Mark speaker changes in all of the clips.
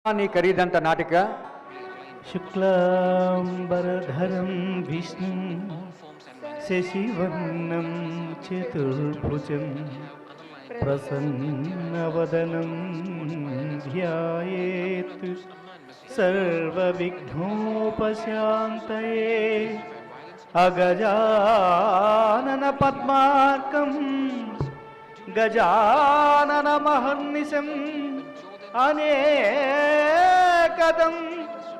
Speaker 1: నీ ఖరీదంత నాటిక
Speaker 2: శుక్లాంబరధరం విష్ణు శశివర్ణం చతుర్భుజం ప్రసన్నవదనం ధ్యాయేత్ సర్వవిఘ్నోపశాంతయే అగజానన పద్మార్కం గజానన మహర్నిశం అనేకదం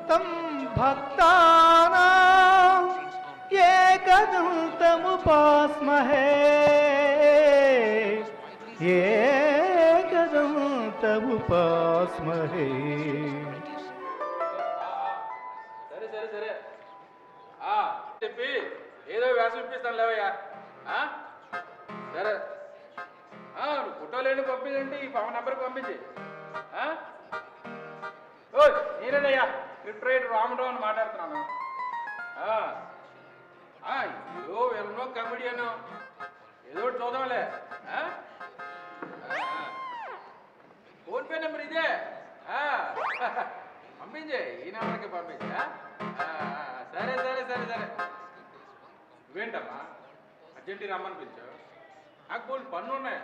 Speaker 2: తం భక్తానాం ఏకదం తముపాస్మహే ఏకదం తముపాస్మహే.
Speaker 3: సరే సరే సరే చెప్పి ఏదో వ్యాసం ఇప్పిస్తాను లేవయ్యా. సరే నువ్వు ఫోటోలేండి పంపించండి, ఈ ఫోన్ నెంబర్కి పంపించి. ఓ నేనేనయ్యా స్క్రిప్ట్ రైటర్ రామరావు అని మాట్లాడుతున్నాను. ఏదో ఎవరినో కమెడియన్ ఏదో ఒకటి చూద్దాంలే. ఫోన్పే నెంబర్ ఇదే, పంపించే ఈ నెంబర్కి పంపించే. సరే సరే సరే సరే. నువ్వేంటమ్మా అర్జెంటీనా రమ్మని పిలిచావు? నాకు కొన్ని పనులు ఉన్నాయి.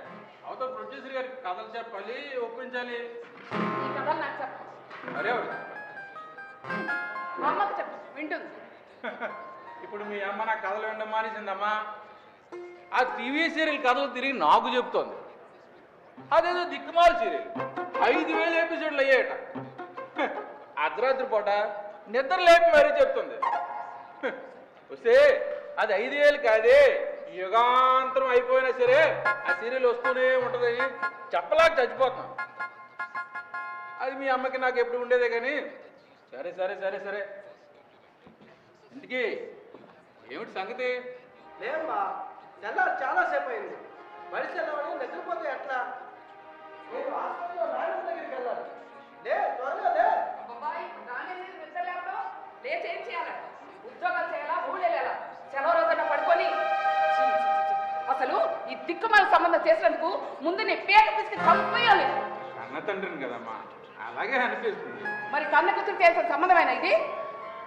Speaker 3: అవతల ప్రొడ్యూసర్ గారికి కథలు చెప్పాలి, ఒప్పించాలి. అరే ఇప్పుడు మీ అమ్మ నాకు కథలు వినడం మానేసిందమ్మా. ఆ టీవీ సీరియల్ కథలు తిరిగి నాకు చెప్తోంది. అదేదో దిక్కుమాల సీరియల్ 5,000 ఎపిసోడ్లు అయ్యాయట. అర్ధరాత్రి పూట నిద్ర లేపి మరీ చెప్తుంది. వస్తే అది 5,000 కాదే, యుగాంతరం అయిపోయినా సరే ఆ సీరియల్ వస్తూనే ఉంటుందని చెప్పలేక చచ్చిపోతున్నాం. అది మీ అమ్మకి నాకు ఎప్పుడు ఉండేదే కానీ. సరే సరే సరే సరే. ఇంటికి ఏమిటి సంగతి?
Speaker 4: లేమ్మా, తెల్లారు చాలాసేపు అయింది. మనిషి వెళ్ళమని నిద్రపోతే ఎట్లా? నేను హాస్పిటల్లో నాయన దగ్గరికి వెళ్ళాలి. లే త్వరగా లే.
Speaker 5: ఏం చేయాలి? ఉద్యోగాలు చేయాలా, ఊళ్ళు వెళ్ళాలా? సెలవు రోజున పడుకొని అసలు ఈ దిక్కుమాల సంబంధం చేసినందుకు ముందు నీ పేట పిసికి చంపేయాలి.
Speaker 3: కన్న తండ్రిని కదమ్మా, అలాగే అనిపిస్తుంది.
Speaker 5: మరి కన్న కూతురు చేసిన సంబంధమేనా ఇది?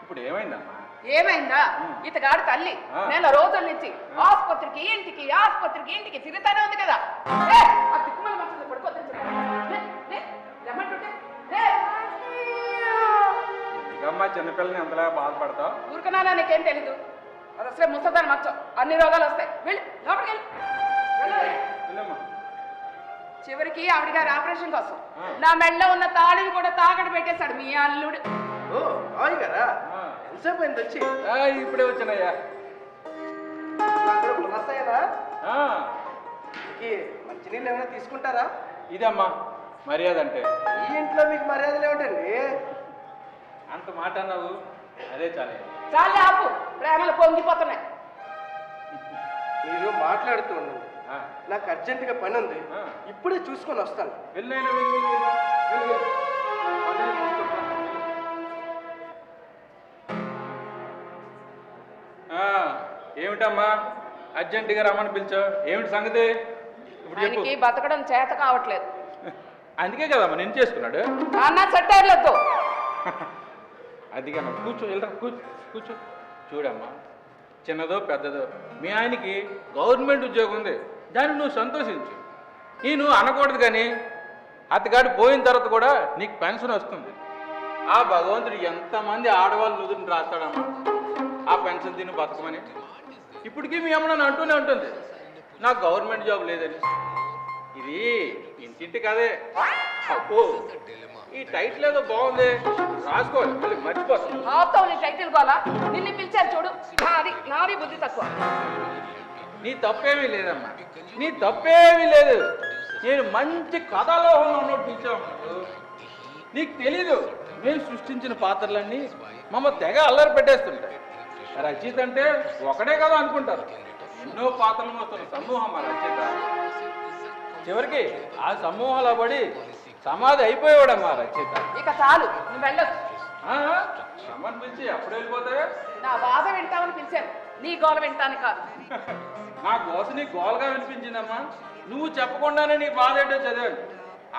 Speaker 3: ఇప్పుడు ఏమైందమ్మా?
Speaker 5: ఏమైందా? ఇతగాడు తల్లి నెల రోజుల నుంచి ఆసుపత్రికి ఇంటికి తిరుగుతానే ఉంది కదా. ఆ దిక్కుమాల మనుషులు పడుకోద్దని
Speaker 3: ఎందుకమ్మా చిన్నపిల్లని ఎంతలా బాధపడతావు?
Speaker 5: ఊరుకున్నానా? నీకేం తెలీదు. అది అసలే ముసదాన్ని మచ్చం, అన్ని రోగాలు వస్తాయి. వెళ్ళి లోపలికి
Speaker 3: వెళ్ళమ్మా.
Speaker 5: చివరికి ఆవిడ గారి ఆపరేషన్ కోసం నా మెడలో ఉన్న తాళిని కూడా తాకట్టు పెట్టేశాడు మీ అల్లుడు.
Speaker 4: ఓ అవును కదా, ఎంతసేపు అయింది వచ్చి?
Speaker 3: ఇప్పుడే వచ్చానయ్యా.
Speaker 4: వస్తాయనా? మంచినీళ్ళు ఏమైనా తీసుకుంటారా?
Speaker 3: ఇదమ్మా మర్యాద అంటే.
Speaker 4: ఈ ఇంట్లో మీకు మర్యాదలు ఏమిటండి?
Speaker 3: అంత మాట అన్నావు, అదే చాలే.
Speaker 5: చాలే ఆపు, ప్రేమలు పొంగిపోతున్నాయి.
Speaker 4: మీరు మాట్లాడుతూ ఉండండి, నాకు అర్జెంటుగా పని ఉంది, ఇప్పుడే చూసుకొని వస్తాను.
Speaker 3: వెళ్ళైనా ఏమిటమ్మా అర్జెంటుగా రమ్మని పిలిచావు? ఏమిటి సంగతి?
Speaker 5: ఆయనకి బతకడం చేత కావట్లేదు.
Speaker 3: అందుకే కదమ్మా నేను చేసుకున్నాడు.
Speaker 5: నాన్న సెట్టర్లొద్దు.
Speaker 3: అదిగా కూర్చో, వెళ్ళరా కూర్చో. చూడమ్మా, చిన్నదో పెద్దదో మీ ఆయనకి గవర్నమెంట్ ఉద్యోగం ఉంది, దాన్ని నువ్వు సంతోషించు. నేను అనకూడదు కానీ అతగాడు పోయిన తర్వాత కూడా నీకు పెన్షన్ వస్తుంది. ఆ భగవంతుడు ఎంతమంది ఆడవాళ్ళు నుదురుని రాస్తాడమ్మా ఆ పెన్షన్ తిని బతకమని. ఇప్పటికీ మీ అమ్మ నన్ను అంటూనే ఉంటుంది నాకు గవర్నమెంట్ జాబ్ లేదని. ఇది ఇంటింటి కదే. అప్పు ఈ టైటిల్ ఏదో బాగుంది, రాసుకోవాలి, మళ్ళీ మర్చిపోతాను.
Speaker 5: ఆపుతావు నీ టైటిల్ గోలా. నిన్ను పిలిచారు చూడు, నాది బుద్ధి తక్కువ.
Speaker 3: నీ తప్పేమీ లేదమ్మా, నీ తప్పేమీ లేదు. నేను మంచి కథలోహంలో ఉన్నట్టు పిలిచాము. నీకు తెలీదు, మేము సృష్టించిన పాత్రలన్నీ మమ్మ తెగ అల్లరి పెట్టేస్తుంటాయి. రచయిత అంటే ఒకడే కదా అనుకుంటారు, ఎన్నో పాత్రలు వస్తున్న సమూహం మా రచయిత. చివరికి ఆ సమూహాల పడి సమాధి అయిపోయేవాడమ్మా రచయిత.
Speaker 5: ఇక చాలు, నువ్వు వెళ్ళొచ్చు.
Speaker 3: రమ్మని పిలిచి అప్పుడు వెళ్ళిపోతావే?
Speaker 5: నా బాధ వింటామని పిలిచాను, నీ గోల వింటాను కాదు.
Speaker 3: నా గోస నీ గోల్గా వినిపించిందమ్మా. నువ్వు చెప్పకుండానే నీ బాధ ఏంటో చదివాను.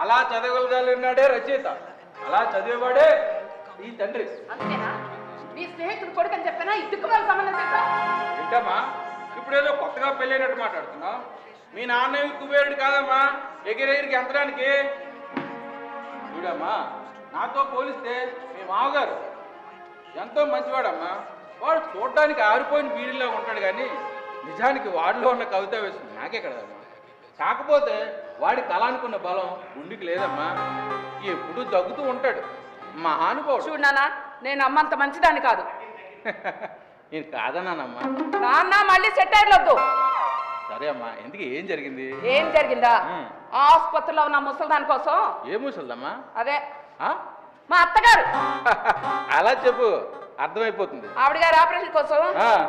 Speaker 3: అలా చదవగలిగాడే రచయిత. అలా చదివేవాడే ఈ తండ్రి.
Speaker 5: అంతేనా? నీ స్నేహితుడు కొడుకు అని చెప్పానా ఈ దిక్కుమాల సంబంధం చేసా?
Speaker 3: ఏంటమ్మా ఇప్పుడేదో కొత్తగా పెళ్ళైనట్టు మాట్లాడుతున్నావు? మీ నాన్న కుబేరుడు కాదమ్మా ఎగిరెగిరికి ఎంతడానికి. చూడమ్మా, నాతో పోలిస్తే మీ మామగారు ఎంతో మంచివాడమ్మా. వాడు చూడడానికి ఆరిపోయిన బీడిలా ఉంటాడు కానీ నిజానికి వాడిలో ఉన్న కవిత వేస్తుంది నాకే కదమ్మా. కాకపోతే వాడి కళానుకున్న బలం గుండెకి లేదమ్మా. ఎప్పుడు దగ్గుతూ ఉంటాడు మహానుభావుడు.
Speaker 5: చూడు నాన్న, నేను అమ్మంత మంచిదాన్ని కాదు.
Speaker 3: నేను కాదన్నానమ్మా.
Speaker 5: నాన్న మళ్ళీ సెట్ అయ్యొద్దు.
Speaker 3: సరే అమ్మా, ఎందుకు ఏం జరిగింది?
Speaker 5: ఏం జరిగిందా? ఆసుపత్రిలో ఉన్న ముసలిదాని కోసం.
Speaker 3: ఏ ముసలిదమ్మా?
Speaker 5: అదే
Speaker 3: ఆ?
Speaker 5: మా అత్తగారు.
Speaker 3: అలా చెప్పు, అర్థమైపోతుంది.
Speaker 5: ఆవిడ గారు ఆపరేషన్ కోసం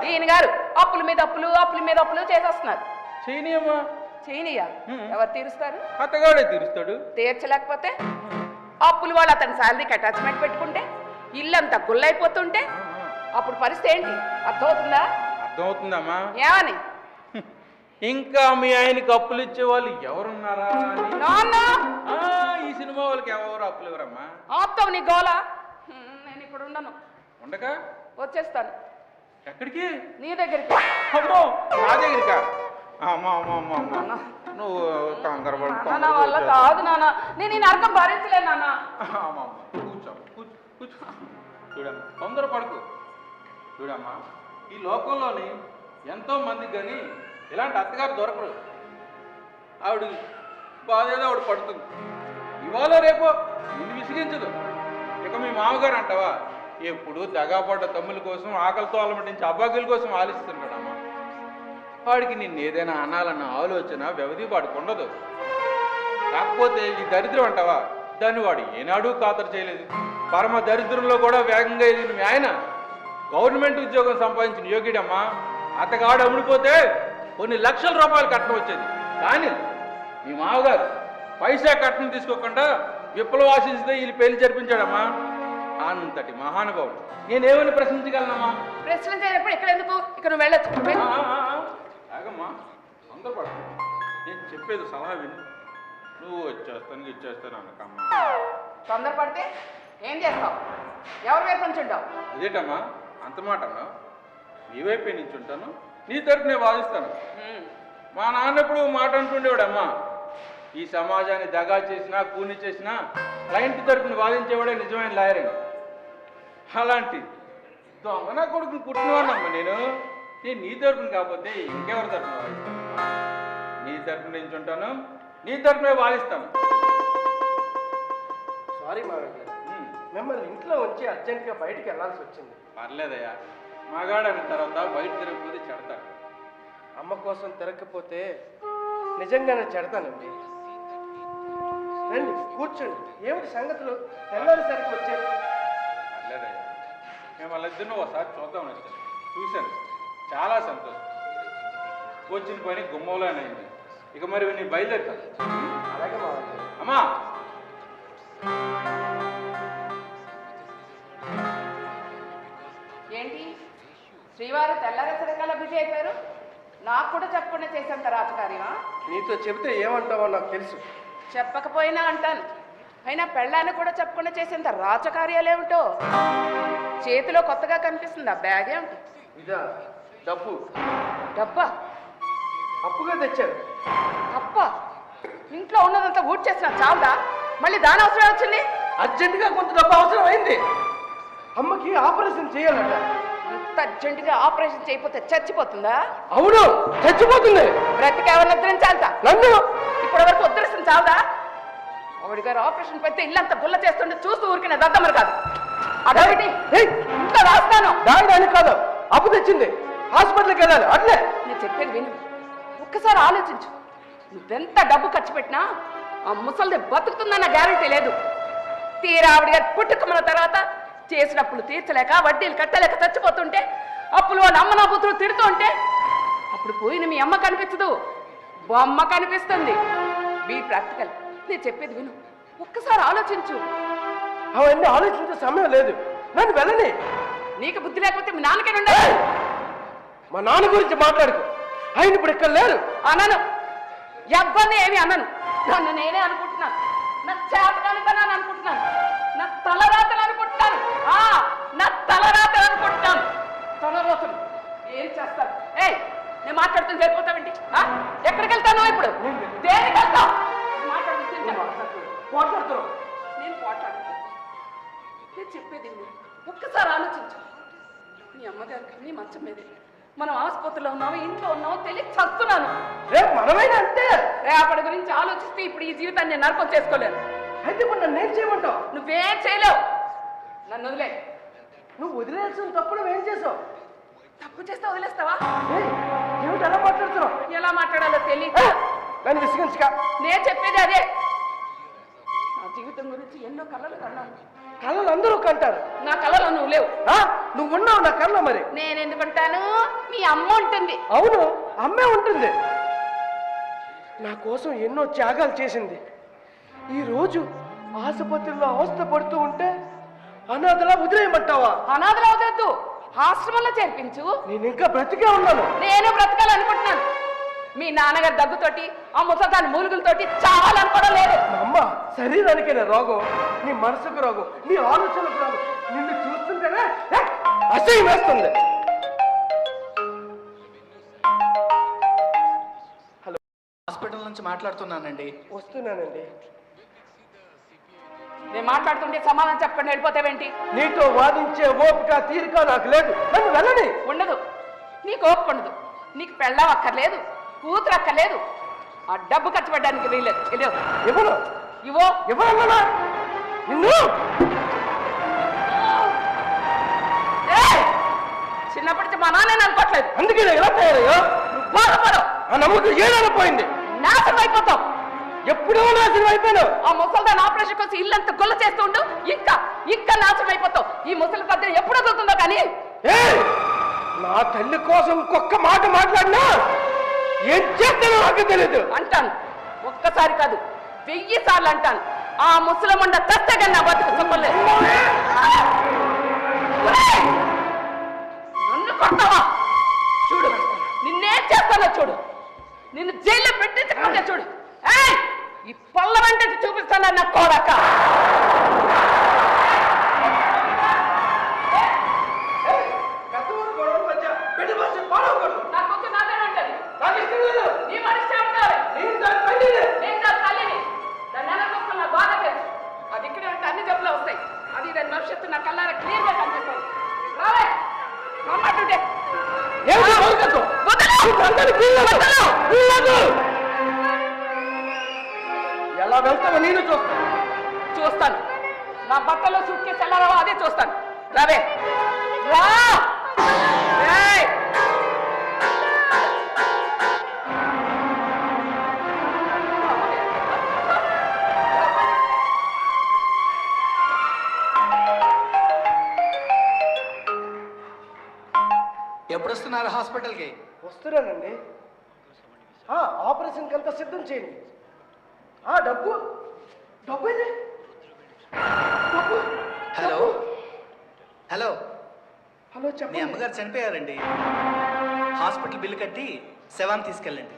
Speaker 5: ఈయన గారు అప్పుల మీద అప్పులు అప్పుల మీద అప్పులు చేసేస్తున్నారు.
Speaker 3: చేయనియమ్మా.
Speaker 5: చేయనియా? ఎవరు తీరుస్తారు?
Speaker 3: అత్తగాడే తీరుస్తాడు.
Speaker 5: తీర్చలేకపోతే అప్పులు వాళ్ళు అతని శాలరీకి అటాచ్మెంట్ పెట్టుకుంటే ఇల్లంతా గుల్లైపోతుంటే అప్పుడు పరిస్థితి ఏంటి అర్థమవుతుందా?
Speaker 3: అర్థమవుతుందమ్మా.
Speaker 5: ఏమని?
Speaker 3: ఇంకా మీ ఆయనకి అప్పులు ఇచ్చే వాళ్ళు ఎవరున్నారా అని.
Speaker 5: నాన్న,
Speaker 3: ఈ సినిమా వాళ్ళకి ఎవరు అప్పులు ఎవరమ్మా?
Speaker 5: ఆపుతావు నీ గోల. నేను ఇక్కడ ఉండను.
Speaker 3: ఉండగా
Speaker 5: వచ్చేస్తాను.
Speaker 3: ఎక్కడికి?
Speaker 5: నీ దగ్గరికి.
Speaker 3: అమ్మో, నా దగ్గరికా? అమ్మా అమ్మా అమ్మా అమ్మా, నువ్వు కంగారు పడు.
Speaker 5: నా వల్ల కాదు నాన్న, నేను ఈ నరకం భరించలేను నాన్న.
Speaker 3: అమ్మా కూర్చో కూర్చో కూర్చో. చూడమ్మా, తొందర పడుకు. చూడమ్మా, ఈ లోకంలోని ఎంతో మందికి కానీ ఇలాంటి అత్తగారు దొరకరు. ఆవిడ బాధ ఏదో ఆవిడ పడుతుంది. ఇవాళ రేపో నిన్ను విసిగించదు. ఇక మీ మామగారు అంటావా, ఎప్పుడు దగాపడ్డ తమ్ముల కోసం ఆకలితో అలమటించి అబ్బాయిల కోసం ఆలోచిస్తుంటాడమ్మా. వాడికి నిన్ను ఏదైనా అనాలన్న ఆలోచన వ్యవధి వాడికి ఉండదు. కాకపోతే ఈ దరిద్రం అంటావా, దాన్ని వాడు ఏనాడూ ఖాతరు చేయలేదు. పరమ దరిద్రంలో కూడా వేగంగా ఎదిగిన మీ ఆయన గవర్నమెంట్ ఉద్యోగం సంపాదించిన యోగ్యుడమ్మా. అతగాడు అమ్ముడిపోతే కొన్ని లక్షల రూపాయలు కట్నం వచ్చేది. కానీ మీ మామగారు పైసా కట్నం తీసుకోకుండా విప్లవాశిస్తే వీళ్ళు పెళ్లి జరిపించాడమ్మా. అంతటి మహానుభావుడు. నేనేమని ప్రశ్నించగలనమ్మా?
Speaker 5: ప్రశ్నించేటప్పుడు ఇక్కడ ఎందుకు? ఇక్కడ నువ్వు వెళ్ళొచ్చు.
Speaker 3: ఆగమ్మా, తొందరపడు. నేను చెప్పేది సలహా విను. నువ్వు ఇచ్చేస్తాను అనకమ్మా.
Speaker 5: తొందరపడితే ఏం చేస్తావు? ఎవరి వైపు నుంచి ఉంటావు?
Speaker 3: అదేటమ్మా అంత మాట అన్నా? నీ వైపే నుంచి ఉంటాను, నీ తరపు నేను వాదిస్తాను. మా నాన్న ఎప్పుడు మాట అంటుండేవాడమ్మా, ఈ సమాజాన్ని దగా చేసినా కూని చేసినా క్లయింట్ తరపున వాదించేవాడే నిజమైన లాయర్ అని. అలాంటి దొంగ నా కొడుకుని కుట్టినవాడమ్మా నేను నీ తరపున కాకపోతే ఇంకెవరి తరపున వాదిస్తాను? నీ తరపున నుంచి ఉంటాను, నీ తరపునే వాదిస్తాను.
Speaker 4: సారీ మామయ్య గారు, మిమ్మల్ని ఇంట్లో ఉంచి అర్జెంటుగా బయటికి వెళ్ళాల్సి వచ్చింది.
Speaker 3: పర్లేదయ్యా, మగాడని తర్వాత బయట తిరగకపోతే చెడతాడు.
Speaker 4: అమ్మ కోసం తిరగకపోతే నిజంగానే చెడతానండి. రండి కూర్చోండి. ఏమిటి సంగతులు? తెల్లారిసరికి వచ్చారు.
Speaker 3: పర్లేదయ్యా, మిమ్మల్ని ఇద్దరు ఒకసారి చూద్దామని వచ్చాను. చూశాను, చాలా సంతోషం. వచ్చిన పని గుమ్మంలోనైంది. ఇక మరి నేను బయలుదేరుతాను.
Speaker 4: అలాగే మామయ్య గారు.
Speaker 3: అమ్మా,
Speaker 5: ఏంటి శ్రీవారు తెల్లారేసరికల్లా బిజీ అయిపోయారు? నాకు కూడా చెప్పకుండా చేసేంత రాజకార్యమా?
Speaker 4: నీతో చెబితే ఏమంటావో నాకు తెలుసు.
Speaker 5: చెప్పకపోయినా అంటాను. అయినా పెళ్ళాన్ని కూడా చెప్పకుండా చేసేంత రాజకార్యాలేమిటో. చేతిలో కొత్తగా కనిపిస్తుంది ఆ బ్యాగ్ ఏమిటి?
Speaker 4: ఇదా డబ్బు.
Speaker 5: డబ్బా?
Speaker 4: అప్పుగా తెచ్చారు.
Speaker 5: అప్ప? ఇంట్లో ఉన్నదంతా ఊట్ చేసిన చాలదా? మళ్ళీ దాని అవసరం వచ్చింది?
Speaker 4: అర్జెంటుగా కొంత డబ్బు అవసరం అయింది. అమ్మకి ఆపరేషన్ చేయాలట.
Speaker 5: అంత అర్జెంటుగా ఆపరేషన్ చేయకపోతే చచ్చిపోతుందా?
Speaker 4: అవును, చచ్చిపోతుంది.
Speaker 5: బ్రతికి ఎవరిని ఉద్ధరించాలతా?
Speaker 4: నన్ను
Speaker 5: ఇప్పటి వరకు ఉద్ధరిస్తుంది చాలదా? ఆవిడ గారు ఆపరేషన్ పెడితే ఇల్లంతా గుల్ల చేస్తుంటే చూస్తూ ఊరికిన దద్దమరు కాదు. అదేమిటి ఇంత రాస్తాను?
Speaker 4: దానికి కాదు, అప్పు తెచ్చింది, హాస్పిటల్కి వెళ్ళాలి. అట్లే
Speaker 5: నేను చెప్పేది విను. ఒక్కసారి ఆలోచించు. నువ్వెంత డబ్బు ఖర్చు పెట్టినా ఆ ముసలిది బతుకుతుందన్న గ్యారంటీ లేదు. తీరా ఆవిడ గారు పుట్టుకున్న తర్వాత చేసిన అప్పులు తీర్చలేక వడ్డీలు కట్టలేక చచ్చిపోతుంటే అప్పులు వాళ్ళ అమ్మ నా కూతురు తిడుతూ ఉంటే అప్పుడు పోయిన మీ అమ్మ కనిపించదు, బొమ్మ కనిపిస్తుంది. Be practical. నేను చెప్పేది విను. ఒక్కసారి ఆలోచించు.
Speaker 4: అవన్నీ ఆలోచించే సమయం లేదు. నన్ను వెళ్ళని.
Speaker 5: నీకు బుద్ధి లేకపోతే మీ నాన్నకే ఉండాలి.
Speaker 4: మా నాన్న గురించి మాట్లాడుకో. ఆయన ఇప్పుడు ఇక్కడ లేరు.
Speaker 5: అనను, ఎవ్వరిని ఏమి అనను. నన్ను నేనే అనుకుంటున్నాను. నా చేతకాని పని అని అనుకుంటున్నాను. నా తలరాతలు అనుకుంటాను. నా తలరాతలు అనుకుంటాను. తలరాతలు ఏం చేస్తాను? నేను మాట్లాడుతుంది వెళ్ళిపోతావండి. ఎక్కడికి వెళ్తాను ఇప్పుడు? దేనికి వెళ్తావు?
Speaker 4: పోట్లాడుతున్నావు.
Speaker 5: నేను పోట్లాడుతాను. నేను చెప్పేది ఒక్కసారి ఆలోచించు. నీ అమ్మగారికి నీ మంచం మీదే, మనం ఆసుపత్రిలో ఉన్నాము, ఇంట్లో ఉన్నాము, తెలియక చస్తున్నాను.
Speaker 4: రేపు మనమైనా అంతే.
Speaker 5: రేపటి గురించి ఆలోచిస్తే ఇప్పుడు ఈ జీవితాన్ని నేను నరకం చేసుకోలేను.
Speaker 4: అయితే ఇప్పుడు నన్ను ఏం చేయమంటావు?
Speaker 5: నువ్వేం చేయలేవు. నన్ను వదిలే.
Speaker 4: నువ్వు వదిలేయాల్సిన తప్పుడు నువ్వేం చేసావు?
Speaker 5: తప్పు చేస్తే వదిలేస్తావా?
Speaker 4: ఏమిటి ఎలా మాట్లాడుతున్నావు?
Speaker 5: ఎలా మాట్లాడాలో తెలియక
Speaker 4: నన్ను విసిగించక.
Speaker 5: నేను చెప్పేది అదే. నా జీవితం గురించి ఎన్నో కళలు కన్నాను.
Speaker 4: కళ్ళలు అందరూ కంటారు.
Speaker 5: నా కళలో నువ్వు లేవు.
Speaker 4: నువ్వు ఉన్నావు నా కళ్ళ. మరి
Speaker 5: నేను ఎందుకుంటాను? మీ అమ్మ ఉంటుంది.
Speaker 4: అవును, అమ్మే ఉంటుంది. నా కోసం ఎన్నో త్యాగాలు చేసింది. ఈరోజు ఆసుపత్రిలో అవస్థ పడుతూ ఉంటే అనాథలా వదిలేయమంటావా?
Speaker 5: అనాథలా వదలద్దు, ఆశ్రమంలో చేర్పించు.
Speaker 4: నేను ఇంకా బ్రతికే ఉన్నాను.
Speaker 5: నేను బ్రతకాలనుకుంటున్నాను. మీ నాన్నగారి దగ్గుతోటి, ఆ ముసదాని మూలుగులతోటి చావాలనుకోవడం లేదు.
Speaker 4: మా అమ్మ శరీరానికైనా రోగం, నీ మనసుకు రోగం, నీ ఆలోచనకు రోగం. నిన్ను చూస్తుంటేనే అసహ్యం వేస్తుంది. హలో,
Speaker 2: హాస్పిటల్ నుంచి మాట్లాడుతున్నానండి.
Speaker 4: వస్తున్నానండి.
Speaker 5: నేను మాట్లాడుతుంటే సమాధానం చెప్పకుండా వెళ్ళిపోతావేంటి?
Speaker 4: నీతో వాదించే ఓపిక తీరిక నాకు లేదు. నన్ను వెళ్ళని.
Speaker 5: ఉండదు. నీకు ఓపిక ఉండదు. నీకు పెళ్ళం అక్కర్లేదు, కూతురు అక్కర్లేదు. ఆ డబ్బు ఖర్చు పెట్టడానికి వీల్లేదు.
Speaker 4: ఎవరు
Speaker 5: ఇవో
Speaker 4: ఎవరన్నా నిన్ను?
Speaker 5: చిన్నప్పటి నుంచి మా నాన్న అనుకోవట్లేదు.
Speaker 4: అందుకే ఎలా తయారయ్యో?
Speaker 5: నువ్వు బాధపడవు.
Speaker 4: ఆ నమ్మకం ఏడాది పోయింది.
Speaker 5: నాశనం అయిపోతావు.
Speaker 4: ఎప్పుడో నాశనం అయిపోయాను.
Speaker 5: ఆ ముసలిదాన్ని ఆపరేషన్ కోసం ఇల్లంతా గొల్ల చేస్తూ ఉండు. ఇంకా నాశనం అయిపోతావు. ఈ ముసలి పద్ధతి ఎప్పుడు వదులుతుందో కానీ.
Speaker 4: నా తల్లి కోసం ఒక్క మాట మాట్లాడినా ఏం చేస్తానో నాకు తెలియదు.
Speaker 5: అంటాను. ఒక్కసారి కాదు, 1000 సార్లు అంటాను. ఆ ముసలముండ తత్తగా నా బతుకు చెప్పలేదు. నన్ను కొడతావా? చూడు, నిన్నేం చేస్తానో చూడు. నిన్ను జైల్లో పెట్టించకుండా చూడు. ఈ పళ్ళ వెంట చూపిస్తాను నా కోడక. అది ఇక్కడే ఉంటే అన్ని జబ్బులు వస్తాయి. అది దాని భవిష్యత్తు నా కళ్ళారా క్లియర్ గా కనిపిస్తుంది. రావే మాట్లాడుంటే
Speaker 4: ఎలా వెళ్తావో నేను
Speaker 5: చూస్తాను. నా బట్టలో సూట్కేసి వెళ్ళారావో అదే చూస్తాను. రావే రా.
Speaker 2: ఎప్పుడు వస్తున్నారు హాస్పిటల్కి?
Speaker 4: వస్తున్నానండి. ఆపరేషన్ కనుక సిద్ధం చేయండి. డబ్బు డబ్బు ఇది.
Speaker 2: హలో హలో
Speaker 4: హలో,
Speaker 2: మీ
Speaker 4: చెప్పండి.
Speaker 2: అమ్మగారు చనిపోయారండి. హాస్పిటల్ బిల్లు కట్టి శవాన్ని తీసుకెళ్ళండి.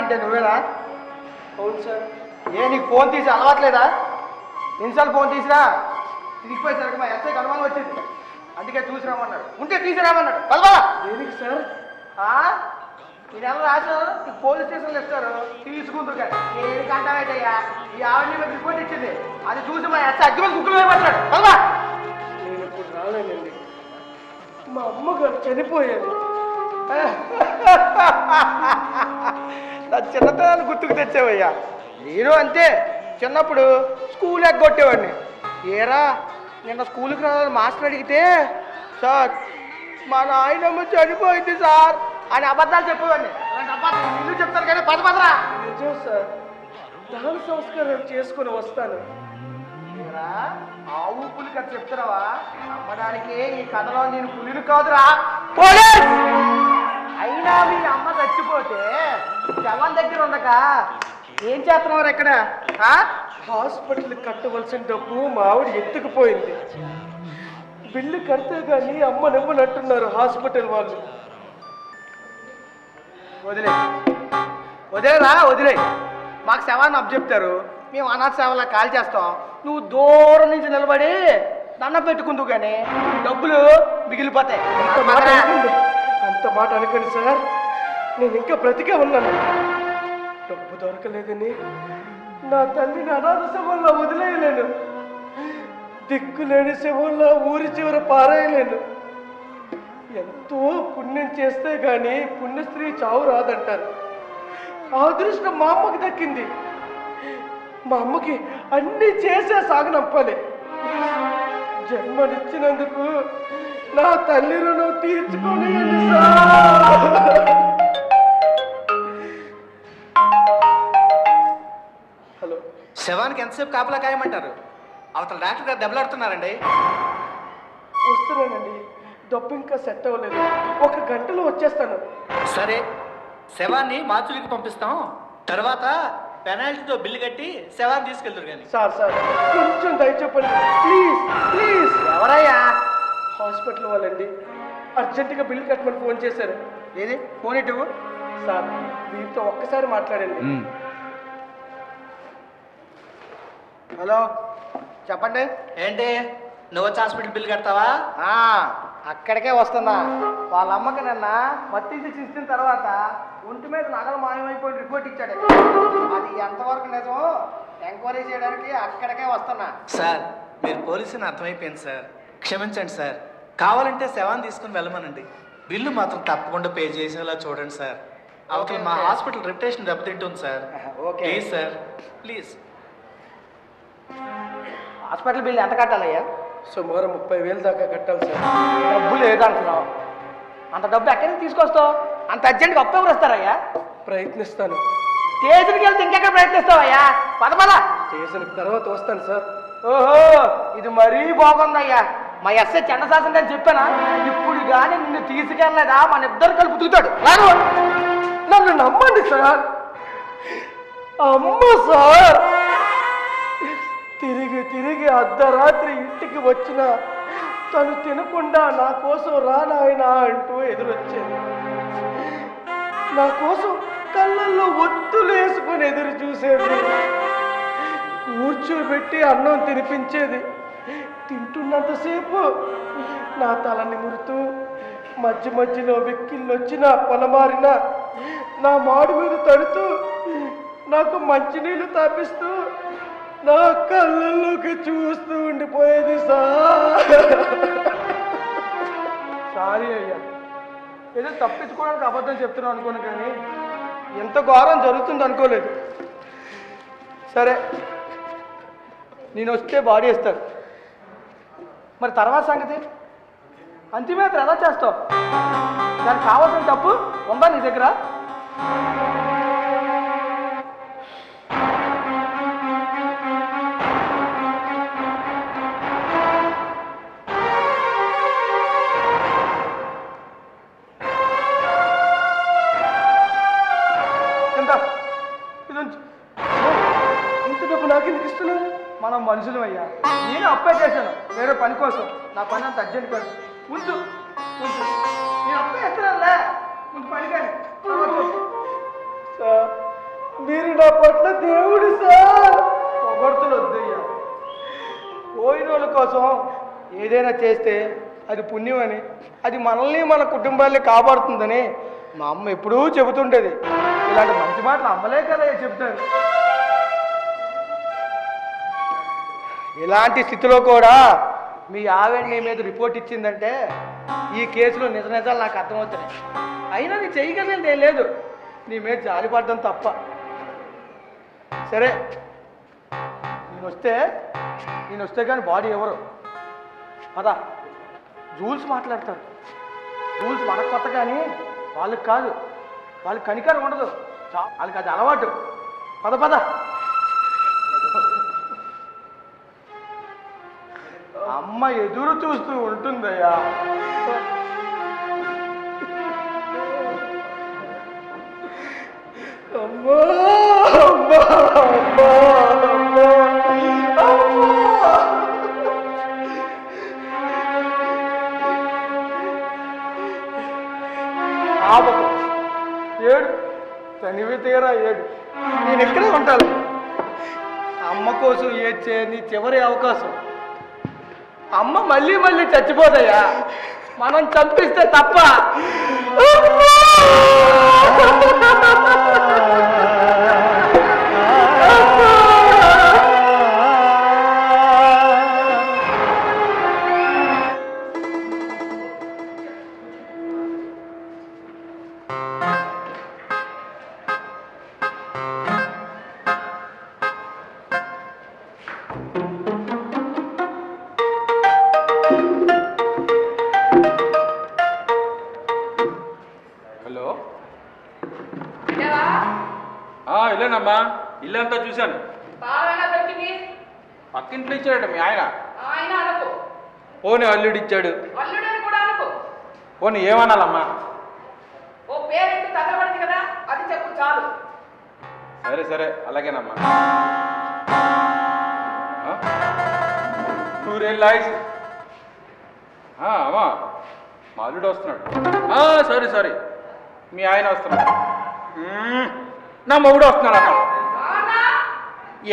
Speaker 4: అంటే నువ్వేనా? అవును సార్. నీకు ఫోన్ తీసి అలవాట్లేదా? ఎన్నిసార్లు ఫోన్ తీసినా తిరిగిపోయేసరికి మా ఎస్ఐకి అనుమానం వచ్చింది. అందుకే చూసి రామన్నాడు. ఉంటే తీసిరామన్నాడు. కలవా దేనికి సార్? ఈ నెల రాసు నీకు పోలీస్ స్టేషన్లో ఇస్తారు, తీసుకుంటారు కదా. ఏది అంటామైతయ్యా, ఈ ఆవిడ మీద రిపోర్ట్ ఇచ్చింది. అది చూసి మా ఎస్ఐ అగ్గి మీద కుక్కలు వేయమంటాడు. కలవా. నేను ఇప్పుడు రాలేనండి, మా అమ్మగారు చనిపోయారు. నా చిన్నతనాన్ని గుర్తుకు తెచ్చావయ్యా. నేను అంతే, చిన్నప్పుడు స్కూల్ ఎగ్గొట్టేవాడిని. ఏరా నిన్న స్కూల్కి రావాలని మాస్టర్ అడిగితే, సార్ మా నాయనమ్మ చనిపోయింది సార్ అని అబద్ధాలు చెప్పేవాడిని. అలాంటి అబద్ధాలు ఇల్లు చెప్తారు కానీ పదరా. నిజం సార్, దాన సంస్కారం చేసుకుని వస్తాను. ఏంట్రా ఆవు పులి కథ చెప్తున్నావా? అమ్మడానికి ఈ కథలో నేను పులిని కాదురా పోలీస్. అయినా మీ అమ్మ చచ్చిపోతే శవం దగ్గర ఉండక ఏం చేస్తున్నావు ఇక్కడ? హాస్పిటల్ కట్టవలసిన డబ్బు మా ఆవిడ ఎత్తుకుపోయింది. బిల్లు కడితే కానీ అమ్మ నివ్వనట్టున్నారు హాస్పిటల్ వాళ్ళు. వదిలే మాకు శవాన్ని అప్పచెప్తారు, మేము అనాథ సేవలా కాల్ చేస్తాం. నువ్వు దూరం నుంచి నిలబడి దండం పెట్టుకుంటూ కానీ డబ్బులు మిగిలిపోతాయి. అంత మాట అనుకోండి సార్, నేను ఇంకా బ్రతికే ఉన్నాను. డబ్బు దొరకలేదని నా తల్లిని అనాథ శవంలో వదిలేయలేను, దిక్కులేని శవంలో ఊరి చివర పారేయలేను. ఎంతో పుణ్యం చేస్తే గాని పుణ్యస్త్రీ చావు రాదంటారు. ఆ అదృష్టం మా అమ్మకి దక్కింది. మా అమ్మకి అన్ని చేసే సాగనంపాలి. జన్మనిచ్చినందుకు నా తల్లి రుణం తీర్చుకోలేండి సార్. హలో,
Speaker 2: శవానికి ఎంతసేపు కాపలా కాయమంటారు? అవతల డాక్టర్ గారు దెబ్బలాడుతున్నారండి.
Speaker 4: వస్తున్నానండి, డబ్బు ఇంకా సెట్ అవ్వలేదు, 1 గంటలో వచ్చేస్తాను.
Speaker 2: సరే, శవాన్ని మార్చులకు పంపిస్తాం. తర్వాత పెనాల్టీతో బిల్లు కట్టి శవాన్ని తీసుకెళ్తారు కానీ.
Speaker 4: సార్ కొంచెం దయచేపండి ప్లీజ్. ఎవరయ్యా? హాస్పిటల్ వాళ్ళండి, అర్జెంటుగా బిల్లు కట్టమని ఫోన్ చేశారు. ఏది ఫోన్ ఇటు సార్, వీరితో ఒక్కసారి మాట్లాడండి. హలో, చెప్పండి.
Speaker 2: ఏంటి, నువ్వు వచ్చి హాస్పిటల్ బిల్లు కడతావా?
Speaker 4: అక్కడికే వస్తున్నా. వాళ్ళ అమ్మకి నిన్న మత్తి ఇచ్చిన తర్వాత ఒంటి మీద నగలు మాయమైపోయి రిపోర్ట్ ఇచ్చాడు. అది ఎంతవరకు నిజమో ఎంక్వైరీ చేయడానికి అక్కడికే వస్తున్నా.
Speaker 2: సార్, మీరు పోలీసుని అర్థమైపోయింది సార్, క్షమించండి సార్. కావాలంటే శవాన్ని తీసుకుని వెళ్ళమనండి, బిల్లు మాత్రం తప్పకుండా పే చేసేలా చూడండి సార్. అవతల మా హాస్పిటల్ రెప్యుటేషన్ దెబ్బతింటుంది sir. Please sir, please.
Speaker 4: Hospital bill ఎంత కట్టాలయ్యా? సుమారు 30,000 దాకా కట్టాలి సార్. డబ్బు లేదంటున్నావు, అంత డబ్బు ఎక్కడి నుంచి తీసుకొస్తావు? అంత అర్జెంట్గా అప్పు ఎవరు వస్తారయ్యా? ప్రయత్నిస్తాను. స్టేషన్కి వెళ్తే ఇంకెక్కడ ప్రయత్నిస్తావయ్యా? పదమలా స్టేషన్కి తర్వాత వస్తాను సార్. ఓహో, ఇది మరీ బాగుందయ్యా. మా ఎస్ఐ చండశాసన్ అని చెప్పానా? ఇప్పుడు కానీ నిన్ను తీసుకెళ్ళలేదా మన ఇద్దరు కలిపి దిగుతాడు. నన్ను నమ్మండి సార్. అమ్మ సార్, తిరిగి అర్ధరాత్రి ఇంటికి వచ్చిన తను తినకుండా నా కోసం రానాయనా అంటూ ఎదురొచ్చేది. నా కోసం కళ్ళల్లో ఒత్తులు వేసుకొని ఎదురు చూసేది. కూర్చోబెట్టి అన్నం తినిపించేది. తింటున్నంతసేపు నా తల నిమురుతూ, మధ్యలో వెక్కిళ్ళొచ్చిన పొలమారిన నా మాడు మీద తడుతూ, నాకు మంచినీళ్ళు తాపిస్తూ, నా కళ్ళల్లోకి చూస్తూ ఉండిపోయేది సారీ అయ్యా, ఏదో తప్పించుకోవడానికి అబద్ధం చెప్తున్నాను అనుకోను, కానీ ఎంత ఘోరం జరుగుతుంది అనుకోలేదు. సరే, నేను వస్తే బాడీ ఇస్తాను, మరి తర్వాత సంగతి అంతిమేత ఎలా చేస్తావు? దానికి కావాల్సిన డబ్బు ఉందా నీ దగ్గర? ఇంత డబ్బు నాకెందుకు ఇస్తున్నారు? మనం మనుషులు అయ్యా. నేను అప్పే చేశాను వేరే పని కోసం. నా పని అంత అర్జెంట్ కాదు. ఉంచు నేను అప్పే ఇస్తున్నానులే, ముందు పని కానీ. సార్, మీరు నా పట్ల దేవుడు సార్. పొగడ్తలు వద్దయ్యా. పోయిన వాళ్ళ కోసం ఏదైనా చేస్తే అది పుణ్యమని, అది మనల్ని మన కుటుంబాన్ని కాపాడుతుందని మా అమ్మ ఎప్పుడూ చెబుతుండేది. ఇలాంటి మంచి మాటలు అమ్మలే కదా చెప్తారు. ఇలాంటి స్థితిలో కూడా మీ ఆవిడ నీ మీద రిపోర్ట్ ఇచ్చిందంటే ఈ కేసులో నిజాలు నాకు అర్థమవుతున్నాయి. అయినా నీ చేయగలిగింది ఏం లేదు, నీ మీద జాలిపడడం తప్ప. సరే, నేను వస్తే కానీ బాడీ ఎవరు పదా రూల్స్ మాట్లాడతారు. రూల్స్ మనకు కొత్త, కానీ వాళ్ళకి కాదు. వాళ్ళకి కనికరం ఉండదు, వాళ్ళకి అది అలవాటు. పద అమ్మ ఎదురు చూస్తూ ఉంటుందయ్యా. అమ్మా అమ్మా అమ్మా అమ్మా అమ్మా. ఆపకు, ఏడు తనివి తీరా ఏడు. నేను ఇక్కడే ఉంటాను. అమ్మ కోసం ఏడ్చే నీ చివరి అవకాశం. అమ్మ మళ్ళీ మళ్ళీ చచ్చిపోదయ్యా, మనం చంపిస్తే తప్ప.
Speaker 3: హలో, ఇల్లేనమ్మా. ఇల్లంతా చూశాను. పక్కింట్లో ఇచ్చాడట మీ ఆయన. పోనీ అల్లుడు ఇచ్చాడు. పోనీ ఏమనాలమ్మా? సరే సరే, అలాగేనమ్మా. టూరేళ్ళాయిస్. అమ్మా, మా అల్లుడు వస్తున్నాడు. సారీ సారీ, మీ ఆయన వస్తున్నాడు. నా మొగుడు వస్తున్నాడు అన్న.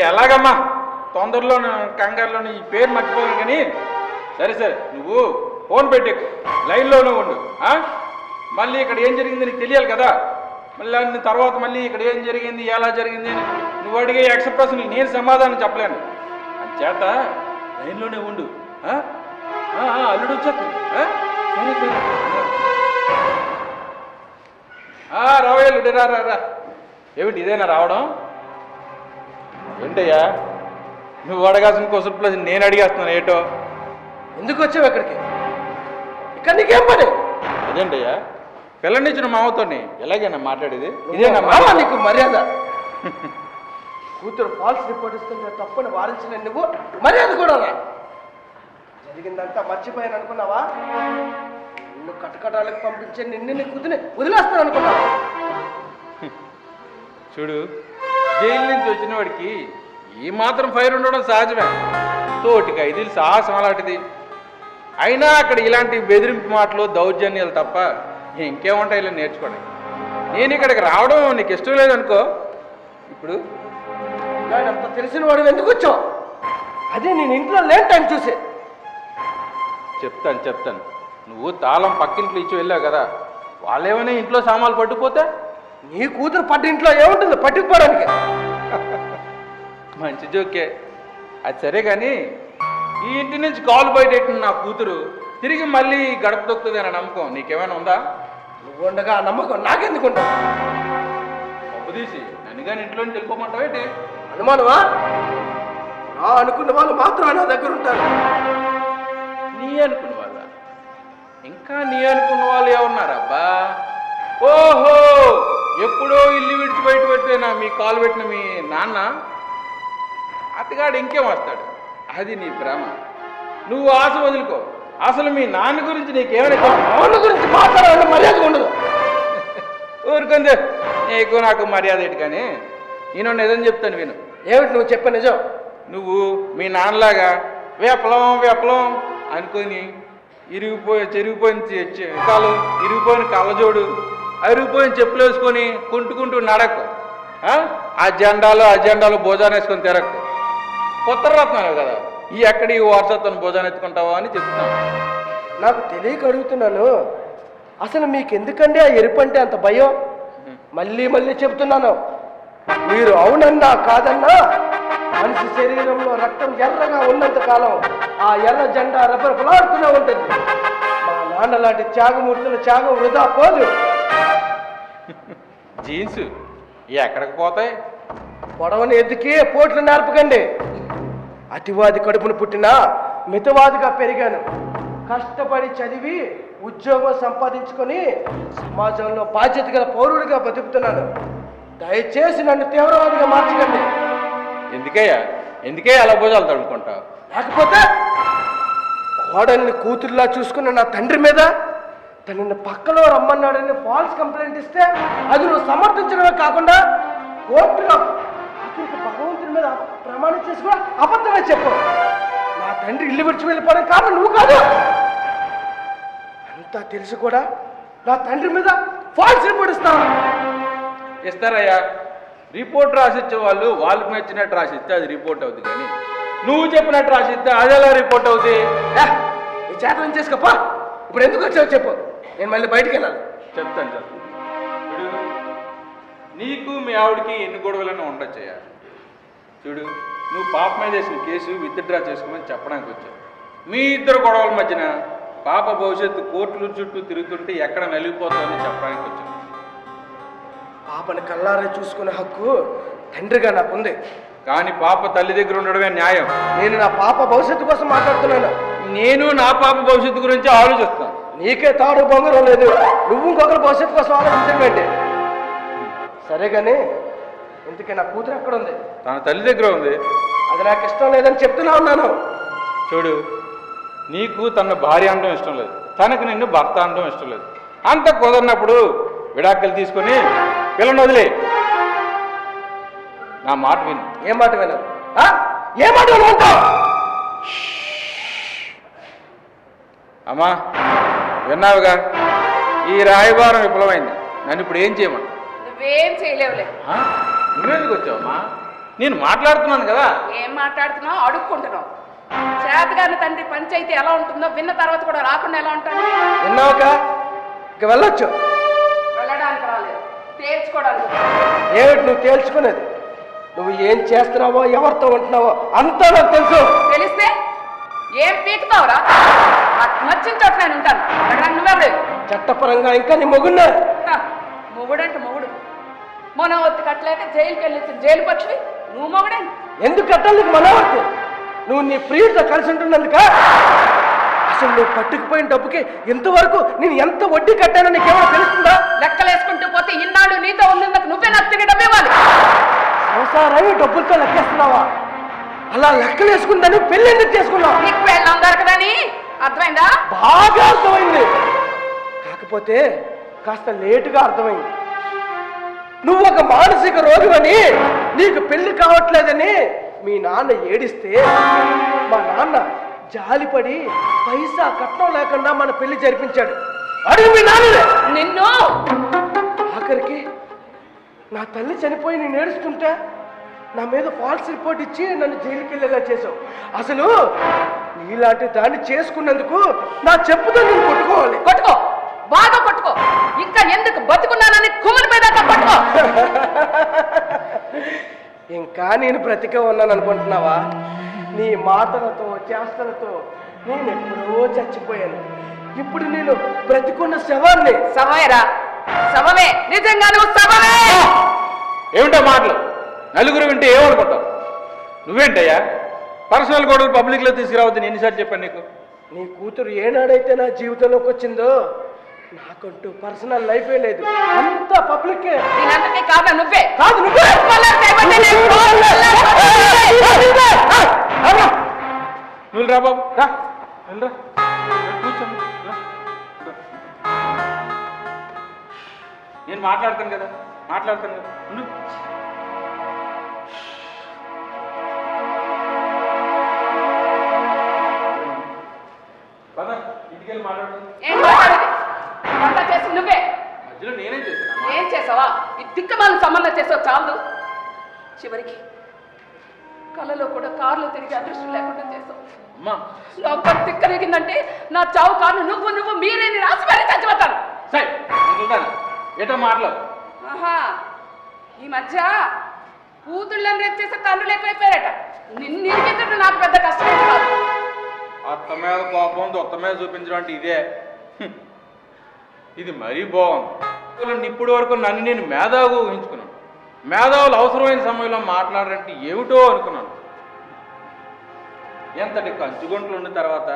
Speaker 3: ఎలాగమ్మా, తొందరలోను కంగారులోను ఈ పేరు మర్చిపోయాను కానీ. సరే సరే, నువ్వు ఫోన్ పెట్టి లైన్లోనే ఉండు. మళ్ళీ ఇక్కడ ఏం జరిగింది నీకు తెలియాలి కదా. మళ్ళీ తర్వాత మళ్ళీ ఇక్కడ ఏం జరిగింది, ఎలా జరిగింది అని నువ్వు అడిగే ఎక్స్ప్రెస్ నేను సమాధానం చెప్పలేను. చేత లైన్లోనే ఉండు. అల్లుడు వచ్చేస్తుంది. సరే సరే, రావయ్యల్లుడు, రా రా రా. ఏమిటి ఇదేనా రావడం? ఏంటయ్యా నువ్వు అడగాల్సిన క్వశ్చన్ ప్లస్ నేను అడిగేస్తున్నాను. ఏటో
Speaker 4: ఎందుకు వచ్చావు ఇక్కడికి? ఇక్కడ నీకేం పని?
Speaker 3: అదేంటయ్యా, పిల్లనిచ్చిన మామతోని ఎలాగైనా మాట్లాడేది? ఇదేనా
Speaker 4: మామ నీకు మర్యాద? కూతురు ఫాల్స్ రిపోర్ట్ ఇస్తుంటే తప్పని వారించిన నువ్వు మర్యాద కూడా రా. జరిగిందంతా మర్చిపోయాను అనుకున్నావా? నిన్ను కటకటాలకు పంపించే నిన్ను నీ కూతుని వదిలేస్తాను అనుకున్నావా?
Speaker 3: చూడు, జైలు నుంచి వచ్చిన వాడికి ఈ మాత్రం ఫైర్ ఉండడం సహజమే. తోటికి ఇది సాహసం అలాంటిది. అయినా అక్కడ ఇలాంటి బెదిరింపు మాటలు, దౌర్జన్యాలు తప్ప ఇంకేముంటాయి ఇలా నేర్చుకోండి. నేను ఇక్కడికి రావడం నీకు ఇష్టం లేదనుకో. ఇప్పుడు
Speaker 4: అంత తెలిసిన వాడు ఎందుకు వచ్చావు? అదే నేను ఇంట్లో లేని టైం చూసే.
Speaker 3: చెప్తాను. నువ్వు తాళం పక్కింట్లో ఇచ్చి వెళ్ళావు కదా, వాళ్ళేమైనా ఇంట్లో సామాన్లు పట్టుకుపోతే?
Speaker 4: నీ కూతురు పట్టి ఇంట్లో ఏముంటుంది పట్టుకుపోవడానికి?
Speaker 3: మంచి జోకే. అది సరే కానీ ఈ ఇంటి నుంచి కాలు బయటెట్టిన నా కూతురు తిరిగి మళ్ళీ గడప దొక్కుతుంది అనే నమ్మకం నీకేమైనా ఉందా?
Speaker 4: నువ్వు ఉండగా నమ్మకం నాకెందుకుంటావు?
Speaker 3: అప్పు తీసి నన్ను కానీ ఇంట్లో నుంచి వెళ్ళిపోమంటావేంటి?
Speaker 4: అనుమానమా? నా అనుకున్న వాళ్ళు మాత్రం నా దగ్గర ఉంటారు.
Speaker 3: నీ అనుకున్న వాళ్ళ? ఇంకా నీ అనుకున్న వాళ్ళు ఏమన్నారబ్బా? ఓహో, ఎప్పుడో ఇల్లు విడిచి బయట పెట్టినా మీ కాలు పెట్టిన మీ నాన్న అతగాడు ఇంకేం వస్తాడు? అది నీ భ్రమ. నువ్వు ఆశ వదులుకో. అసలు మీ నాన్న గురించి నీకేమైనా
Speaker 4: నాన్న గురించి మాట్లాడాలంటే మర్యాద ఉండదు.
Speaker 3: ఊరుకుంది, నీకు నాకు మర్యాద ఏంటి కానీ. నేను నిజం చెప్తాను విను.
Speaker 4: ఏమిటి నువ్వు చెప్పే నిజం?
Speaker 3: నువ్వు మీ నాన్నలాగా వేపలం అనుకొని చెరిగిపోయిన కాలు, ఇరిగిపోయిన కళ్ళజోడు, అరిగిపోయిన చెప్పులు వేసుకొని కుంటుకుంటూ నడకు. ఆ జెండాలు భోజనం వేసుకొని తిరక్కు. కొత్త రత్నాలు కదా, ఈ ఎక్కడి వారసత్వం భోజనం ఎత్తుకుంటావా అని చెప్తున్నాను.
Speaker 4: నాకు తెలియక అడుగుతున్నాను. అసలు మీకు ఎందుకండి ఆ ఎరుపంటే అంత భయం? మళ్ళీ చెప్తున్నాను, మీరు అవునన్నా కాదన్నా మనిషి శరీరంలో రక్తం ఎర్రగా ఉన్నంత కాలం ఆ ఎర్ర జెండా రెపరెపలాడుతూనే ఉంటుంది. మా నాన్న లాంటి త్యాగమూర్తుల త్యాగం వృధా పోదు.
Speaker 3: జీన్స్ ఎక్కడికి పోతాయి?
Speaker 4: పొడవని ఎద్దుకి పోట్లు నేర్పకండి. అతివాది కడుపును పుట్టినా మితవాదిగా పెరిగాను. కష్టపడి చదివి ఉద్యోగం సంపాదించుకొని సమాజంలో బాధ్యత గల పౌరుడిగా బతుకుతున్నాను. దయచేసి నన్ను తీవ్రవాదిగా మార్చకండి.
Speaker 3: ఎందుకే అలా భోజనాలు తడుముకుంటావు?
Speaker 4: లేకపోతే కోడల్ని కూతురులా చూసుకున్న నా తండ్రి మీద తనని పక్కలో రమ్మన్నాడని ఫాల్స్ కంప్లైంట్ ఇస్తే అది నువ్వు సమర్థించడమే కాకుండా కోర్టులో ఆఖరికి భగవంతుడి మీద ప్రమాణం చేసి కూడా అబద్ధమే చెప్పు. నా తండ్రి ఇల్లు విడిచి వెళ్ళిపోవడం కారణం నువ్వు కాదు. అంతా తెలిసి కూడా నా తండ్రి మీద ఫాల్స్ రిపోర్ట్ ఇస్తావా?
Speaker 3: ఇస్తారయ్యా. రిపోర్ట్ రాసిచ్చే వాళ్ళు వాళ్ళకి నచ్చినట్టు రాసిస్తే అది రిపోర్ట్ అవుతుంది, కానీ నువ్వు చెప్పినట్టు రాసిస్తే అది ఎలా రిపోర్ట్ అవుతుంది?
Speaker 4: ఈ చేతనం చేసుకోపా. ఇప్పుడు ఎందుకు వచ్చావు చెప్పు, నేను మళ్ళీ బయటికి వెళ్ళాలి.
Speaker 3: చెప్తాను చెప్తాను. చూడు, నీకు మీ ఆవిడకి ఎన్ని గొడవలైనా ఉండొచ్చయ్యా. చూడు, నువ్వు పాప మీద వేసిన కేసు విత్డ్రా చేసుకోమని చెప్పడానికి వచ్చావు. మీ ఇద్దరు గొడవల మధ్యన పాప భవిష్యత్తు కోర్టుల చుట్టూ తిరుగుతుంటే ఎక్కడ నలిగిపోతామని చెప్పడానికి వచ్చావు.
Speaker 4: పాపని కల్లారే చూసుకునే హక్కు తండ్రిగా నాకుంది,
Speaker 3: కానీ పాప తల్లి దగ్గర ఉండడమే న్యాయం.
Speaker 4: నేను నా పాప భవిష్యత్తు కోసం మాట్లాడుతున్నాను.
Speaker 3: నేను నా పాప భవిష్యత్తు గురించి ఆలోచిస్తాను.
Speaker 4: నీకే తాడు బొంగరం లేదు, నువ్వు ఇంకొకరి భవిష్యత్తు కోసం ఆలోచించడం ఏంటి? సరే కానీ ఇంతకీ నా కూతురు ఎక్కడ ఉంది?
Speaker 3: తన తల్లి దగ్గర ఉంది.
Speaker 4: అది నాకు ఇష్టం లేదని చెప్తున్నా ఉన్నాను.
Speaker 3: చూడు, నీకు తన భార్య అనడం ఇష్టం లేదు, తనకు నిన్ను భర్త అనడం ఇష్టం లేదు. అంత కుదరినప్పుడు విడాకులు తీసుకొని పిల్లని వదిలే. నా మాట విను.
Speaker 4: ఏ మాట వినాలి? ఏ మాట వినమంటావు?
Speaker 3: అమ్మా, విన్నావుగా, ఈ రాయబారం విఫలమైంది. నన్ను ఇప్పుడు ఏం చేయమని?
Speaker 5: నువ్వేం చేయలేవులే.
Speaker 3: నువ్వెందుకు వచ్చావమ్మా? నేను మాట్లాడుతున్నాను కదా.
Speaker 5: ఏం మాట్లాడుతున్నావు? అడుక్కుంటున్నావు. చేతగాని తండ్రి పంచాయతీ ఎలా ఉంటుందో విన్న తర్వాత కూడా రాకుండా ఎలా ఉంటాను?
Speaker 4: విన్నావుగా, ఇక వెళ్ళొచ్చు.
Speaker 5: వెళ్ళడానికి రాలేదు, తేల్చుకోవడానికి.
Speaker 4: ఏమిటి నువ్వు తేల్చుకునేది? నువ్వు ఏం చేస్తున్నావో ఎవరితో ఉంటున్నావో అంతా నాకు తెలుసు.
Speaker 5: తెలిస్తే ఏం పీకుతావురా? నచ్చిన చోట నేను ఉంటాను. అడగడానికి నువ్వెవడు?
Speaker 4: చట్టపరంగా ఇంకా నీ మొగున్నా?
Speaker 5: మొగుడంటే మొగుడు. మన ఒత్తి కట్టలేక జైలుకి వెళ్ళి జైలు పక్షి నువ్వు మొగుడే.
Speaker 4: ఎందుకు కట్టాలి నీకు మనవర్తి? నువ్వు నీ ప్రియుడితో కలిసి ఉంటున్నందుక? అసలు నువ్వు పట్టుకుపోయిన డబ్బుకి ఇంతవరకు నేను ఎంత వడ్డీ కట్టానో నీకేమైనా తెలుస్తుందా?
Speaker 5: లెక్కలేసుకుంటూ పోతే ఇన్నాళ్ళు నీతో ఉన్నందుకు నువ్వే నాకు తిరిగి డబ్బు ఇవ్వాలి.
Speaker 4: సంసారాన్ని డబ్బులతో లెక్కేస్తున్నావా? అలా లెక్కలు వేసుకుందని పెళ్లి ఎందుకు చేసుకున్నావు?
Speaker 5: నీకు పెళ్ళం దొరకదని అర్థమైందా?
Speaker 4: బాగా అర్థమైంది, కాకపోతే కాస్త లేటుగా అర్థమైంది. నువ్వు ఒక మానసిక రోగివని, నీకు పెళ్లి కావట్లేదని మీ నాన్న ఏడిస్తే మా నాన్న జాలిపడి పైసా కట్నం లేకుండా మన పెళ్లి జరిపించాడు. అడుగు మీ నాన్ననే.
Speaker 5: నిన్ను
Speaker 4: ఆఖరికి నా తల్లి చనిపోయి నేను ఏడుస్తుంటే నా మీద ఫాల్స్ రిపోర్ట్ ఇచ్చి నన్ను జైలుకి వెళ్ళేలా చేసావు. అసలు నీలాంటి దాన్ని చేసుకున్నందుకు నా చెప్పుతో నేను కొట్టుకోవాలి.
Speaker 5: కొట్టుకో, బాగా కొట్టుకో. ఇంకా ఎందుకు బతుకున్నానని కుమ్మరి మీద కొట్టుకో.
Speaker 4: ఇంకా నేను బ్రతికే ఉన్నాను అనుకుంటున్నావా? నీ మాటలతో చేష్టలతో నేను ఎప్పుడో చచ్చిపోయాను. ఇప్పుడు నేను బ్రతికున్న శవాన్ని.
Speaker 5: శవమేరా, శవమే. నిజంగా నువ్వు శవమే.
Speaker 3: ఏమిటో మాటలు? నలుగురు వింటే ఏమనుకుంటావు? నువ్వేంటయ్యా పర్సనల్ గొడవలు పబ్లిక్లో తీసుకురావద్దని ఎన్నిసార్లు చెప్పాను నీకు?
Speaker 4: నీ కూతురు ఏనాడైతే నా జీవితంలోకి వచ్చిందో నాకంటూ పర్సనల్ లైఫే లేదు, అంతా పబ్లికే.
Speaker 5: దీనంతకే కాదా నువ్వే?
Speaker 4: కాదు నువ్వే.
Speaker 3: నువ్వు రా బాబు, రా వెళ్ళరా, కూర్చోమ్మా, రా. నేను మాట్లాడతాను కదా, ఉండు. పద, ఇంటికి వెళ్ళి మాట్లాడుతుంది.
Speaker 5: ఏం మాట్లాడేది? అంతా చేసి నువ్వే.
Speaker 3: మధ్యలో నేనేం చేశాను?
Speaker 5: ఏం చేసావా? ఈ దిక్కమాలను సంబంధం చేసావు చాలు. చివరికి కళ్ళలో కూడా కార్లు తిరిగి అదృష్టం లేకుండా చేసావు.
Speaker 3: అమ్మా,
Speaker 5: లోపల తిక్కరిగిందంటే నా చావు కారు నువ్వు మీరేని రాసి మరీ చచ్చిపోతాను.
Speaker 3: సరే ఏటో మాట్లాడు.
Speaker 5: ఆహా, ఈ మధ్య కూతుళ్ళని రేపు చేసే తండ్రులు ఎక్కువైపోయారట. నిన్ను నాకు పెద్ద కష్టమే కాదు.
Speaker 3: అత్త మీద కోపం దొత్త మీద చూపించడం అంటే ఇదే. ఇది మరీ బాగుంది. ఇప్పటి వరకు నన్ను నేను మేధావుగా ఊహించుకున్నాను. మేధావులు అవసరమైన సమయంలో మాట్లాడారంటే ఏమిటో అనుకున్నాను. ఎంతటి కంచుగొంట్లు ఉన్న తర్వాత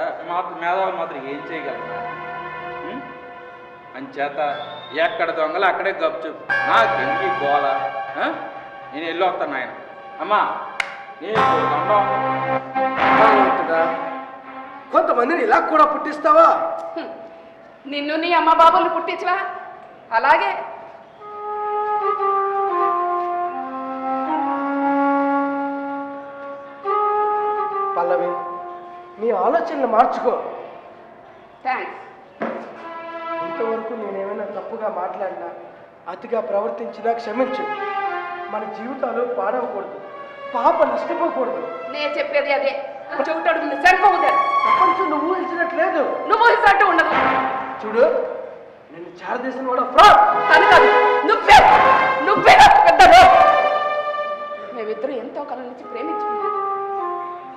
Speaker 3: మేధావులు మాత్రం ఏం చేయగలరు? అంచేత ఎక్కడ దొంగలు అక్కడే గప్చు. నాకెందుకు గోల? నేను వెళ్ళి వస్తాను ఆయన. అమ్మా, నేను
Speaker 4: కొంతమందిని ఇలా కూడా పుట్టిస్తావా?
Speaker 5: నిన్ను నీ అమ్మ బాబులు పుట్టించవా? అలాగే
Speaker 4: పల్లవి, నీ ఆలోచనలు మార్చుకో.
Speaker 5: థ్యాంక్స్.
Speaker 4: ఇంతవరకు నేనేమైనా తప్పుగా మాట్లాడినా, అతిగా ప్రవర్తించినా క్షమించు. మన జీవితాలు పాడవకూడదు, పాప నష్టపోకూడదు.
Speaker 5: నేను చెప్పేది అదే. చెవిటాడు సరిపోతాడు.
Speaker 4: ప్రపంచం నువ్వు ఊహించినట్లేదు.
Speaker 5: నువ్వు ఊహించినట్టు ఉండదు.
Speaker 4: చూడు, నేను చారదేశం కూడా ఫ్రాడ్
Speaker 5: తను కాదు, నువ్వే నువ్వే నాకు పెద్దలు. మేమిద్దరు ఎంతో కాలం నుంచి ప్రేమించుకున్నాం,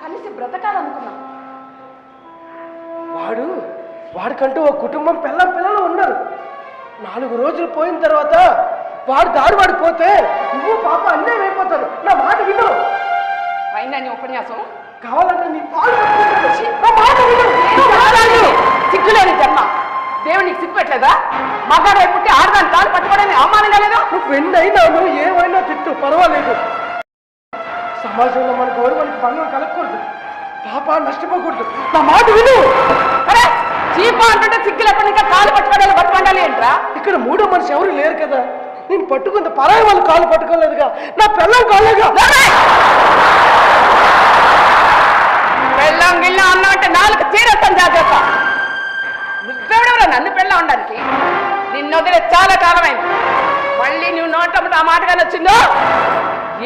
Speaker 5: కలిసి బ్రతకాలనుకున్నాం.
Speaker 4: వాడికంటూ ఒక కుటుంబం పిల్లలు ఉన్నారు. 4 రోజులు పోయిన తర్వాత వాడు దారి వాడిపోతే నువ్వు పాప అన్యాయం అయిపోతారు. నా మాట విను.
Speaker 5: అయినా నీ ఉపన్యాసం
Speaker 4: కావాలంటే నీ పాలు
Speaker 5: సిగ్గులేని జన్మ. దేవుడు నీకు సిగ్గు పెట్టలేదా? మగాడు పుట్టి ఆడదాని కాలు పట్టుకోవడానికి అవమానంగా లేదు?
Speaker 4: నువ్వు ఎన్నైనాను ఏమైనా తిట్టు, పర్వాలేదు. సమాజంలో మన గౌరవానికి భంగం కలగకూడదు, పాప నష్టపోకూడదు. నా మాట విను.
Speaker 5: అరే చీప అంటే సిగ్గు లేకుండా ఇంకా కాలు పట్టుకోవడాలి బతకండాలి ఏంట్రా?
Speaker 4: ఇక్కడ 3వ మనిషి ఎవరు లేరు కదా. నేను పట్టుకుంది పరాయి వాళ్ళు కాలు పట్టుకోలేదుగా, నా పిల్లం కాలేగా.
Speaker 5: పెళ్ళం గిళ్ళం అన్నా అంటే 4 చీరస్తాను జాగ్రత్త. నువ్వెవడెవరా నన్ను పెళ్ళం ఉండడానికి? నిన్ను వదిలే చాలా కాలమైంది. మళ్ళీ నువ్వు నోటమ్మట ఆ మాటగానే వచ్చిందో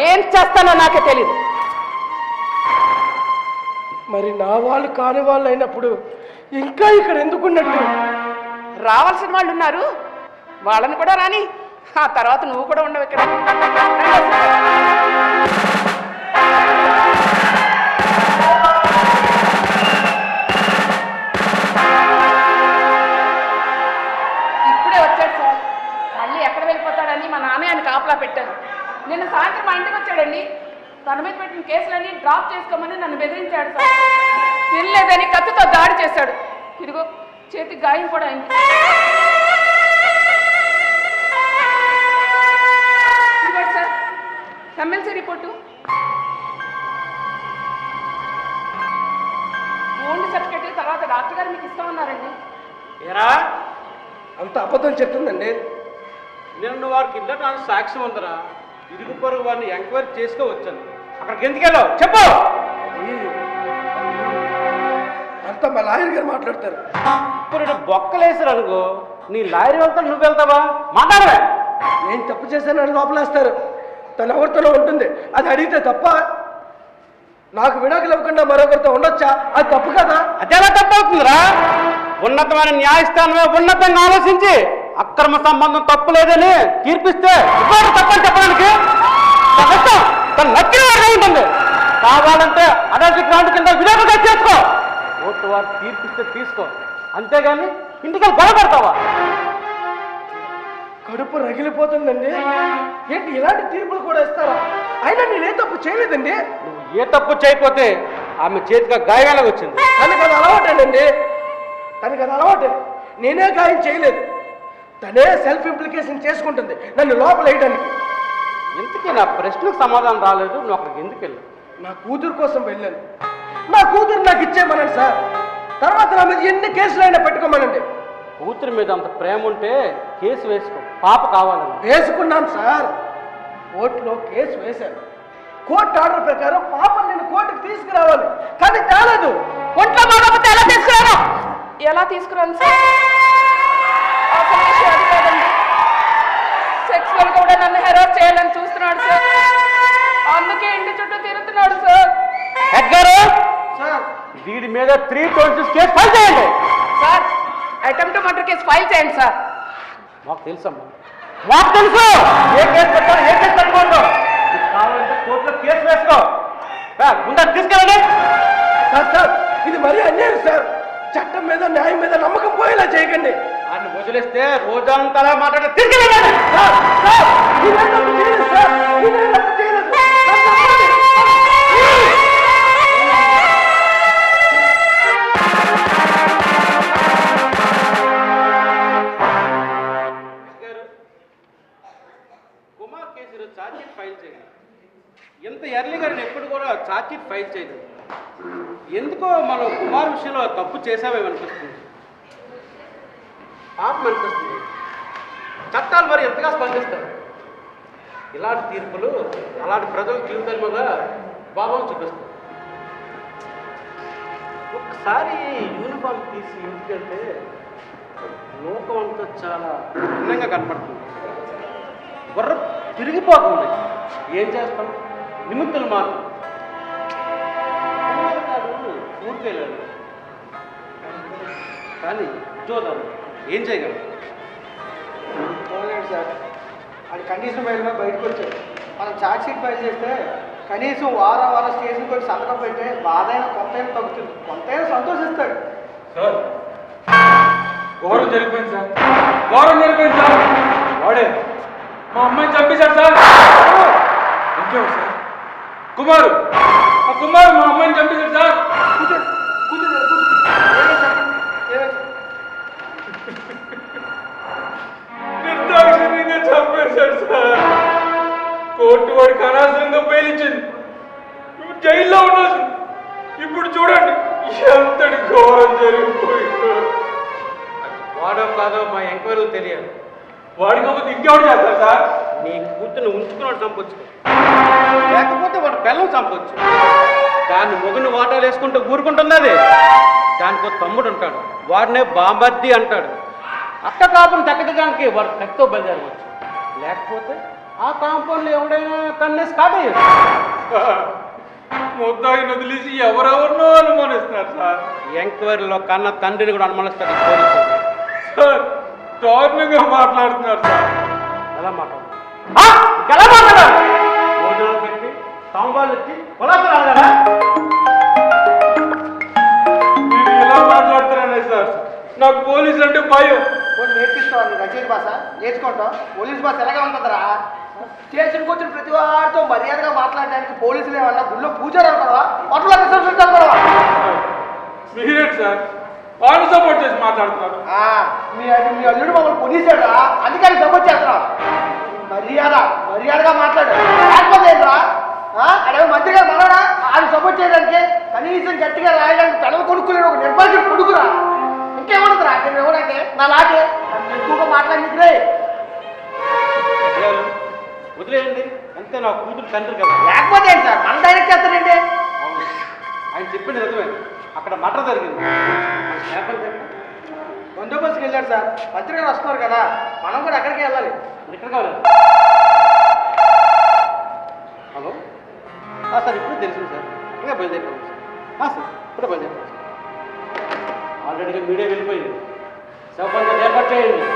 Speaker 5: ఏం చేస్తానో నాకే తెలీదు.
Speaker 4: మరి నా వాళ్ళు కాని వాళ్ళు అయినప్పుడు ఇంకా ఇక్కడ ఎందుకున్నట్టు?
Speaker 5: రావాల్సిన వాళ్ళు ఉన్నారు, వాళ్ళని కూడా రాని. ఆ తర్వాత నువ్వు కూడా ఉండవు ఇక్కడ. ఇప్పుడే వచ్చాడు సార్. మళ్ళీ ఎక్కడ వెళ్ళిపోతాడని మా నాన్న ఆయన కాపలా పెట్టాను. నిన్న సాయంత్రం మా ఇంటికి వచ్చాడండి. తన మీద పెట్టిన కేసులన్నీ డ్రాప్ చేసుకోమని నన్ను బెదిరించాడు సార్. తినలేదని కత్తితో దాడి చేశాడు. ఇదిగో చేతికి గాయం కూడా అయింది. ఇదిగోండి sir MLC report. Only certificate తర్వాత డాక్టర్ గారు మీకు ఇస్తామన్నారండి.
Speaker 3: ఏరా
Speaker 4: అంత అబద్ధం చెప్తుందండి.
Speaker 3: నిన్ను వారికి ఇళ్ళ సాక్ష్యం ఉందరా. ఇరుగు పొరుగు వారిని ఎంక్వైరీ చేసుకోవచ్చాను. అక్కడికి ఎందుకు వెళ్ళావు చెప్పు.
Speaker 4: అంతా మా లాయర్ గారు మాట్లాడతారు.
Speaker 3: ఇప్పుడు బొక్కలేసారు అనుకో, నీ లాయర్ వెళ్తావు, నువ్వు వెళ్తావా? మాట్లాడవే.
Speaker 4: నేను తప్పు చేశానని లోపలేస్తారు. తను ఎవరితోనో ఉంటుంది, అది అడిగితే తప్ప. నాకు విడాకులు ఇవ్వకుండా మరొకరితో ఉండొచ్చా? అది తప్పు కదా.
Speaker 3: అదేలా తప్పు అవుతుందిరా? ఉన్నతమైన న్యాయస్థానమే ఉన్నతంగా ఆలోచించి అక్రమ సంబంధం తప్పు లేదని తీర్పిస్తే తప్పని చెప్పడానికి తను నచ్చిన వాడిగా ఉంటుంది. కావాలంటే అడాల్సి గ్రౌండ్ కింద విడాకులుగా చేసుకో. ఓటు వారు తీర్పిస్తే తీసుకో, అంతేగాని ఇంటికి బలపడతావా?
Speaker 4: కడుపు రగిలిపోతుందండి. ఏంటి ఇలాంటి తీర్పులు కూడా ఇస్తారా? అయినా నేనే తప్పు చేయలేదండి.
Speaker 3: నువ్వు ఏ తప్పు చేయకపోతే ఆమె చేతిగా గాయాలకు వచ్చింది.
Speaker 4: తనకు అది అలవాటేనండి, తనకు అది అలవాటే. నేనే గాయం చేయలేదు, తనే సెల్ఫ్ ఇంప్లికేషన్ చేసుకుంటుంది నన్ను లోపల వేయడానికి.
Speaker 3: ఇంతకీ నా ప్రశ్నకు సమాధానం రాలేదు. నువ్వు అక్కడికి ఎందుకు వెళ్ళావు?
Speaker 4: నా కూతురు కోసం వెళ్ళాను. నా కూతురు నాకు ఇచ్చేయమనండి సార్. తర్వాత నా మీద ఎన్ని కేసులైనా పెట్టుకోమనండి.
Speaker 3: కూతురి మీద అంత ప్రేమ ఉంటే కేసు వేసుకో, పాప కావాలని.
Speaker 4: వేసుకున్నాను సార్, కోర్టులో కేసు వేశాను. కోర్టు ఆర్డర్ ప్రకారం పాపను నేను కోర్టుకు తీసుకురావాలి, కానీ తేలేదు.
Speaker 5: ఒంట్లో మగకపోతే ఎలా తీసుకురాను? ఎలా తీసుకురాను సార్? అసలు విషయం అది కాదండి. సెక్సువల్ కూడా నన్ను హెరాస్ చేయాలని చూస్తున్నాడు సార్. అందుకే ఇంటి చుట్టూ తిరుగుతున్నాడు సార్.
Speaker 3: హెడ్గారు
Speaker 4: సార్,
Speaker 3: వీడి మీద 326 కేసు ఫైల్ చేయండి.
Speaker 5: Sir attempt murder case file చేయండి సార్.
Speaker 3: మాకు తెలుసమ్మా, మాకు తెలుసు ఏ కేసు పెట్టాలి, ఏ కేసు పెట్టకూడదు. కావాలంటే కోర్టులో కేసు వేసుకో. ముందు తీసుకెళ్ళండి.
Speaker 4: సార్ సార్, ఇది మరీ అన్యాయం సార్. చట్టం మీద న్యాయం మీద నమ్మకం పోయేలా చేయకండి.
Speaker 3: ఆయన వదిలేస్తే రోజంతా మాట్లాడే తీసుకెళ్ళండి.
Speaker 4: సార్ సార్, నేనే తప్పు చేయలేదు సార్, నేనే తప్పు చేయలేదు. నన్ను నమ్మండి.
Speaker 3: కుమార్ కేసులో ఛార్జ్షీట్ ఫైల్ చేయండి. ఎంత ఎర్లీగా నేను ఎప్పుడు కూడా ఛార్జ్షీట్ ఫైల్ చేయలేదు.
Speaker 1: ఎందుకో మనం కుమార్ విషయంలో తప్పు చేసామేమనిపిస్తుంది, పాపం అనిపిస్తుంది. చట్టాలు మరి ఎంతగా స్పందిస్తారు. ఇలాంటి తీర్పులు అలాంటి ప్రజల జీవితాల మీద భావం చూపిస్తారు. ఒకసారి యూనిఫామ్ తీసి ఇంటికెళ్తే లోకం అంతా చాలా భిన్నంగా కనపడుతుంది. బుర్ర తిరిగిపోతుంది. ఏం చేస్తాం, నిమిత్తులు మాత్రం పూర్తి వెళ్ళాడు. కానీ చూద్దాం ఏం చేయగలరు.
Speaker 4: పోలేడు సార్, అది కండిషన్ ఫైల్ మీద బయటకు వచ్చాడు. మనం ఛార్జ్ షీట్ ఫైల్ చేస్తే కనీసం వారం స్టేషన్కి వచ్చి సంతకం పెడితే బాధ అయినా కొంతైనా తగ్గుతుంది, కొంతైనా సంతోషిస్తాడు.
Speaker 3: సార్ ఘోరం జరిగిపోయింది సార్, ఘోరం జరిగిపోయింది సార్. వాడే మా అమ్మాయిని చంపేశాడు సార్. ఇంకేమో సార్, కుమారు మా కుమారు మా అమ్మాయిని చంపేశాడు సార్. నిర్దాక్షిణ్యంగా చంపేశాడు సార్. కోర్టు వాడికి అనవసరంగా బెయిలిచ్చింది, జైల్లో ఉండాల్సింది. ఇప్పుడు చూడండి ఎంతటి ఘోరం జరిగిపోయిందో.
Speaker 1: వాడో కాదో మా ఎంక్వైరీలు తెలియాలి.
Speaker 3: వాడికి ఒక ఇంకెవరు చేస్తారు సార్?
Speaker 1: నీ కూతుర్ని ఉంచుకున్నాడు చంపొచ్చు, లేకపోతే వాడు పిల్లలు చంపొచ్చు. దాన్ని మొగుని వాటాలు వేసుకుంటూ ఊరుకుంటుంది. అది దానికి ఒక తమ్ముడు ఉంటాడు, వాడినే బాంబర్ది అంటాడు. అక్క కాపుని తగ్గడానికి వాడు కత్తితో బయలుదేరవచ్చు, లేకపోతే ఆ కాంపౌండ్లో ఎవడైనా కన్నేసి కాటేయచ్చు.
Speaker 3: ముద్దాయిని వదిలేసి ఎవరెవరినో అనుమానిస్తున్నారు సార్.
Speaker 1: ఎంక్వైరీలో కన్న తండ్రిని కూడా అనుమానిస్తాడు పోలీసులు.
Speaker 3: సార్ దారుణంగా మాట్లాడుతున్నారు సార్.
Speaker 1: ఎలా మాట్లాడారు? భోజనాలు పెట్టి తాంబాలు ఎత్తి కొలాసలు కదా.
Speaker 3: మీరు ఎలా మాట్లాడుతున్నారే సార్? నాకు పోలీసులు అంటే భయం.
Speaker 4: కొన్ని నేర్పిస్తావా నీ రచయిత భాష? నేర్చుకుంటాం. పోలీస్ భాష ఎలాగా ఉంటుందిరా? స్టేషన్కి వచ్చిన ప్రతి వారితో మర్యాదగా మాట్లాడడానికి పోలీసులు ఏమన్నా గుళ్ళో పూజారు అనుకోవా, అట్లా రిసెప్షన్ అనుకోవా?
Speaker 3: మీరేంటి సార్ వాళ్ళు సపోర్ట్ చేసి మాట్లాడుతున్నారు?
Speaker 4: మీ అల్లుడు మమ్మల్ని కొనిసాడా, అందుకని సపోర్ట్ చేస్తున్నావు. మర్యాదగా మాట్లాడు, లేకపోతే ఏంట్రా? అదే మంత్రిగా మనడా ఆయన సపోర్ట్ చేయడానికి కనీసం గట్టిగా రాయడానికి పిల్లలు కొనుక్కునే ఒక నిర్బంధం కొడుకురా. ఇంకేమవుతుందిరా నేను ఇవ్వడానికి? నా లాగే నన్ను ఎక్కువగా మాట్లాడి
Speaker 1: వదిలేయండి, అంతే. నా కూతురు తండ్రి కదా.
Speaker 4: లేకపోతే ఏంటి సార్ మన డైరెక్ట్ చేస్తారండి?
Speaker 1: అవును, ఆయన చెప్పింది నిజమే. అక్కడ మటర్ జరిగింది.
Speaker 4: బందోబస్తుకి వెళ్ళాడు సార్. మంత్రి గారు వస్తున్నారు కదా, మనం కూడా అక్కడికి వెళ్ళాలి.
Speaker 1: ఎక్కడ కావాలి? హలో సార్, ఇప్పుడు తెలిసింది సార్. ఇంకా బయలుదేరుతాం సార్. సార్ ఇప్పుడే బయలుదేరుతాం సార్. ఆల్రెడీగా మీడియా వెళ్ళిపోయింది. శవపంత ఏర్పాటు చేయండి.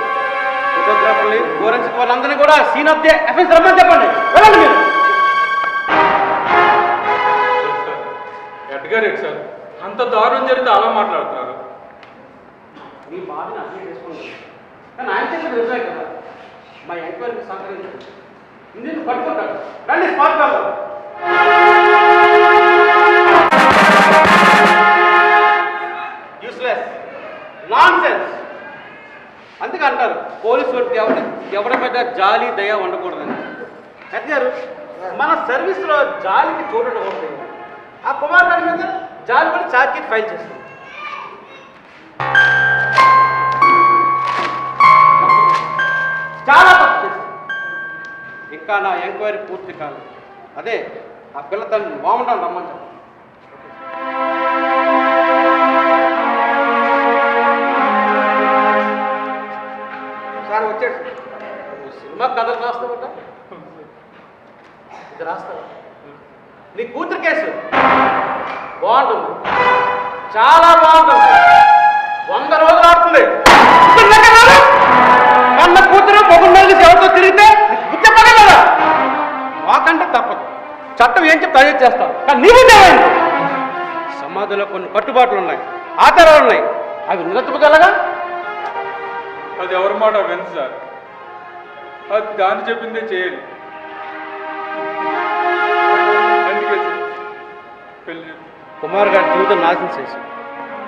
Speaker 1: ఫోటోగ్రాఫర్ని, ఫోరెన్సిక్ వాళ్ళందరినీ కూడా సీన్ ఆఫ్ ది అఫెన్స్ రమ్మని చెప్పండి. వెళ్ళండి మీరు.
Speaker 3: ఎడ్గారు సార్, అంత దారుణం జరిగితే అలా మాట్లాడుతున్నారు.
Speaker 1: మీ బాధని అర్థం చేసుకుంటాను, కానీ ఆయన చెప్పిన నిజమే కదా. మా ఎంక్వైరీకి సహకరించండి. ఇందుకు పట్టుకుంటాడు. రండి స్పాట్ కాదు. Useless, non sense. అందుకే అంటారు పోలీసు వాడికి ఎవరి మీద జాలి దయ ఉండకూడదని. గారు మన సర్వీస్లో జాలికి చోటు ఉండకూడదు. ఆ కుమార్ గారి మీద జాలి కూడా ఛార్జ్ షీట్ ఫైల్ చేస్తాం. చాలా తప్పు చేశాను. ఇంకా నా ఎంక్వైరీ పూర్తి కాదు. అదే ఆ పిల్ల తను బాగుంటాను రమ్మని చెప్పండి.
Speaker 4: సార్ వచ్చాడు.
Speaker 1: సినిమా కథలు రాస్తావట, ఇది రాస్తావా? నీ కూతురు కేసు బాగుంటుంది, చాలా బాగుంటుంది. 100 రోజులు ఆడుతుంది. కన్న కూతురు మొగుండలిసి ఎవరితో తిరిగితే గుర్తుపడగలరా? మాకంటే తప్పదు. చట్టం ఏం చెప్తే అదే చేస్తాం. కానీ నీ ఉద్యోగం సమాజంలో కొన్ని కట్టుబాట్లు ఉన్నాయి, ఆచారాలు ఉన్నాయి. అవి నిలబెట్టుకోగలగా?
Speaker 3: అది ఎవరి మాట విను సార్. అది దాన్ని చెప్పిందే చేయాలి. అందుకే సార్ పెళ్ళి
Speaker 1: కుమార్ గారి జీవితం నాశనం చేసి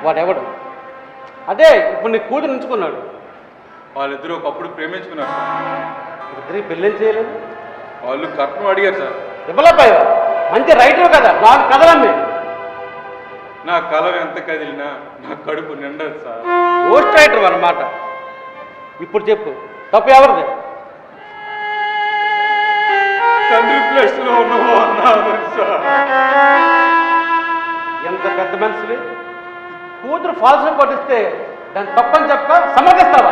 Speaker 1: వాడెవడు? అదే ఇప్పుడు నీ కూతురు ఉంచుకున్నాడు.
Speaker 3: వాళ్ళిద్దరూ ఒకప్పుడు ప్రేమించుకున్నారు సార్.
Speaker 1: ఇద్దరికి పెళ్ళేం చేయలేదు.
Speaker 3: వాళ్ళు కట్నం అడిగారు సార్.
Speaker 1: ఇవ్వలేపాయా? మంచి రైటర్ కదా, 4 కథలమ్మే.
Speaker 3: నా కలం ఎంత కదిలినా నా కడుపు నిండదు సార్.
Speaker 1: పోస్ట్ రైటర్ అన్నమాట. ఇప్పుడు చెప్పు, తప్పు ఎవరిది?
Speaker 3: తండ్రి ప్లేస్లో ఉన్నావు అన్నారు సార్.
Speaker 1: ఎంత పెద్ద మనిషివి, కూతురు ఫాల్స్ పట్టిస్తే దాన్ని తప్పని చెప్ప సమర్థిస్తావా?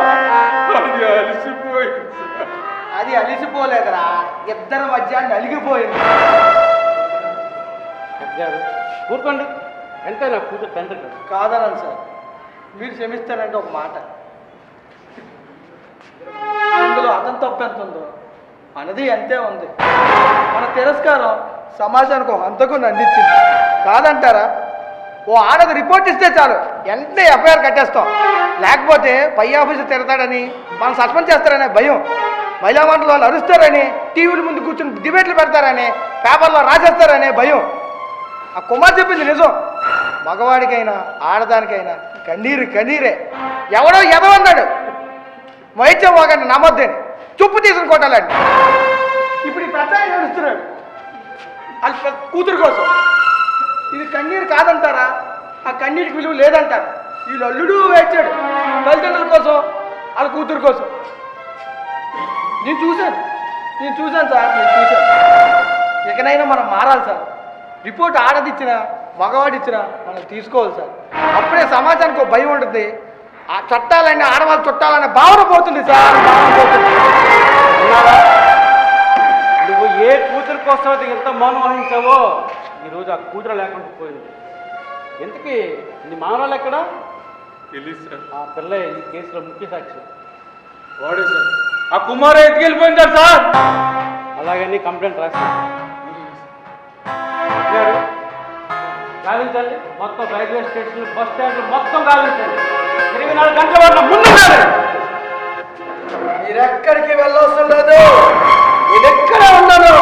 Speaker 3: అది అలసిపోయింది సార్.
Speaker 4: అది అలిసిపోలేదురా, ఇద్దరి మధ్య నలిగిపోయింది.
Speaker 1: గారు ఊరుకోండి, ఎంతైనా కూతురు తండ్రి కదా.
Speaker 4: కాదనను సార్, మీరు క్షమిస్తారంటే ఒక మాట. ఇందులో అతని తప్పు ఎంత ఉందో మనది అంతే ఉంది. మన తిరస్కారం సమాజానికి ఒక హంతకు అందించింది కాదంటారా? ఓ ఆడది రిపోర్ట్ ఇస్తే చాలు వెంటనే ఎఫ్ఐఆర్ కట్టేస్తాం. లేకపోతే పై ఆఫీసర్ తిడతాడని, మనం సస్పెండ్ చేస్తారనే భయం, మహిళా మండలి వాళ్ళు అరుస్తారని, టీవీల ముందు కూర్చుని డిబేట్లు పెడతారని, పేపర్లో రాసేస్తారనే భయం. ఆ కుమార్ చెప్పింది నిజం. మగవాడికైనా ఆడదానికైనా కన్నీరు కన్నీరే. ఎవడో ఎదవన్నాడు వైద్యం వాగాన్ని నమ్మొద్దని, చుప్పు తీసుకుని కొట్టాలండి. ఇప్పుడు ఈ పెద్ద ఆయన ఏడుస్తున్నాడు వాళ్ళ కూతురు కోసం. ఇది కన్నీరు కాదంటారా? ఆ కన్నీటికి విలువ లేదంటారు. వీళ్ళు అల్లుడు వేచాడు తల్లిదండ్రుల కోసం, వాళ్ళ కూతురు కోసం. నేను చూశాను సార్, నేను చూశాను. ఇకనైనా మనం మారాలి సార్. రిపోర్ట్ ఆడదిచ్చినా మగవాడిచ్చినా మనం తీసుకోవాలి సార్. అప్పుడే సమాజానికి ఒక భయం ఉంటుంది. ఆ చట్టాలన్నీ ఆడవాళ్ళు చుట్టాలనే భావన పోతుంది సార్, భావన పోతుంది.
Speaker 1: ఉన్నారా? నువ్వు ఏ కూతురు కోసం అయితే ఎంత మౌనం వహించావో ఈరోజు ఆ కూతురు లేకుండా పోయింది. ఎందుకు నీ మానవాళ్ళు ఎక్కడ?
Speaker 3: తెలియదు సార్.
Speaker 1: ఆ పిల్ల ఈ కేసులో ముఖ్య సాక్షి.
Speaker 3: వాడే సార్. ఆ కుమార్ ఎత్తుకెళ్ళిపోయింది సార్.
Speaker 1: అలాగని కంప్లైంట్ రాశారు. గాలించండి మొత్తం, రైల్వే స్టేషన్, బస్ స్టాండ్లు మొత్తం గాలించండి. 24 గంటల వరకు ముందున్నారు.
Speaker 4: మీరెక్కడికి వెళ్ళవసరం లేదు, నేను ఎక్కడే ఉన్నాను.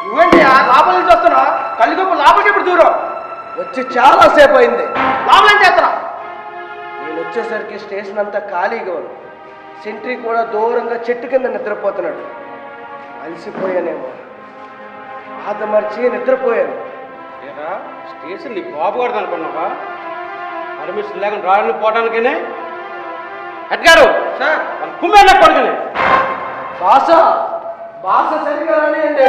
Speaker 4: నువ్వేంటి లోపల నుంచి వస్తున్నా? కళ్ళుగొప్ప లోపలికి ఇప్పుడు దూరం వచ్చి చాలాసేపు అయింది. లోపలేం చేస్తున్నా? నేను వచ్చేసరికి స్టేషన్ అంతా ఖాళీగా ఉంది. సెంట్రీ కూడా దూరంగా చెట్టు కింద నిద్రపోతున్నాడు. అలసిపోయానేమో, ఆదమర్చి నిద్రపోయాను.
Speaker 1: ఏరా స్టేషన్ నీ బాబు గారు అనుకున్నావా? పర్మిషన్ లేకుండా రావడానికి పోవడానికనే ఎట్గారు
Speaker 4: సార్
Speaker 1: కుమ్మేళ్ళ కొడుకుని
Speaker 4: భాష సరిగా రానియండి.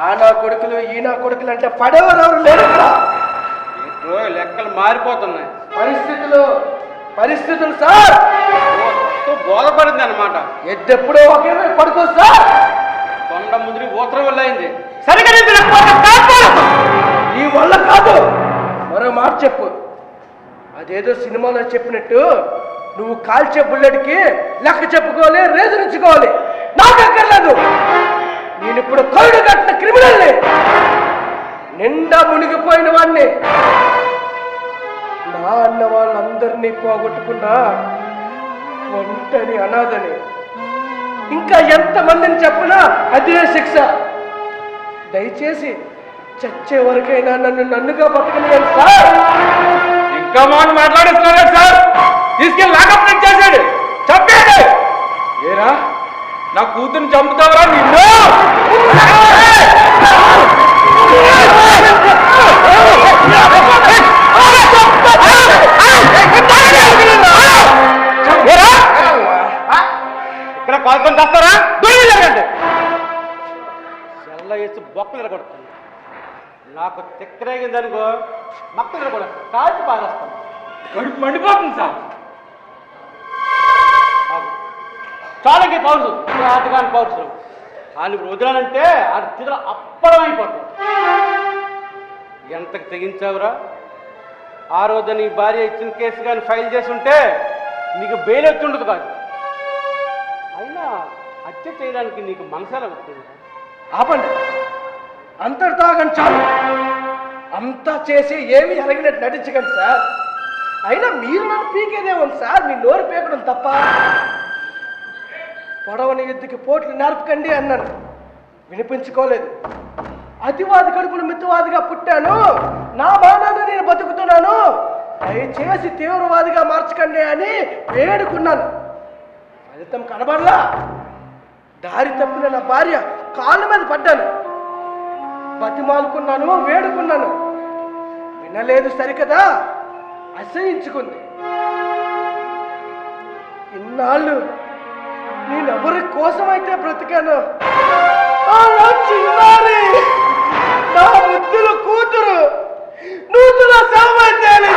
Speaker 4: ఆ నా కొడుకులు ఈ నా కొడుకులు అంటే పడేవారు ఎవరు లేరు ఇక్కడ.
Speaker 1: ఏంటో లెక్కలు మారిపోతున్నాయి.
Speaker 4: పరిస్థితులు సార్
Speaker 1: బోధపడింది అనమాట.
Speaker 4: ఎద్దెప్పుడో ఒకే పడుకో సార్.
Speaker 1: కొండ ముందు ఊతరం వల్ల అయింది.
Speaker 4: సరిగా ఈ వల్ల కాదు. మరో మాట చెప్పు. అదేదో సినిమాలో చెప్పినట్టు నువ్వు కాల్చే బుల్లెట్కి లెక్క చెప్పుకోవాలి, రేజరించుకోవాలి. నాకు అక్కర్లేదు. నేను ఇప్పుడు కరుడు కట్టిన క్రిమినల్ని, నిండా మునిగిపోయిన వాడిని. నా అన్న వాళ్ళందరినీ పోగొట్టుకున్నా ఒంటని అనాథని. ఇంకా ఎంతమందిని చెప్పినా అదే శిక్ష. దయచేసి చచ్చే వరకైనా నన్నుగా బతకనివ్వండి సార్.
Speaker 3: ఇంకా మాట్లాడేస్తున్నాడు సార్. తీసుకెళ్ళి లాకప్ చేశాడు, చంపేది. ఏరా నా కూతుర్ని చంపుతావరా నిన్ను?
Speaker 1: ఇక్కడ పాల్గొని చేస్తారా? దొరికిందండి చెల్ల వేసి బొక్కలు ఎరగొడుతుంది. నాకు తిక్కరేగిందనుకో మక్కలు కూడా కాల్చి పారేస్తాను.
Speaker 3: కడుపు మండిపోతుంది సార్.
Speaker 1: చాలకి పౌరుషు ఆటగాని పౌరుషులు ఆయన వదిలానంటే అది తిరుగులు అప్పడం అయిపోతుంది. ఎంతకు తెగించావురా? ఆ రోజు నీ భార్య ఇచ్చిన కేసు కానీ ఫైల్ చేసి ఉంటే నీకు బెయిల్ వచ్చి ఉండదు కాదు. అయినా హత్య చేయడానికి నీకు మనసారా వస్తుంది.
Speaker 4: ఆపండి, అంతటి తాగండి చాలు. అంతా చేసి ఏమీ ఎరగినట్టు నటించకండి సార్. అయినా మీరు నన్ను పీకేదేమో సార్, మీ నోరు పీకడం తప్ప. పొడవని ఎద్దుకి పోట్లు నేర్పకండి అన్నాను, వినిపించుకోలేదు. అతివాది కడుపున మిత్తువాదిగా పుట్టాను, నా బాణాన్ని నేను బతుకుతున్నాను, దయచేసి తీవ్రవాదిగా మార్చకండి అని వేడుకున్నాను. ఫలితం కనబడలా. దారి తప్పిన నా భార్య కాళ్ళ మీద పడ్డాను, బతిమాలుకున్నాను, వేడుకున్నాను, వినలేదు సరికదా, అసహించుకుంది. ఇన్నాళ్ళు నేనెవరి కోసమైతే బ్రతికాను, ఆ నా చిన్నారి, నా ముద్దుల కూతురు నూతుల సామర్థ్యాలు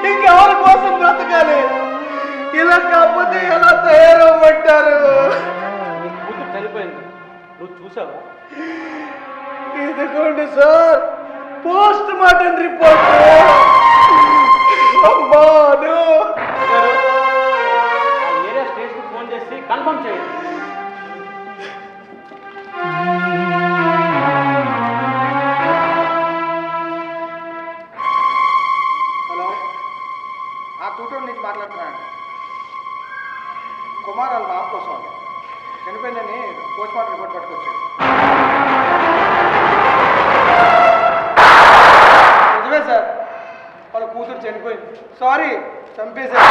Speaker 4: ఇంకెవరి కోసం బ్రతకాలి? ఇలా కాకపోతే ఎలా తయారవ్వమంటారు?
Speaker 1: నీ కూతురు చనిపోయింది, నువ్వు చూసావా?
Speaker 4: ఇదిగోండి సార్, పోస్ట్ మార్టం రిపోర్ట్. అమ్మాను
Speaker 1: గారు, ఆ ఏరియా స్టేషన్కి ఫోన్ చేసి కన్ఫర్మ్ చేయండి.
Speaker 4: హలో, ఆ కూతురు నుంచి మాట్లాడుతున్నాను. కుమార్ వాళ్ళ బాబు కోసం అండి, చనిపోయిందని పోస్ట్ మార్టం రిపోర్ట్ పట్టుకొచ్చాడు. నిజమే సార్, వాళ్ళ కూతురు చనిపోయింది. సారీ, చంపేశారు.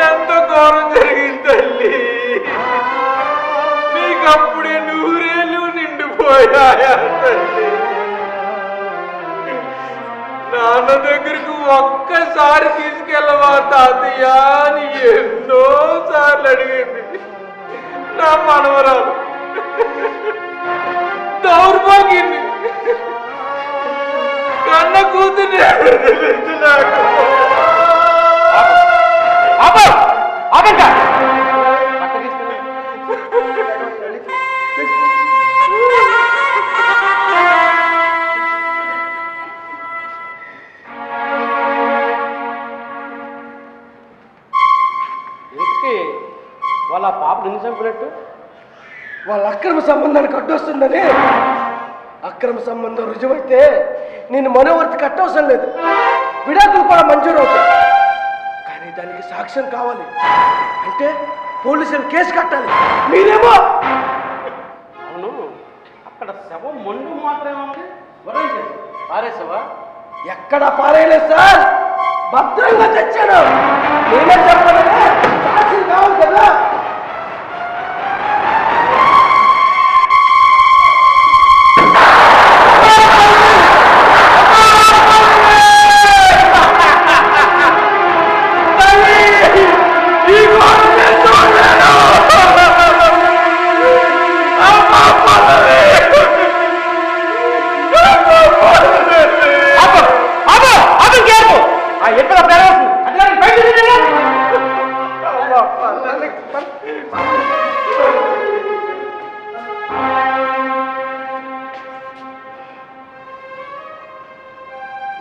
Speaker 3: ఎంత ఘోరం జరిగింది తల్లి, నీకప్పుడే 100 ఏళ్ళు నిండిపోయాయా తల్లి? నాన్న దగ్గరకు ఒక్కసారి తీసుకెళ్ళవా తాతయ్య అని ఎన్నో సార్లు అడిగింది నా మనవరాలు. దౌర్భాగ్యాన్ని కన్న కూతురు
Speaker 1: ఇంతకీ వాళ్ళ పాపను ఎందుకు చంపినట్టు?
Speaker 4: వాళ్ళ అక్రమ సంబంధానికి అడ్డొస్తుందని. అక్రమ సంబంధం రుజువైతే నేను మనోవర్తి కట్టవసరం లేదు, విడాకులు కూడా మంజూరు అవుతాయి. కానీ దానికి సాక్ష్యం కావాలి, అంటే పోలీసులు కేసు కట్టాలి. మీరేమో
Speaker 1: అవును, అక్కడ శవం మొండు మాత్రమే ఉంది, పారేసావా?
Speaker 4: ఎక్కడ పారేయలేదు సార్, భద్రంగా తెచ్చాను. నేనే చెప్పాలంటే సాక్ష్యం కావాలి కదా.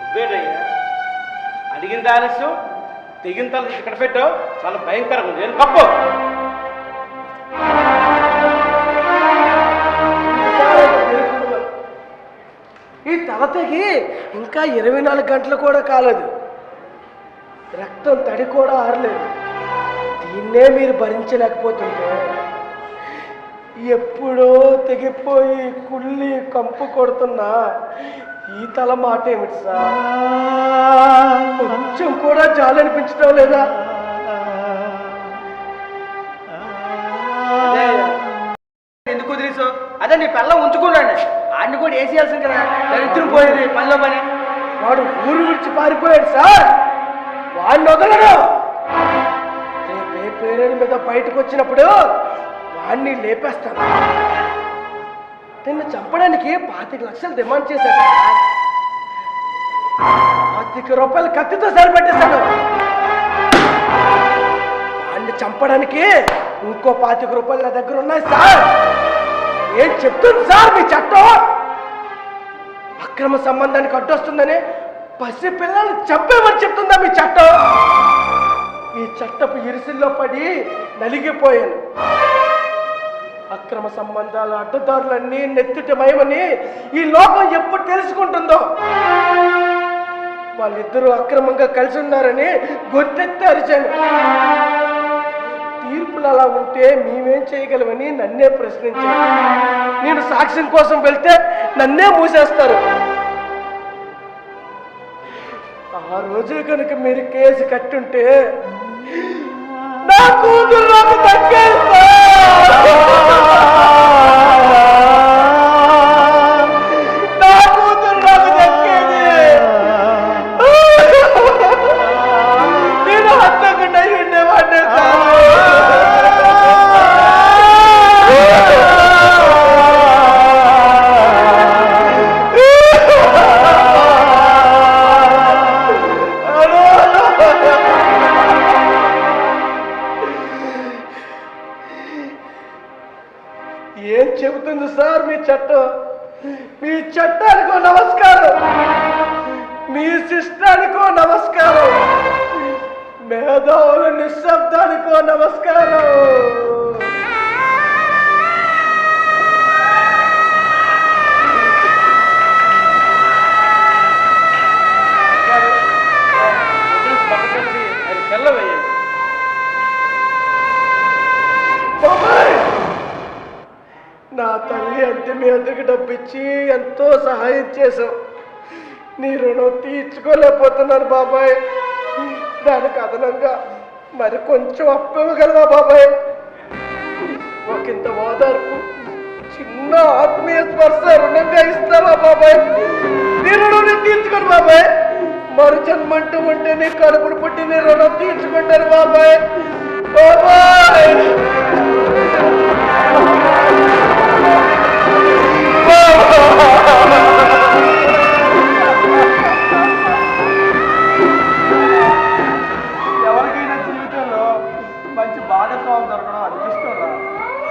Speaker 1: నువ్వేనయ్యా అడిగింది ఆలస్యం, తెగిన తల ఇక్కడ పెట్టావు, చాలా భయంకరంగా ఉంది. నేను కప్పు
Speaker 4: ఈ తల తెగి ఇంకా 24 గంటలు కూడా కాలేదు, రక్తం తడి కూడా ఆరలేదు. దీన్నే మీరు భరించలేకపోతుంటే ఎప్పుడో తెగిపోయి కుళ్ళి కంపు కొడుతున్నా ఈ తల మాట ఏమిటి సార్? కొంచెం కూడా జాలనిపించడం లేదా? ఎందుకు వదిలేసావు? అదే నీ పిల్ల ఉంచుకున్నాడు, ఆడిని కూడా వేసేయాల్సింది కదా. దరిద్రం పోయింది పనిలో పని. వాడు ఊరు విడిచి పారిపోయాడు సార్, వాడిని వదలడు. రేపే పేరెంట్ మీద బయటకు వచ్చినప్పుడు వాడిని లేపేస్తాను. నిన్ను చంపడానికి 25 లక్షలు డిమాండ్ చేశాడు. 25 రూపాయలు కత్తితో సరిపెట్టేశాను. వాడిని చంపడానికి ఇంకో 25 రూపాయలు నా దగ్గర ఉన్నాయి సార్. ఏం చెప్తుంది సార్ మీ చట్టం? అక్రమ సంబంధానికి అడ్డొస్తుందని పసి పిల్లల్ని చంపేమని చెప్తుందా మీ చట్టం? ఈ చట్టపు ఇరుసుల్లో పడి నలిగిపోయాను. అక్రమ సంబంధాల అడ్డదారులన్నీ నెత్తిటమయమని ఈ లోకం ఎప్పుడు తెలుసుకుంటుందో, వాళ్ళిద్దరూ అక్రమంగా కలిసి ఉన్నారని గొంతెత్తి అరిచాను. తీర్పులు అలా ఉంటే మేమేం చేయగలమని నన్నే ప్రశ్నించాను. నేను సాక్ష్యం కోసం వెళ్తే నన్నే మూసేస్తారు. ఆ రోజు కనుక మీరు కేసు కట్టుంటే నా కూతురు నాకు దక్కేది నా కూతురు నాకు దక్కేది. నేను హత్తకుండా ఉండేవాడిని ఏం చెబుతుంది సార్ మీ చట్టం? మీ చట్టానికో నమస్కారం, మీ శిష్టానికో నమస్కారం, మేధావుల నిశ్శబ్దానికో నమస్కారం. బాబాయ్, నా తల్లి అంతే మీ అందరికి డబ్బిచ్చి ఎంతో సహాయం చేశావు. నీ రుణం తీర్చుకోలేకపోతున్నాను బాబాయ్. దానికి అదనంగా మరి కొంచెం అప్పు ఇవ్వగలవా బాబాయ్? ఒకంత ఓదార్పు, చిన్న ఆత్మీయ స్పర్శ రుణంగా ఇస్తావా బాబాయ్? నీ రుణం నేను తీర్చుకోను బాబాయ్. మరు జన్మంటూ ఉంటే నీ కడుపును పుట్టి నీ రుణం తీర్చుకుంటాను బాబాయ్. బాబాయ్ ఎవరికైనా జీవితంలో మంచి భాగస్వామి దొరకడం అదృష్టంరా.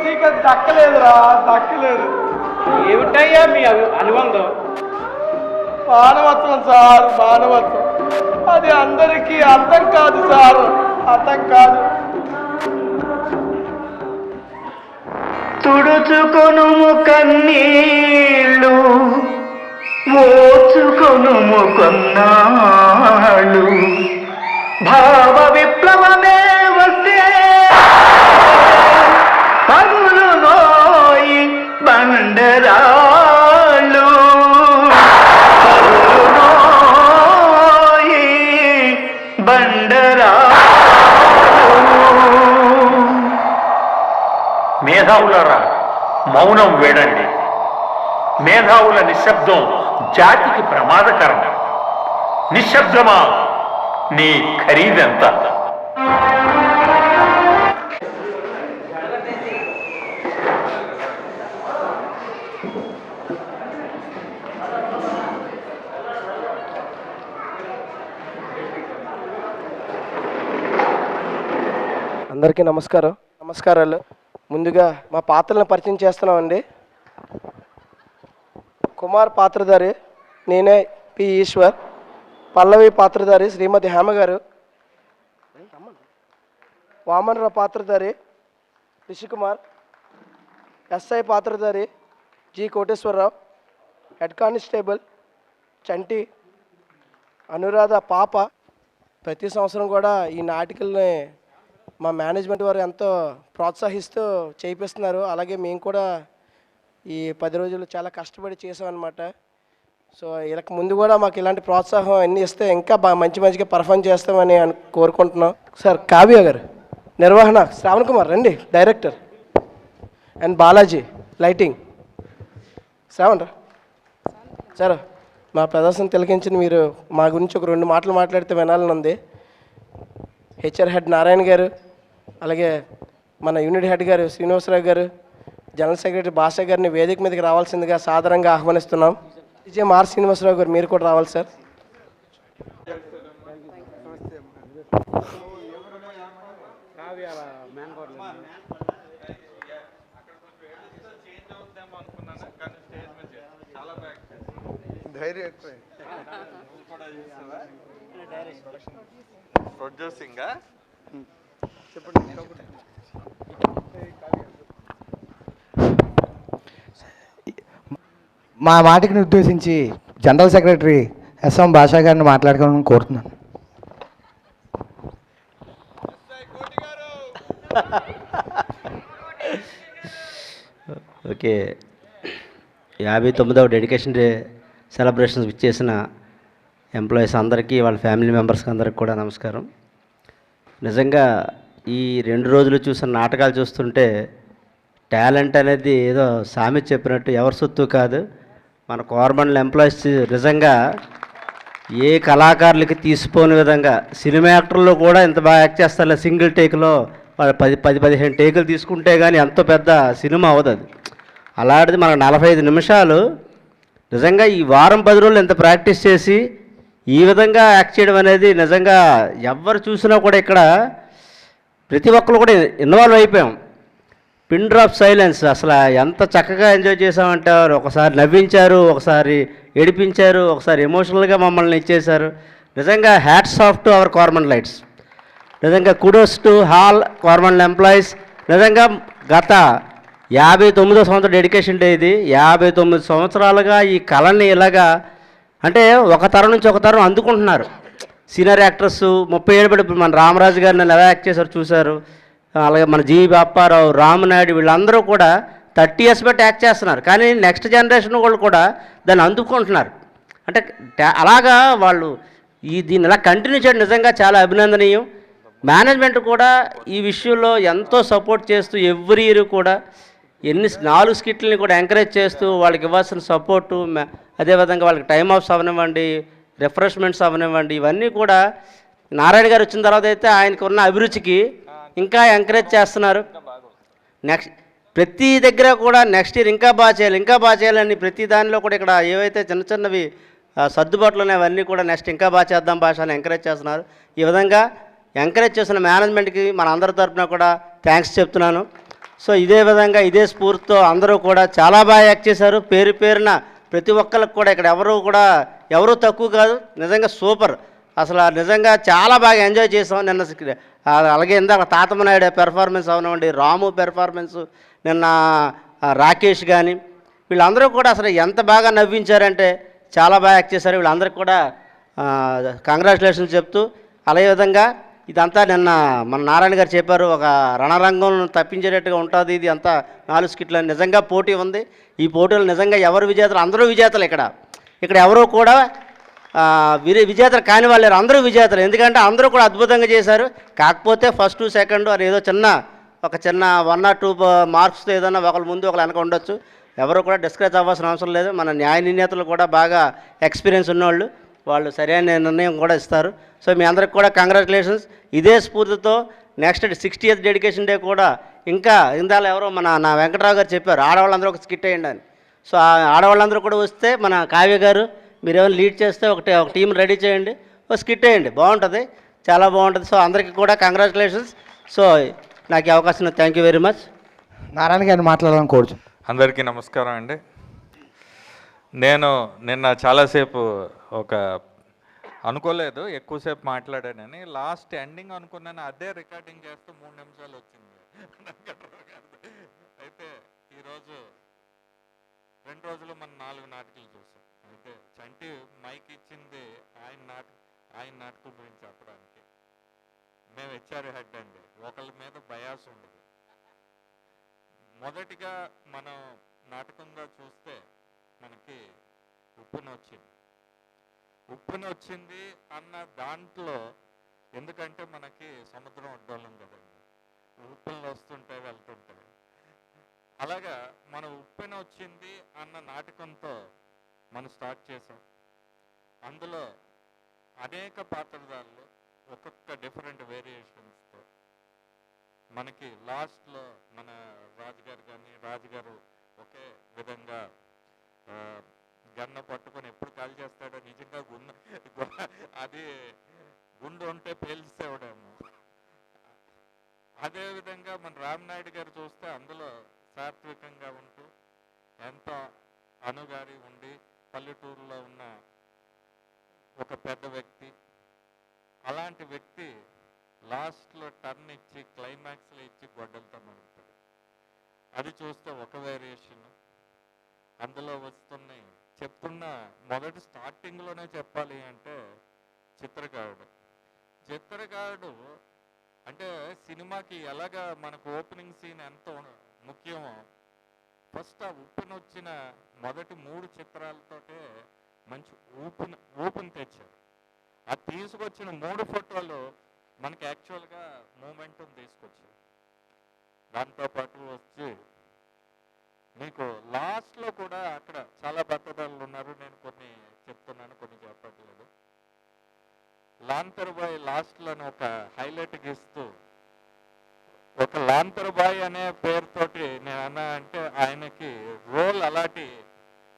Speaker 4: నీకు అది దక్కలేదురా, దక్కలేదు.
Speaker 1: ఏమిటయ్యా మీ అనుబంధం?
Speaker 4: మానవత్వం సార్, మానవత్వం. అది అందరికీ అర్థం కాదు సార్, అర్థం కాదు.
Speaker 6: తుడుచుకొనుము కన్నీళ్ళు, ఓచుకొనుము కొన్నాళ్ళు, భావ విప్లవమే వస్తే పనులు నోయి బండరాళ్ళు, పనులు నోయి బండరాళ్ళు. మేధావులారా, మౌనం వేడండి. మేధావుల నిశ్శబ్దం జాతికి ప్రమాదకరం. నిశ్శబ్దమా, నీ ఖరీదెంత?
Speaker 4: అందరికీ నమస్కారాలు. ముందుగా మా పాత్రలను పరిచయం చేస్తున్నామండి. కుమార్ పాత్రధారి నేనే పి ఈశ్వర్, పల్లవి పాత్రధారి శ్రీమతి హేమ గారు, వామనరావు పాత్రధారి రిషికుమార్, ఎస్ఐ పాత్రధారి G Koteswararao, head constable Chanti, Anuradha పాప. ప్రతి సంవత్సరం కూడా ఈ నాటికల్ని మా మేనేజ్మెంట్ వారు ఎంతో ప్రోత్సహిస్తూ చేయిస్తున్నారు. అలాగే మేము కూడా ఈ 10 రోజులు చాలా కష్టపడి చేసామన్నమాట. సో వీళ్ళకి ముందు కూడా మాకు ఇలాంటి ప్రోత్సాహం అన్నీ ఇస్తే ఇంకా మంచిగా పర్ఫామ్ చేస్తామని కోరుకుంటున్నాం. సార్ కావ్య గారు నిర్వహణ, శ్రావణ్ కుమార్ రండి director, and Balaji lighting. Shravan రా సార్. మా ప్రదర్శన తిలకించిన మీరు మా గురించి ఒక 2 మాటలు మాట్లాడితే వినాలని ఉంది. హెచ్ఆర్ హెడ్ నారాయణ గారు, అలాగే మన యూనిట్ హెడ్ గారు శ్రీనివాసరావు గారు, జనరల్ సెక్రటరీ భాష గారిని వేదిక మీదకి రావాల్సిందిగా సాదరంగా ఆహ్వానిస్తున్నాం. విజయం ఆర్ శ్రీనివాసరావు గారు మీరు కూడా రావాలి సార్.
Speaker 7: ప్రొడ్యూసింగ్
Speaker 8: మా మాటకి ఉద్దేశించి జనరల్ సెక్రటరీ ఎస్ఎం భాషా గారిని మాట్లాడుకోవాలని కోరుతున్నాను.
Speaker 9: ఓకే, 59వ డెడికేషన్ డే సెలబ్రేషన్స్ ఇచ్చేసిన
Speaker 7: ఎంప్లాయీస్ అందరికీ వాళ్ళ ఫ్యామిలీ మెంబర్స్కి అందరికి కూడా నమస్కారం. నిజంగా ఈ 2 రోజులు చూసిన నాటకాలు చూస్తుంటే టాలెంట్ అనేది ఏదో సామెత చెప్పినట్టు ఎవరి సొత్తు కాదు. మన గవర్నమెంట్ ఎంప్లాయీస్ నిజంగా ఏ కళాకారులకి తీసిపోని విధంగా సినిమా యాక్టర్లు కూడా ఇంత బాగా యాక్ట్ చేస్తారు. సింగిల్ టేక్లో వాళ్ళు 10-15 టేకులు తీసుకుంటే కానీ ఎంతో పెద్ద సినిమా అవ్వదు అది. అలాంటిది మనకు 45 నిమిషాలు నిజంగా ఈ వారం 10 రోజులు ఎంత ప్రాక్టీస్ చేసి ఈ విధంగా యాక్ట్ చేయడం అనేది నిజంగా ఎవరు చూసినా కూడా ఇక్కడ ప్రతి ఒక్కరు కూడా ఇన్వాల్వ్ అయిపోయాం. పిన్ డ్రాప్ సైలెన్స్ అసలు ఎంత చక్కగా ఎంజాయ్ చేసామంటారు. ఒకసారి నవ్వించారు, ఒకసారి ఏడిపించారు, ఒకసారి ఎమోషనల్గా మమ్మల్ని ఇచ్చేశారు. నిజంగా hats off to our government lights. నిజంగా kudos to all government employees. నిజంగా గత 59వ సంవత్సరం డెడికేషన్ డే ఇది. 59 సంవత్సరాలుగా ఈ కళని ఇలాగా అంటే ఒక తరం నుంచి ఒక తరం అందుకుంటున్నారు. సీనియర్ యాక్టర్స్ 30 ఏళ్ళు బట్టి మన రామరాజు గారిని ఎలా యాక్ట్ చేశారు చూశారు. అలాగే మన జీ బాప్పారావు, రామనాయుడు వీళ్ళందరూ కూడా 30 ఇయర్స్ బట్టి యాక్ట్ చేస్తున్నారు. కానీ నెక్స్ట్ జనరేషన్ వాళ్ళు కూడా దాన్ని అందుకుంటున్నారు. అంటే అలాగా వాళ్ళు దీన్ని ఇలా కంటిన్యూ చేయడం నిజంగా చాలా అభినందనీయం. మేనేజ్మెంట్ కూడా ఈ విషయంలో ఎంతో సపోర్ట్ చేస్తూ ఎవ్రీ ఇయర్ కూడా 4 స్కిట్లని కూడా ఎంకరేజ్ చేస్తూ వాళ్ళకి ఇవ్వాల్సిన సపోర్టు, అదేవిధంగా వాళ్ళకి టైం ఆఫ్స్ అవనివ్వండి, రిఫ్రెష్మెంట్స్ అవనివ్వండి, ఇవన్నీ కూడా నారాయణ గారు వచ్చిన తర్వాత అయితే ఆయనకు ఉన్న అభిరుచికి ఇంకా ఎంకరేజ్ చేస్తున్నారు. నెక్స్ట్ ప్రతి దగ్గర కూడా నెక్స్ట్ ఇయర్ ఇంకా బాగా చేయాలని ప్రతి దానిలో కూడా ఇక్కడ ఏవైతే చిన్న చిన్నవి సర్దుబాట్లు ఉన్నాయి అవన్నీ కూడా నెక్స్ట్ ఇంకా బాగా చేద్దాం భాష అని ఎంకరేజ్ చేస్తున్నారు. ఈ విధంగా ఎంకరేజ్ చేసిన మేనేజ్మెంట్కి మన అందరి తరఫున కూడా థ్యాంక్స్ చెప్తున్నాను. సో ఇదే విధంగా ఇదే స్ఫూర్తితో అందరూ కూడా చాలా బాగా యాక్ట్ చేశారు. పేరు పేరున ప్రతి ఒక్కరికి కూడా ఇక్కడ ఎవరు తక్కువ కాదు. నిజంగా సూపర్. అసలు నిజంగా చాలా బాగా ఎంజాయ్ చేసాం నిన్న. అలాగే ఇందాక తాతమ్మ నాయుడు పెర్ఫార్మెన్స్ అవనివ్వండి, రాము పెర్ఫార్మెన్స్, నిన్న రాకేష్ కానీ వీళ్ళందరూ కూడా అసలు ఎంత బాగా నవ్వించారంటే చాలా బాగా యాక్ట్ చేశారు. వీళ్ళందరికీ కూడా కంగ్రాచులేషన్స్ చెప్తూ అలాగే విధంగా ఇదంతా నిన్న మన నారాయణ గారు చెప్పారు, ఒక రణరంగం తప్పించేటట్టుగా ఉంటుంది ఇది అంతా 4 స్కిట్లు. నిజంగా పోటీ ఉంది. ఈ పోటీలు నిజంగా ఎవరు విజేతలు, అందరూ విజేతలు. ఇక్కడ ఎవరూ కూడా విజేతలు కాని వాళ్ళు అందరూ విజేతలు. ఎందుకంటే అందరూ కూడా అద్భుతంగా చేశారు. కాకపోతే ఫస్ట్ సెకండ్ అని ఏదో చిన్న 1 or 2 మార్క్స్తో ఏదైనా ఒకరు ముందు ఒకరు వెనక ఉండొచ్చు. ఎవరు కూడా డిస్కరేజ్ అవ్వాల్సిన అవసరం లేదు. మన న్యాయ నిర్ణేతలు కూడా బాగా ఎక్స్పీరియన్స్ ఉన్నవాళ్ళు, వాళ్ళు సరైన నిర్ణయం కూడా ఇస్తారు. సో మీ అందరికి కూడా కంగ్రాచులేషన్స్. ఇదే స్ఫూర్తితో నెక్స్ట్ 60th డెడికేషన్ డే కూడా ఇంకా ఇందాల ఎవరో నా వెంకటరావు గారు చెప్పారు ఆడవాళ్ళందరూ ఒక స్కిట్ వేయండి అని. సో ఆడవాళ్ళందరూ కూడా వస్తే మన కావ్య గారు మీరు ఏమైనా లీడ్ చేస్తే ఒక టీం రెడీ చేయండి, ఒక స్కిట్ వేయండి, బాగుంటుంది, చాలా బాగుంటుంది. సో అందరికీ కూడా కంగ్రాచులేషన్స్. సో నాకు ఈ అవకాశం thank you very much.
Speaker 8: Narayana గారిని మాట్లాడాలని కోరుచు.
Speaker 9: అందరికీ నమస్కారం అండి. నేను నిన్న చాలాసేపు అనుకోలేదు ఎక్కువసేపు మాట్లాడానని. లాస్ట్ ఎండింగ్ అనుకున్నాను, అదే రికార్డింగ్ చేస్తూ 3 నిమిషాలు వచ్చింది. అయితే ఈరోజు 2 రోజులు మనం 4 నాటకాలు చూసాం. అయితే చంటి మైక్ ఇచ్చింది ఆయన నాటకం గురించి చెప్పడానికి. మేము హెచ్ఆర్ హెడ్ అండి, ఒకళ్ళ మీద బయాస్ ఉండదు. మొదటిగా మనం నాటకంగా చూస్తే మనకి ఉప్పున వచ్చింది అన్న దాంట్లో, ఎందుకంటే మనకి సముద్రం ఉడ్డోళం కదండి, ఉప్పులు వస్తుంటాయి వెళ్తుంటాయి. అలాగా మనం ఉప్పెన వచ్చింది అన్న నాటకంతో మనం స్టార్ట్ చేసాం. అందులో అనేక పాత్రధారులు ఒక్కొక్క డిఫరెంట్ వేరియేషన్స్తో మనకి లాస్ట్లో మన రాజుగారు ఒకే విధంగా గన్న పట్టుకొని ఎప్పుడు కాల్ చేస్తాడో, నిజంగా అది గుండు ఉంటే పేల్చేవాడేమో. అదేవిధంగా మన రామనాయుడు గారు చూస్తే అందులో సాత్వికంగా ఉంటూ ఎంతో అనుగారి ఉండి పల్లెటూరులో ఉన్న ఒక పెద్ద వ్యక్తి. అలాంటి వ్యక్తి లాస్ట్లో టర్న్ ఇచ్చి క్లైమాక్స్లో ఇచ్చి గొడ్డలతో నడుపుతాడు. అది చూస్తే ఒక వేరియేషన్. అందులో వస్తున్నాయి చెప్తున్న మొదటి స్టార్టింగ్లోనే చెప్పాలి అంటే చిత్రకారుడు అంటే సినిమాకి ఎలాగా మనకు ఓపెనింగ్ సీన్ ఎంతో ముఖ్యమో, ఫస్ట్ ఆ ఉప్పునొచ్చిన మొదటి 3 చిత్రాలతోటే మంచి ఊపుని తెచ్చారు. ఆ తీసుకొచ్చిన 3 ఫోటోలు మనకి యాక్చువల్గా మూమెంటం తీసుకొచ్చాయి. దాంతోపాటు వచ్చి మీకు లాస్ట్లో కూడా అక్కడ చాలా భద్రతలు ఉన్నారు. నేను కొన్ని చెప్తున్నాను, కొన్ని చెప్పట్లేదు. లాంతర్బాయ్ లాస్ట్లోని ఒక హైలైట్ ఇస్తూ, ఒక లాంతర్బాయ్ అనే పేరుతోటి నేను అన్నా అంటే ఆయనకి రోల్ అలాంటి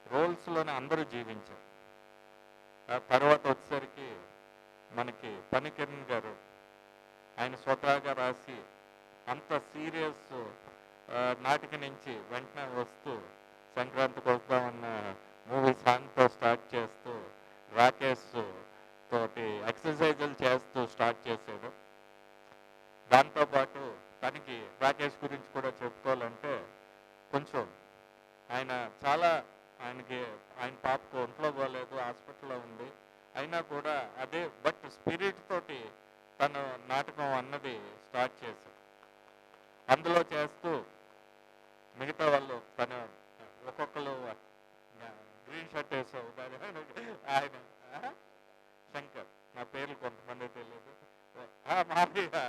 Speaker 9: రోల్స్లోనే అందరూ జీవించారు. ఆ తర్వాత వచ్చేసరికి మనకి పనికిరణ్ గారు ఆయన స్వతహాగా రాసి అంత సీరియస్ నాటిక నుంచి వెంటనే వస్తూ సంక్రాంతికి వస్తామన్న మూవీ సాంగ్తో స్టార్ట్ చేస్తూ రాకేష్ తోటి ఎక్సర్సైజులు చేస్తూ స్టార్ట్ చేశాడు. దాంతోపాటు తనకి రాకేష్ గురించి కూడా చెప్పుకోవాలంటే కొంచెం ఆయన చాలా ఆయన పాపకు ఒంట్లో పోలేదు, హాస్పిటల్లో ఉంది. అయినా కూడా అదే బట్ స్పిరిట్ తోటి తను నాటకం అన్నది స్టార్ట్ చేశాడు. అందులో చేస్తూ మిగతా వాళ్ళు తను ఒక్కొక్కరు గ్రీన్ షర్ట్ వేసావు ఆయన శంకర్, నా పేర్లు కొంతమంది తెలియదు. మామూలుగా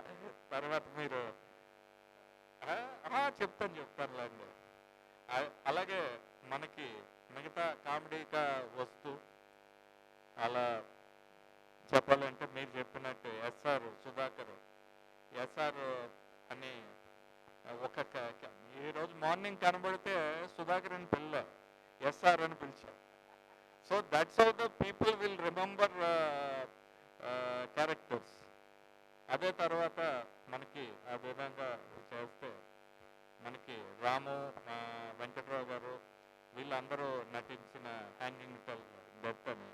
Speaker 9: తర్వాత మీరు చెప్తానులేండి. అలాగే మనకి మిగతా కామెడీగా వస్తూ అలా చెప్పాలంటే మీరు చెప్పినట్టు ఎస్ఆర్ సుధాకర్ అని ఈరోజు మార్నింగ్ కనబడితే సుధాకర్ అని పిల్ల ఎస్ఆర్ అని పిలిచారు. So that's how the people will remember characters. అదే తర్వాత మనకి ఆ విధంగా చేస్తే మనకి రాము, వెంకట్రావు గారు వీళ్ళందరూ నటించిన హ్యాంగింగ్ డెత్ అని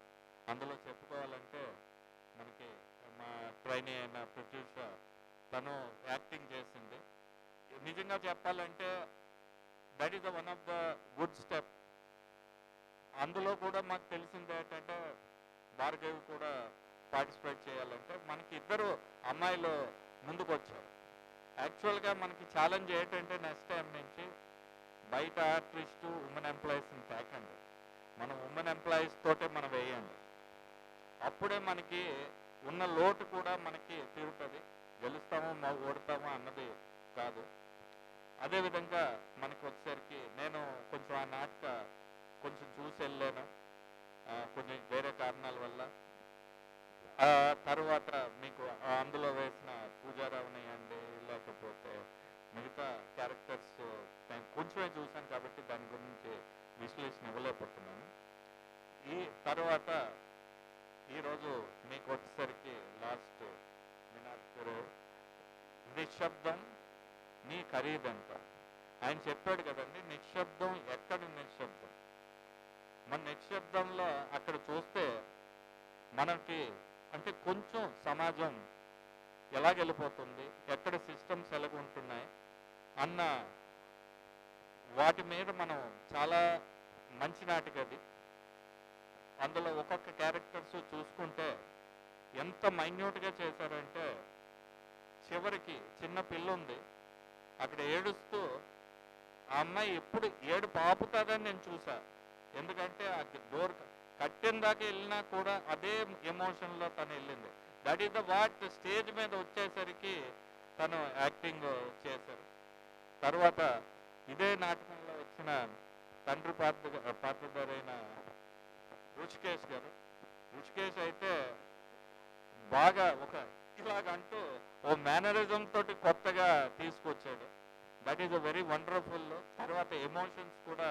Speaker 9: అందులో చెప్పుకోవాలంటే మనకి మా ట్రైనీ అయిన ప్రత్యూష తను యాక్టింగ్ చేసింది. నిజంగా చెప్పాలంటే that is the one of the good step. అందులో కూడా మాకు తెలిసింది ఏంటంటే భార్గవి కూడా పార్టిసిపేట్ చేయాలంటే మనకి ఇద్దరు అమ్మాయిలు ముందుకు వచ్చారు. యాక్చువల్గా మనకి ఛాలెంజ్ ఏంటంటే నెక్స్ట్ టైం నుంచి బయట ఆర్టిస్టు ఉమెన్ ఎంప్లాయీస్ని తాకండి, మనం ఉమెన్ ఎంప్లాయీస్ తోటే మనం వేయండి. అప్పుడే మనకి ఉన్న లోటు కూడా మనకి తీరుతుంది. గెలుస్తామో ఓడతామో అన్నది కాదు. అదేవిధంగా మనకి వచ్చేసరికి నేను కొంచెం ఆ నాటక కొంచెం చూసి వెళ్ళాను కొన్ని వేరే కారణాల వల్ల. తర్వాత మీకు అందులో వేసిన పూజారావునియండి, లేకపోతే మిగతా క్యారెక్టర్స్ నేను కొంచెమే చూశాను కాబట్టి దాని గురించి విశ్లేషణ ఇవ్వలేకపోతున్నాను. ఈ తర్వాత ఈరోజు మీకు వచ్చేసరికి లాస్ట్ నిశ్శబ్దం నీ ఖరీదంట. ఆయన చెప్పాడు కదండి, నిశ్శబ్దం ఎక్కడ నిశ్శబ్దం. మన నిశ్శబ్దంలో అక్కడ చూస్తే మనకి అంటే కొంచెం సమాజం ఎలాగెళ్ళిపోతుంది, ఎక్కడ సిస్టమ్స్ ఎలాగుంటున్నాయి అన్న వాటి మీద మనం చాలా మంచి నాటికది. అందులో ఒక్కొక్క క్యారెక్టర్స్ చూసుకుంటే ఎంత మైన్యూట్గా చేశారంటే చివరికి చిన్న పిల్ల ఉంది అక్కడ ఏడుస్తూ, ఆ అమ్మాయి ఎప్పుడు ఏడుపు ఆపుతుందని నేను చూసా. ఎందుకంటే ఆ డోర్ కట్టిన దాకా వెళ్ళినా కూడా అదే ఎమోషన్లో తను వెళ్ళింది. That is the what stage మీద వచ్చేసరికి తను యాక్టింగ్ చేశారు. తర్వాత ఇదే నాటకంలో వచ్చిన తండ్రి పాత్రధారైన రుషికేష్ గారు. రుషికేష్ అయితే బాగా ఒక ఇలాగంటూ ఓ మేనరిజం తోటి కొత్తగా తీసుకొచ్చాడు. That is a very wonderful. తర్వాత ఎమోషన్స్ కూడా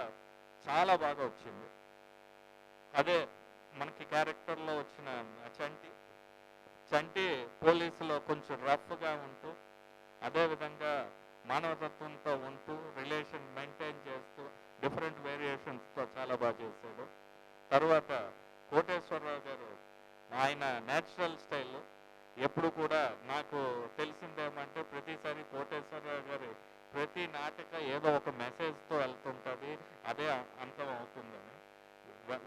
Speaker 9: చాలా బాగా వచ్చింది. అదే మనకి క్యారెక్టర్లో వచ్చిన చంటి పోలీసులో కొంచెం రఫ్గా ఉంటూ, అదేవిధంగా మానవతత్వంతో ఉంటూ, రిలేషన్ మెయింటైన్ చేస్తూ, డిఫరెంట్ వేరియేషన్స్తో చాలా బాగా చేశాడు. తర్వాత కోటేశ్వరరావు గారు ఆయన న్యాచురల్ స్టైల్ ఎప్పుడు కూడా నాకు తెలిసిందేమంటే ప్రతిసారి కోటేశ్వరరావు గారు ప్రతి నాటక ఏదో ఒక మెసేజ్తో వెళ్తుంటుంది, అదే అంతం అవుతుందని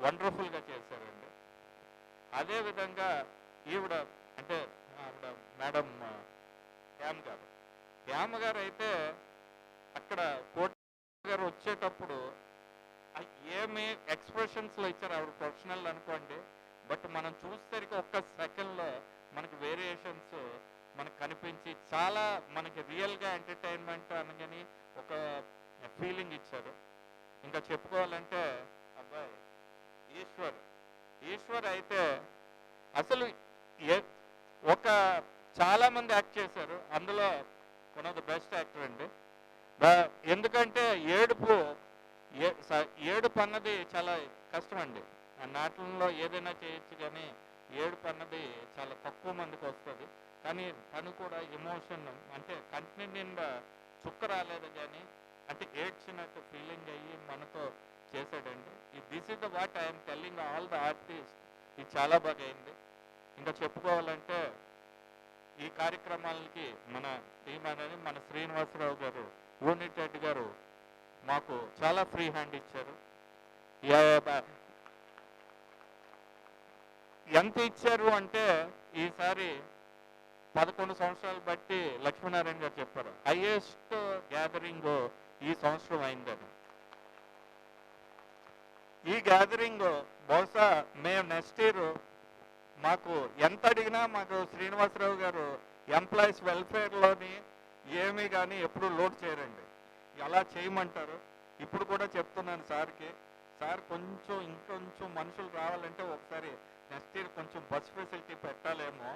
Speaker 9: వండర్ఫుల్గా చేశారండి. అదేవిధంగా ఈవిడ అంటే ఆవిడ మేడం హ్యామ్ గారు అయితే అక్కడ కోట గారు వచ్చేటప్పుడు ఏమి ఎక్స్ప్రెషన్స్లో ఇచ్చారు, ఆవిడ ప్రొఫెషనల్ అనుకోండి, బట్ మనం చూసేసరికి ఒక్క సెకండ్లో మనకి వేరియేషన్స్ మనకు కనిపించి చాలా మనకి రియల్గా ఎంటర్టైన్మెంట్ అనగాని ఒక ఫీలింగ్ ఇచ్చారు. ఇంకా చెప్పుకోవాలంటే అబ్బాయి ఈశ్వర్ అయితే అసలు ఒక చాలా మంది యాక్ట్ చేశారు, అందులో one of the best actor అండి. ఎందుకంటే ఏడుపు అన్నది చాలా కష్టం అండి. ఆ నాటకంలో ఏదైనా చేయొచ్చు, కానీ ఏడుపు అన్నది చాలా తక్కువ మందికి వస్తుంది. కానీ తను కూడా ఎమోషన్ అంటే కంటి నిండా చుక్క రాలేదు, కానీ అంటే ఏడ్చినట్టు ఫీలింగ్ అయ్యి మనతో చేశాడండి. This is the what I'm telling all the artist. ఇది చాలా బాగా అయింది. ఇంకా చెప్పుకోవాలంటే ఈ కార్యక్రమాలకి మన టీం అనేది మన శ్రీనివాసరావు గారు, యూనిట్ హెడ్ గారు మాకు చాలా ఫ్రీ హ్యాండ్ ఇచ్చారు. ఎంత ఇచ్చారు అంటే ఈసారి 11 సంవత్సరాలు బట్టి లక్ష్మీనారాయణ గారు చెప్పారు హైయెస్ట్ గ్యాదరింగ్ ఈ సంవత్సరం అయిందని. ఈ గ్యాదరింగ్ బహుశా మేము నెక్స్ట్ ఇయర్ మాకు ఎంత అడిగినా మాకు శ్రీనివాసరావు గారు ఎంప్లాయీస్ వెల్ఫేర్లోని ఏమీ కానీ ఎప్పుడు లోడ్ చేయరండి, ఎలా చేయమంటారు. ఇప్పుడు కూడా చెప్తున్నాను సార్కి, సార్ కొంచెం ఇంకొంచెం మనుషులు రావాలంటే ఒకసారి నెక్స్ట్ ఇయర్ కొంచెం బస్ ఫెసిలిటీ పెట్టాలేమో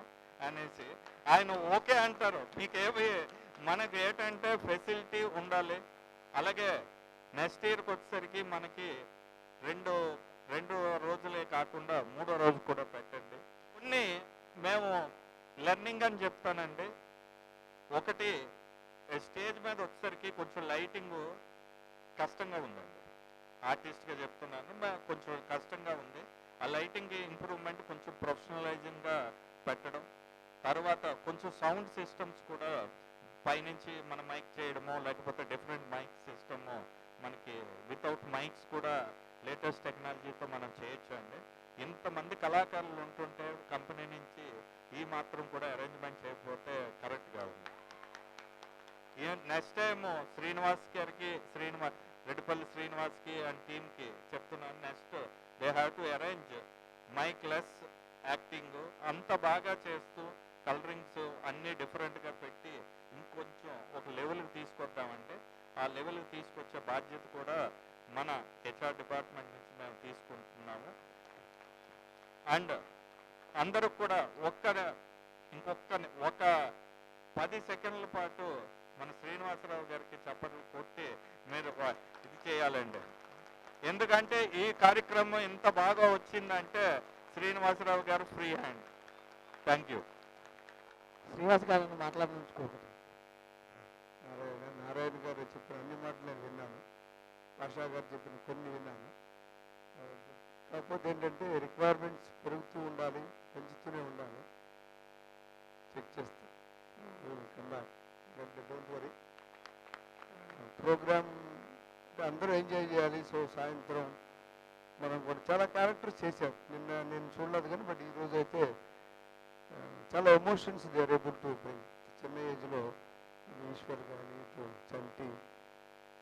Speaker 9: అనేసి ఆయన ఓకే అంటారు. మీకేమి మనకి ఏంటంటే ఫెసిలిటీ ఉండాలి. అలాగే నెక్స్ట్ ఇయర్కి వచ్చేసరికి మనకి రెండు రోజులే కాకుండా 3వ రోజు కూడా పెట్టండి. కొన్ని మేము లెర్నింగ్ అని చెప్తానండి. ఒకటి స్టేజ్ మీద వచ్చేసరికి కొంచెం లైటింగ్ కష్టంగా ఉందండి, ఆర్టిస్ట్గా చెప్తున్నాను, కొంచెం కష్టంగా ఉంది. ఆ లైటింగ్ ఇంప్రూవ్మెంట్ కొంచెం ప్రొఫెషనలైజింగ్గా పెట్టడం. తర్వాత కొంచెం సౌండ్ సిస్టమ్స్ కూడా పైనుంచి మన మైక్ చేయడమో లేకపోతే డిఫరెంట్ మైక్ సిస్టము మనకి వితౌట్ మైక్స్ కూడా లేటెస్ట్ టెక్నాలజీతో మనం చేయొచ్చు అండి. ఇంతమంది కళాకారులు ఉంటుంటే కంపెనీ నుంచి ఈ మాత్రం కూడా అరేంజ్మెంట్ చేయకపోతే కరెక్ట్గా ఉంది. నెక్స్ట్ టైము శ్రీనివాస్ గారికి రెడ్డిపల్లి శ్రీనివాస్కి అండ్ టీమ్కి చెప్తున్నాను, next they have to arrange mic less acting అంత బాగా చేస్తూ కలరింగ్స్ అన్నీ డిఫరెంట్గా పెట్టి ఇంకొంచెం ఒక లెవెల్కి తీసుకొద్దామంటే ఆ లెవెల్కి తీసుకొచ్చే బాధ్యత కూడా మన హెచ్ఆర్ డిపార్ట్మెంట్ నుంచి మేము తీసుకుంటున్నాము. అండ్ అందరూ కూడా ఒక 10 సెకండ్ల పాటు మన శ్రీనివాసరావు గారికి చప్పట్లు కొట్టి మీరు ఇది చేయాలండి. ఎందుకంటే ఈ కార్యక్రమం ఇంత బాగా వచ్చిందంటే శ్రీనివాసరావు గారు free hand. Thank you.
Speaker 4: Srinivas గారిని మాట్లాడించుకోకూడదు. నారాయణ గారు చెప్పిన అన్ని మాటలు నేను విన్నాను, భాషా గారు చెప్పిన కొన్ని విన్నాను. కాకపోతే ఏంటంటే రిక్వైర్మెంట్స్ పెరుగుతూ ఉండాలి, పెంచుతూనే ఉండాలి. చెక్ చేస్తే డోంట్ వరీ. ప్రోగ్రామ్ అందరూ ఎంజాయ్ చేయాలి. సో సాయంత్రం మనం కూడా చాలా క్యారెక్టర్స్ చేశాం. నిన్న నేను చూడలేదు కానీ బట్ ఈరోజు అయితే చాలా emotions they are able to bring. చిన్న ఏజ్లో ఈశ్వర్ కానీ Chanti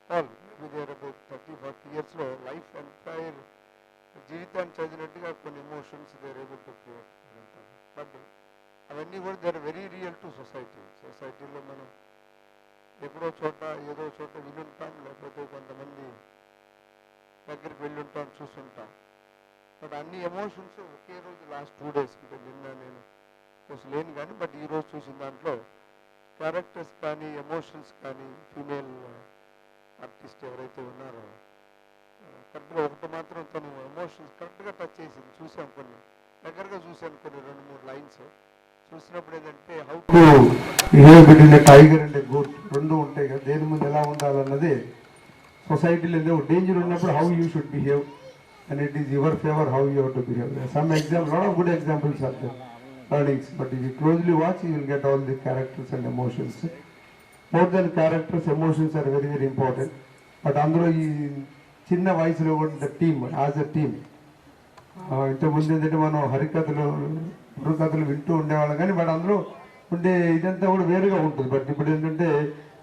Speaker 4: all maybe they are about 30-40 yearsలో లైఫ్ ఎంటైర్ జీవితాన్ని చదివినట్టుగా కొన్ని emotions they are able to create. But అవన్నీ కూడా they are very real to సొసైటీలో మనం ఎక్కడో చోట ఏదో చోట వినుంటాం, లేకపోతే కొంతమంది దగ్గరికి వెళ్ళుంటాం, చూస్తుంటాం. బట్ అన్ని ఎమోషన్స్ ఒకే రోజు లాస్ట్ 2 days అంటే నిన్న నేను లేను కానీ బట్ ఈరోజు చూసిన దాంట్లో క్యారెక్టర్స్ కానీ ఎమోషన్స్ కానీ ఫీమేల్ ఆర్టిస్ట్ ఎవరైతే ఉన్నారో కరెక్ట్గా ఒకటి మాత్రం తను ఎమోషన్స్ కరెక్ట్గా టచ్ చేసింది. చూసాం, కొన్ని దగ్గరగా చూశాను, కొన్ని 2-3 లైన్స్ చూసినప్పుడు ఏంటంటే how to behave between tiger and goat రెండు ఉంటాయి కదా, దేని ముందు ఎలా ఉండాలన్నది సొసైటీలో ఏదో డేంజర్ ఉన్నప్పుడు how you should behave and it is your favour how you have to behave. Some example, lot of good examples are there learnings, but if you closely watch you will get all the characters and emotions. More than characters, emotions are very very important. But అందులో ఈ చిన్న వయసులో కూడా team as a team ఇంతకుముందు ఏంటంటే మనం బుర్రకథలు వింటూ ఉండేవాళ్ళం కానీ బట్ అందులో ఉండే ఇదంతా కూడా వేరుగా ఉంటుంది. బట్ ఇప్పుడు ఏంటంటే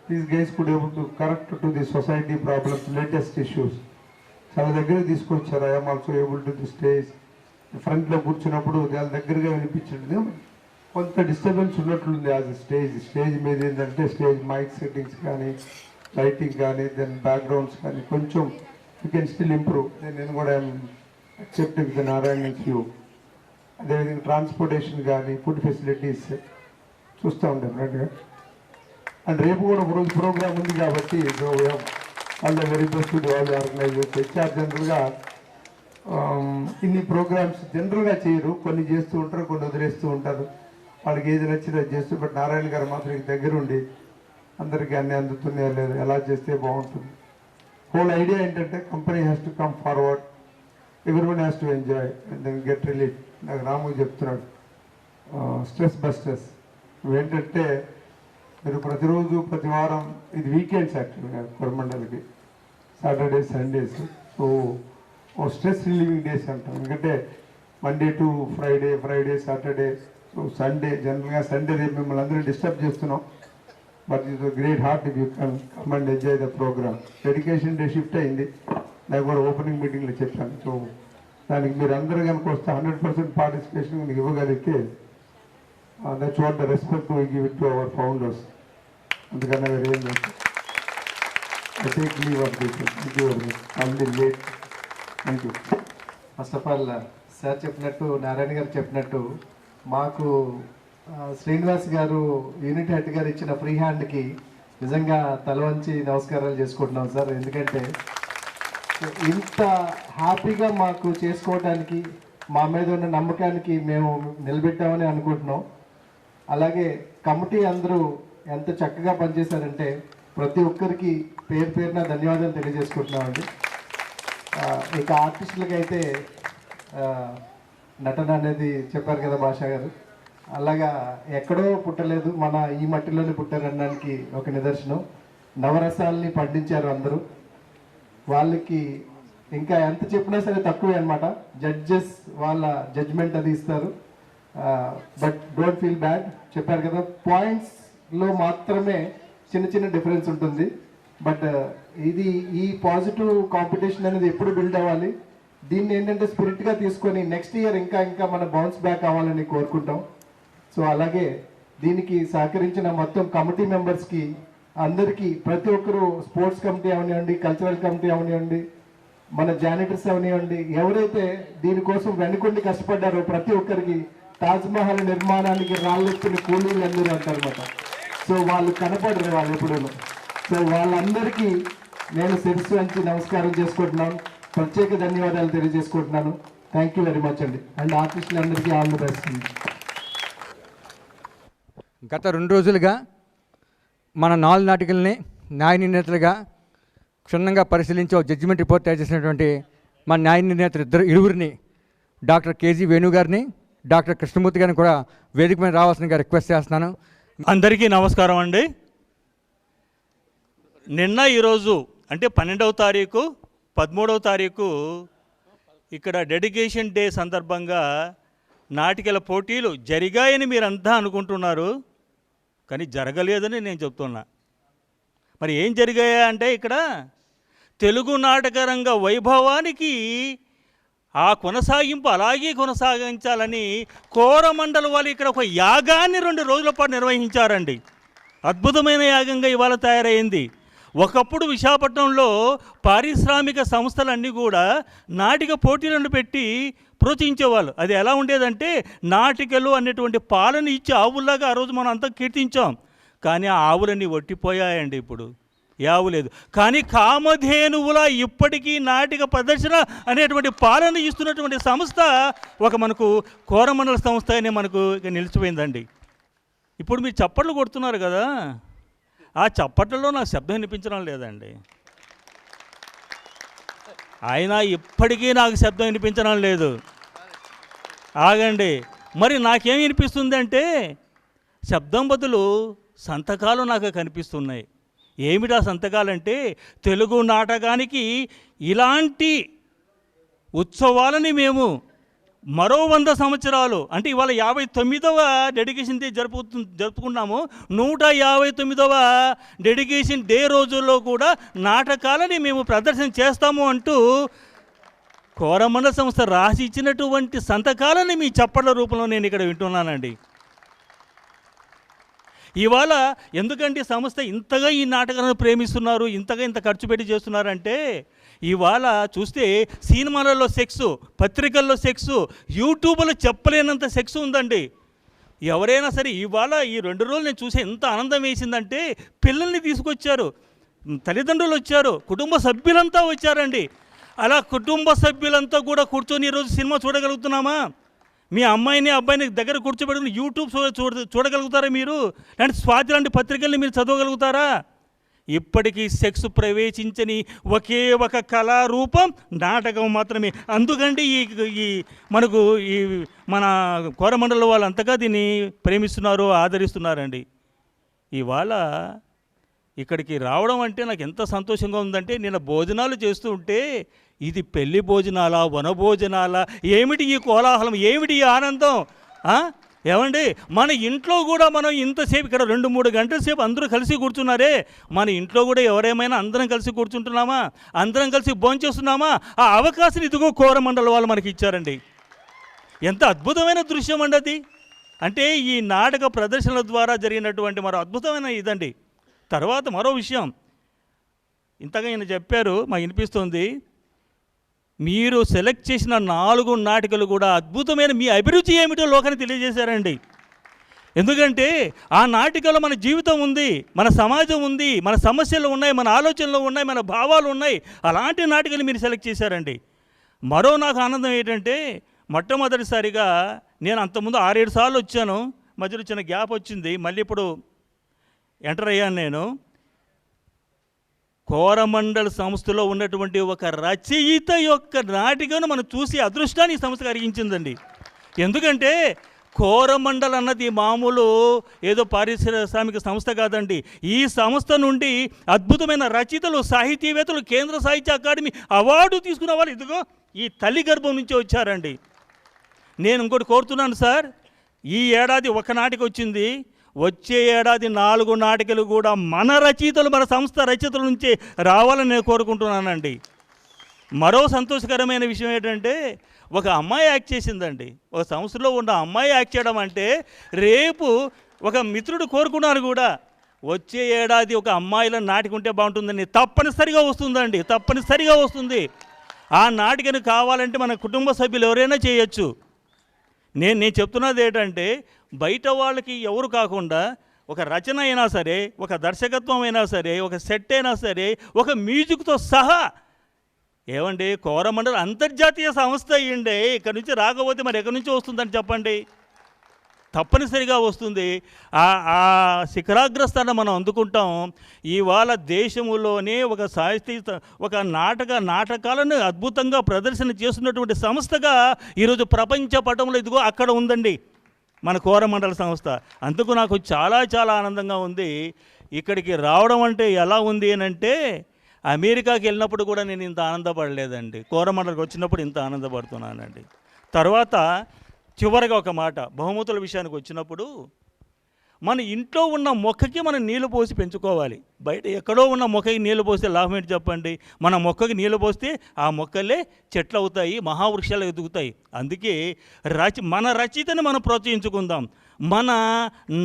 Speaker 4: these guys could able to correct to the society problems, latest issues.
Speaker 10: చాలా దగ్గర తీసుకొచ్చారు. I'm also able to the stage. ఫ్రంట్లో కూర్చున్నప్పుడు చాలా దగ్గరగా వినిపించింది. కొంత డిస్టర్బెన్స్ ఉన్నట్లుంది ఆ స్టేజ్ మీద. ఏంటంటే స్టేజ్ మైక్ సెట్టింగ్స్ కానీ, లైటింగ్ కానీ, దెన్ బ్యాక్గ్రౌండ్స్ కానీ కొంచెం యూ కెన్ స్టిల్ ఇంప్రూవ్. నేను కూడా అక్సెప్టింగ్ ద నారాయణ క్యూ. అదేవిధంగా ట్రాన్స్పోర్టేషన్ కానీ, ఫుడ్ ఫెసిలిటీస్ చూస్తూ ఉంటాం డెఫినెట్గా. అండ్ రేపు కూడా ఒకరోజు ప్రోగ్రామ్ ఉంది కాబట్టి all the very best to all organisers. HR జనరల్గా ఇన్ని ప్రోగ్రామ్స్ జనరల్గా చేయరు, కొన్ని చేస్తూ ఉంటారు, కొన్ని వదిలేస్తూ ఉంటారు. వాళ్ళకి ఏది నచ్చితే అది చేస్తూ. బట్ నారాయణ గారు మాత్రం దగ్గరుండి అందరికీ అన్నీ అందుతున్నాయా లేదు, ఎలా చేస్తే బాగుంటుంది. హోల్ ఐడియా ఏంటంటే company has to come forward, everyone has to enjoy and then get relief. నాకు రాము చెప్తున్నాడు స్ట్రెస్ బస్టర్స్. ఏంటంటే మీరు ప్రతిరోజు ప్రతి వారం, ఇది వీకెండ్స్ యాక్చువల్గా కొరమండలకి, Saturday Sundays. So stress relieving days అంటాం. ఎందుకంటే Monday to Friday, Friday Saturday, so Sunday జనరల్గా సండే రేపు మిమ్మల్ని అందరూ డిస్టర్బ్ చేస్తున్నాం. But it great heart if you come and enjoy the programme. Dedication day shift అయింది, నాకు కూడా ఓపెనింగ్ మీటింగ్లో చెప్పాను. సో దానికి మీరు అందరూ కనుక వస్తే 100% పార్టిసిపేషన్ మీకు ఇవ్వగలిగితే that's what the respect we give it to our founders. అందుకన్నా వేరే ఏం లేదు. I take leave of this. Thank you very much. Already late. Thank you.
Speaker 8: First of all sir చెప్పినట్టు, నారాయణ గారు చెప్పినట్టు, మాకు శ్రీనివాస్ గారు యూనిట్ హెడ్ గారు ఇచ్చిన ఫ్రీ హ్యాండ్కి నిజంగా తల వంచి నమస్కారాలు చేసుకుంటున్నాం సార్. ఎందుకంటే ఇంత హ్యాపీగా మాకు చేసుకోవడానికి, మా మీద ఉన్న నమ్మకానికి మేము నిలబెట్టామని అనుకుంటున్నాం. అలాగే కమిటీ అందరూ ఎంత చక్కగా పనిచేశారంటే ప్రతి ఒక్కరికి పేరు పేరున ధన్యవాదాలు తెలియజేసుకుంటున్నామండి. ఇక ఆర్టిస్టులకి అయితే నటన అనేది చెప్పారు కదా భాషా గారు, అలాగా ఎక్కడో పుట్టలేదు, మన ఈ మట్టిలోనే పుట్టారనడానికి ఒక నిదర్శనం. నవరసాలని పండించారు అందరూ. వాళ్ళకి ఇంకా ఎంత చెప్పినా సరే తక్కువే అనమాట. జడ్జెస్ వాళ్ళ జడ్జ్మెంట్ అది ఇస్తారు. But don't feel bad. చెప్పారు కదా, పాయింట్స్లో మాత్రమే చిన్న చిన్న డిఫరెన్స్ ఉంటుంది. బట్ ఈ పాజిటివ్ కాంపిటీషన్ అనేది ఎప్పుడు బిల్డ్ అవ్వాలి. దీన్ని ఏంటంటే స్పిరిట్గా తీసుకొని నెక్స్ట్ ఇయర్ ఇంకా ఇంకా మన బౌన్స్ బ్యాక్ అవ్వాలని కోరుకుంటాం. సో అలాగే దీనికి సహకరించిన మొత్తం కమిటీ మెంబర్స్కి అందరికీ, ప్రతి ఒక్కరు, స్పోర్ట్స్ కమిటీ అవనివ్వండి, కల్చరల్ కమిటీ అవనివ్వండి, మన జానిటర్స్ అవనివ్వండి, ఎవరైతే దీనికోసం వెనుకొండి కష్టపడ్డారో ప్రతి ఒక్కరికి, తాజ్మహల్ నిర్మాణానికి రాళ్ళెత్తిన కూలీలు అందరూ అంటారన్నమాట. సో వాళ్ళు కనపడరు వాళ్ళు ఎప్పుడూ. సో వాళ్ళందరికీ నేను శిరస్సు వంచి నమస్కారం చేసుకుంటున్నాను, ప్రత్యేక ధన్యవాదాలు తెలియజేసుకుంటున్నాను. థ్యాంక్ యూ వెరీ మచ్ అండి. అండ్ ఆర్టిస్టులందరికీ ఆల్ ది బెస్ట్.
Speaker 11: గత 2 రోజులుగా మన 4 నాటికల్ని న్యాయ నిర్ణేతలుగా క్షుణ్ణంగా పరిశీలించి ఒక జడ్జిమెంట్ రిపోర్ట్ తయారు చేసినటువంటి మన న్యాయ నిర్ణేతలు ఇరువురిని, డాక్టర్ కేజీ వేణు గారిని, డాక్టర్ కృష్ణమూర్తి గారిని కూడా వేదిక మీద రావాల్సిందిగా రిక్వెస్ట్ చేస్తున్నాను.
Speaker 12: అందరికీ నమస్కారం అండి. నిన్న ఈరోజు అంటే 12వ తారీఖు, 13వ తారీఖు ఇక్కడ డెడికేషన్ డే సందర్భంగా నాటికల పోటీలు జరిగాయని మీరంతా అనుకుంటున్నారు, కానీ జరగలేదని నేను చెప్తున్నా. మరి ఏం జరిగాయా అంటే ఇక్కడ తెలుగు నాటక రంగ వైభవానికి ఆ కొనసాగింపు అలాగే కొనసాగించాలని కోరమండల వాళ్ళు ఇక్కడ ఒక యాగాన్ని 2 రోజుల పాటు నిర్వహించారండి. అద్భుతమైన యాగంగా ఇవాళ తయారైంది. ఒకప్పుడు విశాఖపట్నంలో పారిశ్రామిక సంస్థలన్నీ కూడా నాటిక పోటీలను పెట్టి ప్రోత్సహించేవాళ్ళు. అది ఎలా ఉండేదంటే నాటికలు అనేటువంటి పాలన ఇచ్చి ఆవుల్లాగా ఆ రోజు మనం అంతా కీర్తించాం. కానీ ఆ ఆవులన్నీ ఒట్టిపోయాయండి. ఇప్పుడు యావు లేదు. కానీ కామధేనువులా ఇప్పటికీ నాటిక ప్రదర్శన అనేటువంటి పాలన ఇస్తున్నటువంటి సంస్థ ఒక మనకు కోరమండల సంస్థ అనే మనకు నిలిచిపోయిందండి. ఇప్పుడు మీరు చప్పట్లు కొడుతున్నారు కదా, ఆ చప్పట్లలో నాకు శబ్దం వినిపించడం లేదండి. అయినా ఇప్పటికీ నాకు శబ్దం వినిపించడం లేదు. ఆగండి, మరి నాకేం వినిపిస్తుంది అంటే శబ్దం బదులు సంతకాలు నాకు కనిపిస్తున్నాయి. ఏమిటా సంతకాలంటే తెలుగు నాటకానికి ఇలాంటి ఉత్సవాలని మేము మరో 100 సంవత్సరాలు అంటే ఇవాళ 59వ డెడికేషన్ డే జరుపుకున్నాము. 159వ డెడికేషన్ డే రోజుల్లో కూడా నాటకాలని మేము ప్రదర్శన చేస్తాము అంటూ కోరమండల సంస్థ రాసి ఇచ్చినటువంటి సంతకాలని మీ చప్పట్ల రూపంలో నేను ఇక్కడ వింటున్నానండి. ఇవాళ ఎందుకంటే సంస్థ ఇంతగా ఈ నాటకాలను ప్రేమిస్తున్నారు, ఇంత ఖర్చు పెట్టి చేస్తున్నారంటే ఇవాళ చూస్తే సినిమాలలో సెక్స్, పత్రికల్లో సెక్స్, యూట్యూబ్లో చెప్పలేనంత సెక్స్ ఉందండి. ఎవరైనా సరే ఇవాళ ఈ 2 రోజులు నేను చూసే ఎంత ఆనందం వేసిందంటే పిల్లల్ని తీసుకొచ్చారు, తల్లిదండ్రులు వచ్చారు, కుటుంబ సభ్యులంతా వచ్చారండి. అలా కుటుంబ సభ్యులంతా కూడా కూర్చొని ఈరోజు సినిమా చూడగలుగుతున్నామా? మీ అమ్మాయిని అబ్బాయిని దగ్గర కూర్చోబెట్టుకుని యూట్యూబ్ చూడగలుగుతారా మీరు? అంటే స్వాతి లాంటి పత్రికల్ని మీరు చదవగలుగుతారా? ఇప్పటికీ సెక్స్ ప్రవేశించని ఒకే ఒక కళారూపం నాటకం మాత్రమే. అందుకంటే మనకు మన కోరమండల వాళ్ళు అంతగా దీన్ని ప్రేమిస్తున్నారు, ఆదరిస్తున్నారండి. ఇవాళ ఇక్కడికి రావడం అంటే నాకు ఎంత సంతోషంగా ఉందంటే, నేను భోజనాలు చేస్తూ ఉంటే ఇది పెళ్లి భోజనాలా, వనభోజనాలా, ఏమిటి ఈ కోలాహలం, ఏమిటి ఈ ఆనందం? ఏమండి, మన ఇంట్లో కూడా మనం ఇంతసేపు ఇక్కడ 2-3 గంటల సేపు అందరూ కలిసి కూర్చున్నారే, మన ఇంట్లో కూడా ఎవరేమైనా అందరం కలిసి కూర్చుంటున్నామా? అందరం కలిసి భోంచేస్తున్నామా? ఆ అవకాశం ఇదిగో కోరమండల వాళ్ళు మనకి ఇచ్చారండి. ఎంత అద్భుతమైన దృశ్యం అండి అది. అంటే ఈ నాటక ప్రదర్శనల ద్వారా జరిగినటువంటి మరో అద్భుతమైన ఇదండి. తర్వాత మరో విషయం ఇంతగా ఈయన చెప్పారు, మాకు వినిపిస్తుంది. మీరు సెలెక్ట్ చేసిన 4 నాటికలు కూడా అద్భుతమైన మీ అభిరుచి ఏమిటో లోకానికి తెలియజేశారండి. ఎందుకంటే ఆ నాటికలో మన జీవితం ఉంది, మన సమాజం ఉంది, మన సమస్యలు ఉన్నాయి, మన ఆలోచనలు ఉన్నాయి, మన భావాలు ఉన్నాయి. అలాంటి నాటికలు మీరు సెలెక్ట్ చేశారండి. మరో నాకు ఆనందం ఏంటంటే, మొట్టమొదటిసారిగా నేను అంతకుముందు 6-7 సార్లు వచ్చాను, మధ్యలో చిన్న గ్యాప్ వచ్చింది, మళ్ళీ ఇప్పుడు ఎంటర్ అయ్యాను నేను. కోరమండల్ సంస్థలో ఉన్నటువంటి ఒక రచయిత యొక్క నాటికను మనం చూసి అదృష్టాన్ని ఈ సంస్థ కలిగించిందండి. ఎందుకంటే కోరమండల్ అన్నది మామూలు ఏదో పారిశ్రామిక సంస్థ కాదండి. ఈ సంస్థ నుండి అద్భుతమైన రచయితలు, సాహితీవేత్తలు, కేంద్ర సాహిత్య అకాడమీ అవార్డు తీసుకున్న వాళ్ళు ఇదిగో ఈ తల్లి గర్భం నుంచి వచ్చారండి. నేను ఇంకోటి కోరుతున్నాను సార్, ఈ ఏడాది ఒక నాటిక వచ్చింది, వచ్చే ఏడాది 4 నాటికలు కూడా మన రచయితలు, మన సంస్థ రచయితల నుంచే రావాలని నేను కోరుకుంటున్నానండి. మరో సంతోషకరమైన విషయం ఏంటంటే, ఒక అమ్మాయి యాక్ట్ చేసిందండి. ఒక సంస్థలో ఉన్న అమ్మాయి యాక్ట్ చేయడం అంటే, రేపు ఒక మిత్రుడు కోరుకున్నాను కూడా, వచ్చే ఏడాది ఒక అమ్మాయిల నాటిక ఉంటే బాగుంటుందండి. తప్పనిసరిగా వస్తుందండి, తప్పనిసరిగా వస్తుంది. ఆ నాటికను కావాలంటే మన కుటుంబ సభ్యులు ఎవరైనా చేయొచ్చు. నేను చెప్తున్నది ఏంటంటే, బయట వాళ్ళకి ఎవరు కాకుండా ఒక రచన అయినా సరే, ఒక దర్శకత్వం అయినా సరే, ఒక సెట్ అయినా సరే, ఒక మ్యూజిక్తో సహా, ఏమండి కోరమండల్ అంతర్జాతీయ సంస్థ అయ్యిండే, ఇక్కడ నుంచి రాకపోతే మరి ఎక్కడి నుంచి వస్తుందని చెప్పండి? తప్పనిసరిగా వస్తుంది. ఆ శిఖరాగ్రస్థాన్ని మనం అందుకుంటాం. ఇవాళ దేశంలోనే ఒక సాహిత్య ఒక నాటకాలను అద్భుతంగా ప్రదర్శన చేస్తున్నటువంటి సంస్థగా ఈరోజు ప్రపంచ పటంలో ఇదిగో అక్కడ ఉందండి మన కోరమండల సంస్థ. అందుకు నాకు చాలా చాలా ఆనందంగా ఉంది. ఇక్కడికి రావడం అంటే ఎలా ఉంది అని అంటే, అమెరికాకి వెళ్ళినప్పుడు కూడా నేను ఇంత ఆనందపడలేదండి, కోరమండలికి వచ్చినప్పుడు ఇంత ఆనందపడుతున్నానండి. తర్వాత చివరిగా ఒక మాట, బహుమతుల విషయానికి వచ్చినప్పుడు మన ఇంట్లో ఉన్న మొక్కకి మనం నీళ్లు పోసి పెంచుకోవాలి. బయట ఎక్కడో ఉన్న మొక్కకి నీళ్లు పోస్తే లాభం ఏంటి చెప్పండి? మన మొక్కకి నీళ్లు పోస్తే ఆ మొక్కలే చెట్లు అవుతాయి, మహావృక్షాలు ఎదుగుతాయి. అందుకే మన రచయితని మనం ప్రోత్సహించుకుందాం, మన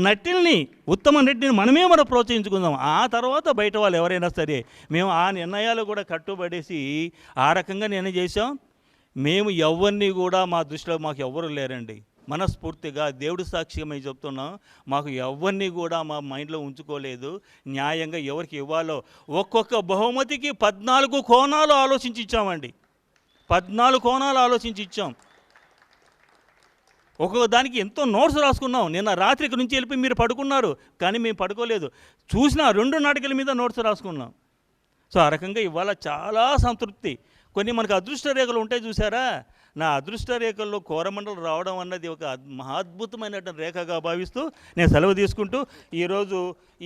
Speaker 12: నటిని, ఉత్తమ నటిని మనం ప్రోత్సహించుకుందాం. ఆ తర్వాత బయట వాళ్ళు ఎవరైనా సరే. మేము ఆ నిర్ణయాలు కూడా కట్టుబడేసి ఆ రకంగా నిర్ణయం చేసాం. మేము ఎవరిని కూడా మా దృష్టిలో మాకు ఎవ్వరు లేరండి. మనస్ఫూర్తిగా దేవుడి సాక్ష్యమై చెప్తున్నాం, మాకు ఎవరిని కూడా మా మైండ్లో ఉంచుకోలేదు. న్యాయంగా ఎవరికి ఇవ్వాలో ఒక్కొక్క బహుమతికి 14 కోణాలు ఆలోచించి ఇచ్చామండి. 14 కోణాలు ఆలోచించి ఇచ్చాం. ఒక్కొక్క దానికి ఎంతో నోట్స్ రాసుకున్నాం. నిన్న రాత్రికి నుంచి వెళ్ళిపోయి మీరు పడుకున్నారు, కానీ మేము పడుకోలేదు. చూసిన 2 నాటికల మీద నోట్స్ రాసుకున్నాం. సో ఆ రకంగా ఇవాళ చాలా సంతృప్తి. కొన్ని మనకు అదృష్ట రేఖలు ఉంటాయి చూసారా, నా అదృష్ట రేఖల్లో కోరమండలం రావడం అన్నది ఒక మహాద్భుతమైనటువంటి రేఖగా భావిస్తూ నేను సెలవు తీసుకుంటూ ఈరోజు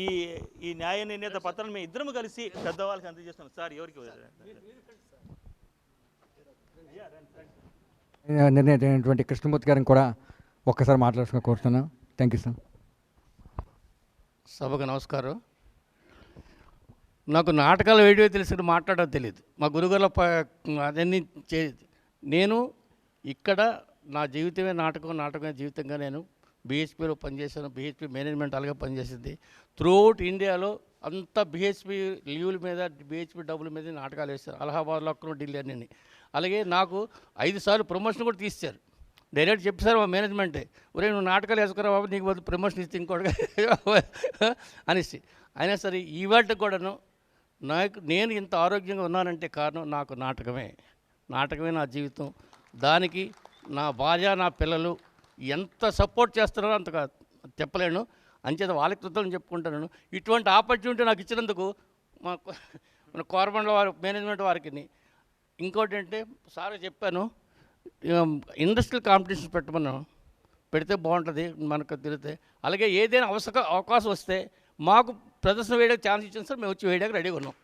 Speaker 12: ఈ న్యాయ నిర్ణేత పత్రాలు మేము ఇద్దరం కలిసి పెద్దవాళ్ళకి అందజేస్తున్నాం. సార్ ఎవరికి
Speaker 11: నిర్ణయం అయినటువంటి కృష్ణమూర్తి గారిని కూడా ఒక్కసారి మాట్లాడుతున్నా కోరుతున్నాను. Thank you sir.
Speaker 13: సభకు నమస్కారం. నాకు నాటకాలు వేయడమే తెలుసు, మాట్లాడడం తెలియదు. మా గురుగారు అదన్నీ నేను ఇక్కడ నా జీవితమే నాటకమే జీవితంగా నేను బీహెచ్పీలో పనిచేశాను. బీహెచ్పీ మేనేజ్మెంట్ అలాగే పనిచేసింది. త్రూఅవుట్ ఇండియాలో అంతా బీహెచ్పీ లీవుల మీద, బీహెచ్పీ డబ్బుల మీద నాటకాలు వేస్తారు. అలహాబాద్లో అక్కడ, ఢిల్లీ అన్నీ. అలాగే నాకు 5 సార్లు ప్రమోషన్ కూడా తీశారు. డైరెక్ట్ చెప్పారు మా మేనేజ్మెంటే, ఒరే నువ్వు నాటకాలు వేసుకురా బాబు, నీకు బదులు ప్రమోషన్ ఇస్తే ఇంకోటి అనేసి. అయినా సరే ఈవాటికి కూడాను నేను ఇంత ఆరోగ్యంగా ఉన్నానంటే కారణం నాకు నాటకమే నా జీవితం. దానికి నా భార్య, నా పిల్లలు ఎంత సపోర్ట్ చేస్తున్నారో అంత చెప్పలేను. అంచేత వాళ్ళకి కృతజ్ఞతలు చెప్పుకుంటాను. ఇటువంటి ఆపర్చునిటీ నాకు ఇచ్చినందుకు మన కోరమండల వారి మేనేజ్మెంట్ వారికి. ఇంకోటి అంటే సార్ చెప్పాను, ఇండస్ట్రియల్ కాంపిటీషన్స్ పెడితే బాగుంటుంది మనకు తిరిగితే. అలాగే ఏదైనా అవకాశం వస్తే మాకు ప్రదర్శన వేయడానికి ఛాన్స్ ఇచ్చింది సార్, మేము వచ్చి వేయడానికి రెడీగా ఉన్నాం.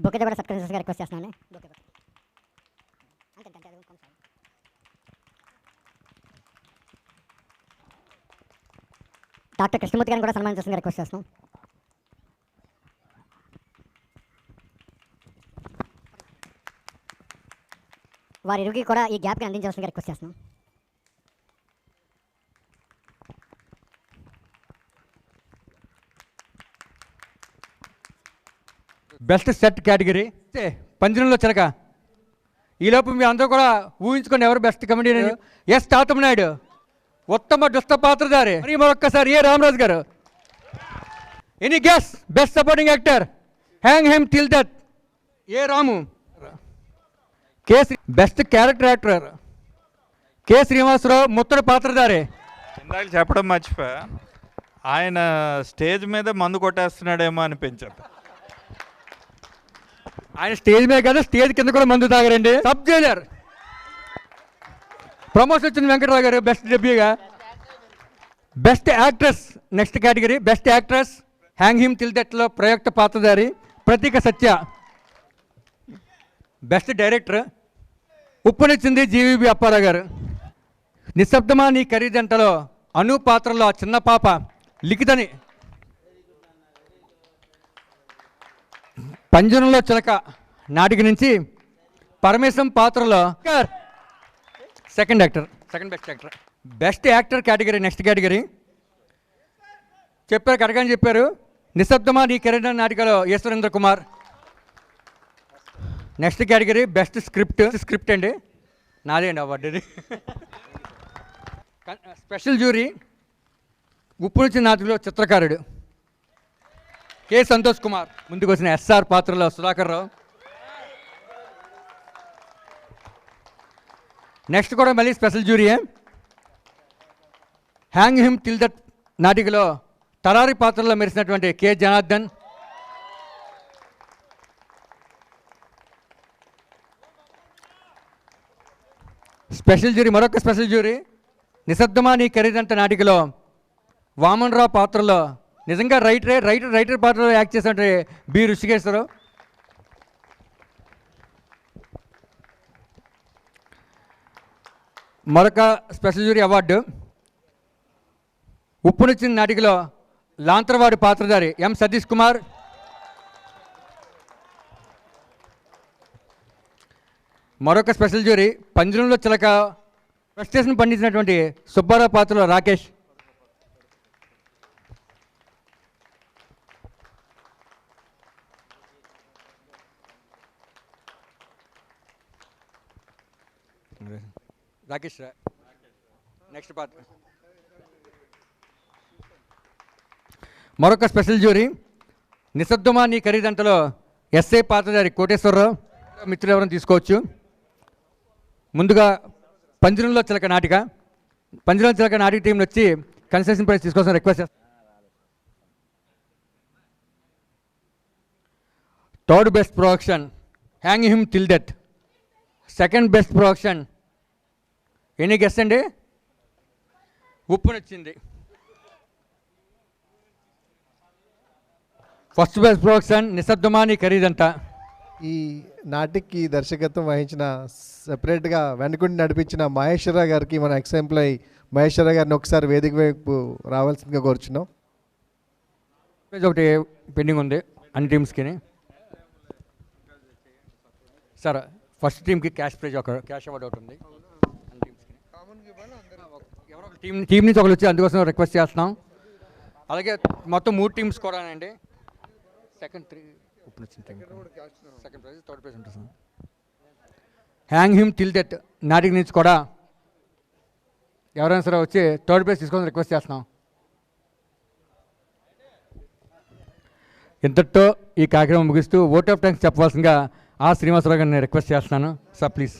Speaker 14: బొకే కూడా సత్కరించాల్సిందిగా రిక్వెస్ట్ చేస్తున్నాను. డాక్టర్ కృష్ణమూర్తి గారిని కూడా సన్మానించాల్సిందిగా రిక్వెస్ట్ చేస్తున్నాం. వారి ఇరువుకి కూడా ఈ గ్యాప్కి అందించాల్సిందిగా రిక్వెస్ట్ చేస్తున్నాం.
Speaker 11: బెస్ట్ సెట్ కేటగిరీ పంజరంలో చిలక. ఈలోపు మీ అందరూ కూడా ఊహించుకోండి ఎవరు best comedian. S Tatamma Naidu. ఉత్తమ దుష్ట పాత్రధారి మరి మరొక్కసారి ఏ రామరాజు గారు. Any guess best supporting actor. Hang him till death A Ramu. Best character actor K Srinivasarao Muttadi పాత్రధారి.
Speaker 9: ఇందాక చెప్పడం మర్చిపోయా, ఆయన స్టేజ్ మీద మందు కొట్టేస్తున్నాడేమో అనిపించదు.
Speaker 11: ఆయన స్టేజ్ మీద కదా, స్టేజ్ కింద కూడా మందు తాగారండి. Sub Jailer. ప్రమోషన్ వచ్చింది వెంకటరావు గారు బెస్ట్ డెబ్యూగా. Best actress next category. Best actress hang him till దట్లో ప్రయుక్త పాత్రధారి ప్రతీక సత్య. బెస్ట్ డైరెక్టర్ ఉప్పునిచ్చింది జీవీబీ అప్పారావు గారు. నిశ్శబ్దమా నీ ఖరీదంటలో అను పాత్రలో ఆ చిన్న పాప లిఖితని. పంజరంలో చిలక నాటిక నుంచి పరమేశం పాత్రలో second best actor. Best actor category next category చెప్పారు, కరెక్ట్గా చెప్పారు. నిశ్శబ్దమా నీ కెరీర్ నాటికలో Eshwarendra Kumar. Next category best script అండి, నాదే అండి అవార్డు ఇది. స్పెషల్ జ్యూరీ ఉప్పు నుంచి నాటికలో చిత్రకారుడు కె సంతోష్ కుమార్. ముందుకు వచ్చిన ఎస్ఆర్ పాత్రలో సుధాకర్ రావు. నెక్స్ట్ కూడా మళ్ళీ స్పెషల్ జ్యూరీయే. హ్యాంగ్ హిమ్ టిల్ దట్ నాటికలో తరారి పాత్రలో మెరిసినటువంటి కె జనార్దన్. స్పెషల్ జ్యూరీ మరొక స్పెషల్ జ్యూరీ నిశ్శబ్దమా నీ ఖరీదంట నాటికలో వామన్ రావు పాత్రలో నిజంగా రైటర్ పాత్రలో యాక్ట్ చేసినట్టు బి ఋషికేశ్వరరావు. మరొక స్పెషల్ జ్యూరీ అవార్డు ఉప్పునిచ్చిన నాటికలో లాంతరవాడి పాత్రధారి ఎం సతీష్ కుమార్. మరొక స్పెషల్ జ్యూరీ పంజరంలో చిలక ప్రెస్టేషన్ పండించినటువంటి సుబ్బారావు పాత్రలో రాకేష్. నెక్స్ట్ పాత్ర. మరొక స్పెషల్ జ్యూరీ నిశ్శబ్దమా నీ ఖరీదంటలో ఎస్ఐ పాత్రధారి కోటేశ్వరరావు. మిత్రులు ఎవరైనా తీసుకోవచ్చు. ముందుగా పంజరంలో చిలక నాటిక టీంలో వచ్చి కన్సెషన్ ప్రైజ్ తీసుకోవాల్సిన రిక్వెస్ట్ చేస్తాను. Third best production hang him till death. Second best production ఎన్ని గెస్ట్ అండి ఉప్పు నచ్చింది. ఫస్ట్ బెస్ట్ ప్రొడక్షన్ నిశ్శబ్దమా నీ ఖరీదంట.
Speaker 8: ఈ నాటికి దర్శకత్వం వహించిన సెపరేట్గా వెనుకుండి నడిపించిన మహేశ్వరరావు గారికి, మన ఎక్స్ ఎంప్లాయీ మహేశ్వరరావు గారిని ఒకసారి వేదిక వైపు రావాల్సిందిగా కోరుచున్నాం.
Speaker 11: ఒకటి పెండింగ్ ఉంది అన్ని టీమ్స్కి. సార్ ఫస్ట్ టీమ్కి క్యాష్ ప్రైజ్ క్యాష్ అవార్డు ఒకటి ఉంది అన్ని టీమ్స్కి. ఎవరో టీం నుంచి ఒకరు వచ్చి అందుకోసం రిక్వెస్ట్ చేస్తున్నాం. అలాగే మొత్తం 3 టీమ్స్ కూడా అండి. సెకండ్ ప్రైజ్ థర్డ్ ప్రైజ్ ఉంటుంది sir. Hang him till that నాటికి నుంచి కూడా ఎవరైనా సరే వచ్చి థర్డ్ ప్రైజ్ తీసుకొని రిక్వెస్ట్ చేస్తున్నాం. ఇంతటితో ఈ కార్యక్రమం ముగిస్తూ ఓట్ ఆఫ్ థ్యాంక్స్ చెప్పవలసిందిగా శ్రీనివాసరావు గారిని రిక్వెస్ట్ చేస్తున్నాను సార్, ప్లీజ్.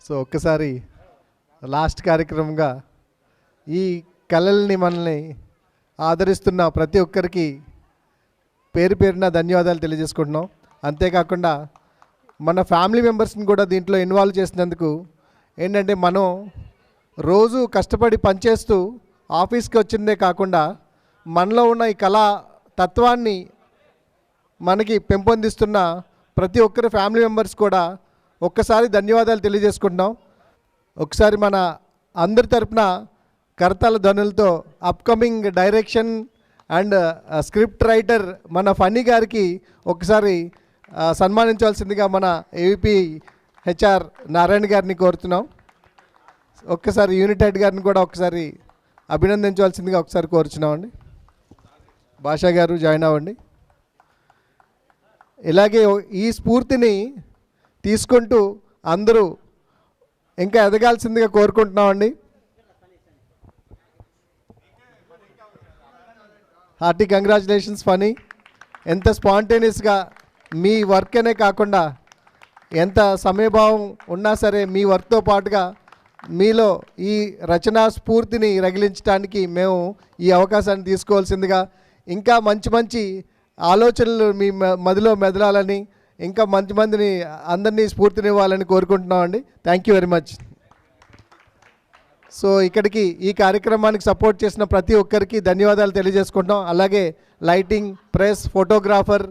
Speaker 8: సో ఒక్కసారి లాస్ట్ కార్యక్రమంగా ఈ కళల్ని మనల్ని ఆదరిస్తున్న ప్రతి ఒక్కరికి పేరు పేరున ధన్యవాదాలు తెలియజేసుకుంటున్నాం. అంతేకాకుండా మన ఫ్యామిలీ మెంబర్స్ని కూడా దీంట్లో ఇన్వాల్వ్ చేసినందుకు ఏంటంటే, మనం రోజు కష్టపడి పనిచేస్తూ ఆఫీస్కి వచ్చిందే కాకుండా మనలో ఉన్న ఈ కళా తత్వాన్ని మనకి పెంపొందిస్తున్న ప్రతి ఒక్కరి ఫ్యామిలీ మెంబర్స్ కూడా ఒక్కసారి ధన్యవాదాలు తెలియజేసుకుంటున్నాం. ఒకసారి మన అందరి తరపున కరతాల ధ్వనులతో upcoming direction and script writer మన ఫన్నీ గారికి ఒకసారి సన్మానించవలసిందిగా మన ఏవిపి హెచ్ఆర్ నారాయణ గారిని కోరుతున్నాం. ఒక్కసారి యూనిట్ హెడ్ గారిని కూడా ఒకసారి అభినందించవలసిందిగా ఒకసారి కోరుచున్నామండి. భాషా గారు జాయిన్ అవ్వండి. ఇలాగే ఈ స్ఫూర్తిని తీసుకుంటూ అందరూ ఇంకా ఎదగాల్సిందిగా కోరుకుంటున్నామండి. Hearty congratulations Phani. ఎంత స్పాంటేనియస్గా మీ వర్క్ అనే కాకుండా ఎంత సమయభావం ఉన్నా సరే మీ వర్క్తో పాటుగా మీలో ఈ రచనా స్ఫూర్తిని రగిలించడానికి మేము ఈ అవకాశాన్ని తీసుకోవాల్సిందిగా, ఇంకా మంచి మంచి ఆలోచనలు మీ మదిలో మెదలాలని, ఇంకా మంచి మందిని అందరినీ స్ఫూర్తినివ్వాలని కోరుకుంటున్నామండి. Thank you very much. So ఇక్కడికి ఈ కార్యక్రమానికి సపోర్ట్ చేసిన ప్రతి ఒక్కరికి ధన్యవాదాలు తెలియజేసుకుంటాం. అలాగే లైటింగ్, ప్రెస్, ఫోటోగ్రాఫర్,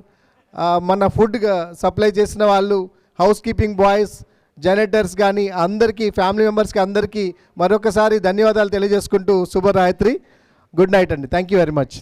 Speaker 8: మన ఫుడ్ సప్లై చేసిన వాళ్ళు, హౌస్ కీపింగ్ బాయ్స్, జనరేటర్స్ కానీ అందరికీ, ఫ్యామిలీ మెంబర్స్కి అందరికీ మరొకసారి ధన్యవాదాలు తెలియజేసుకుంటూ శుభరాత్రి, గుడ్ నైట్ అండి. Thank you very much.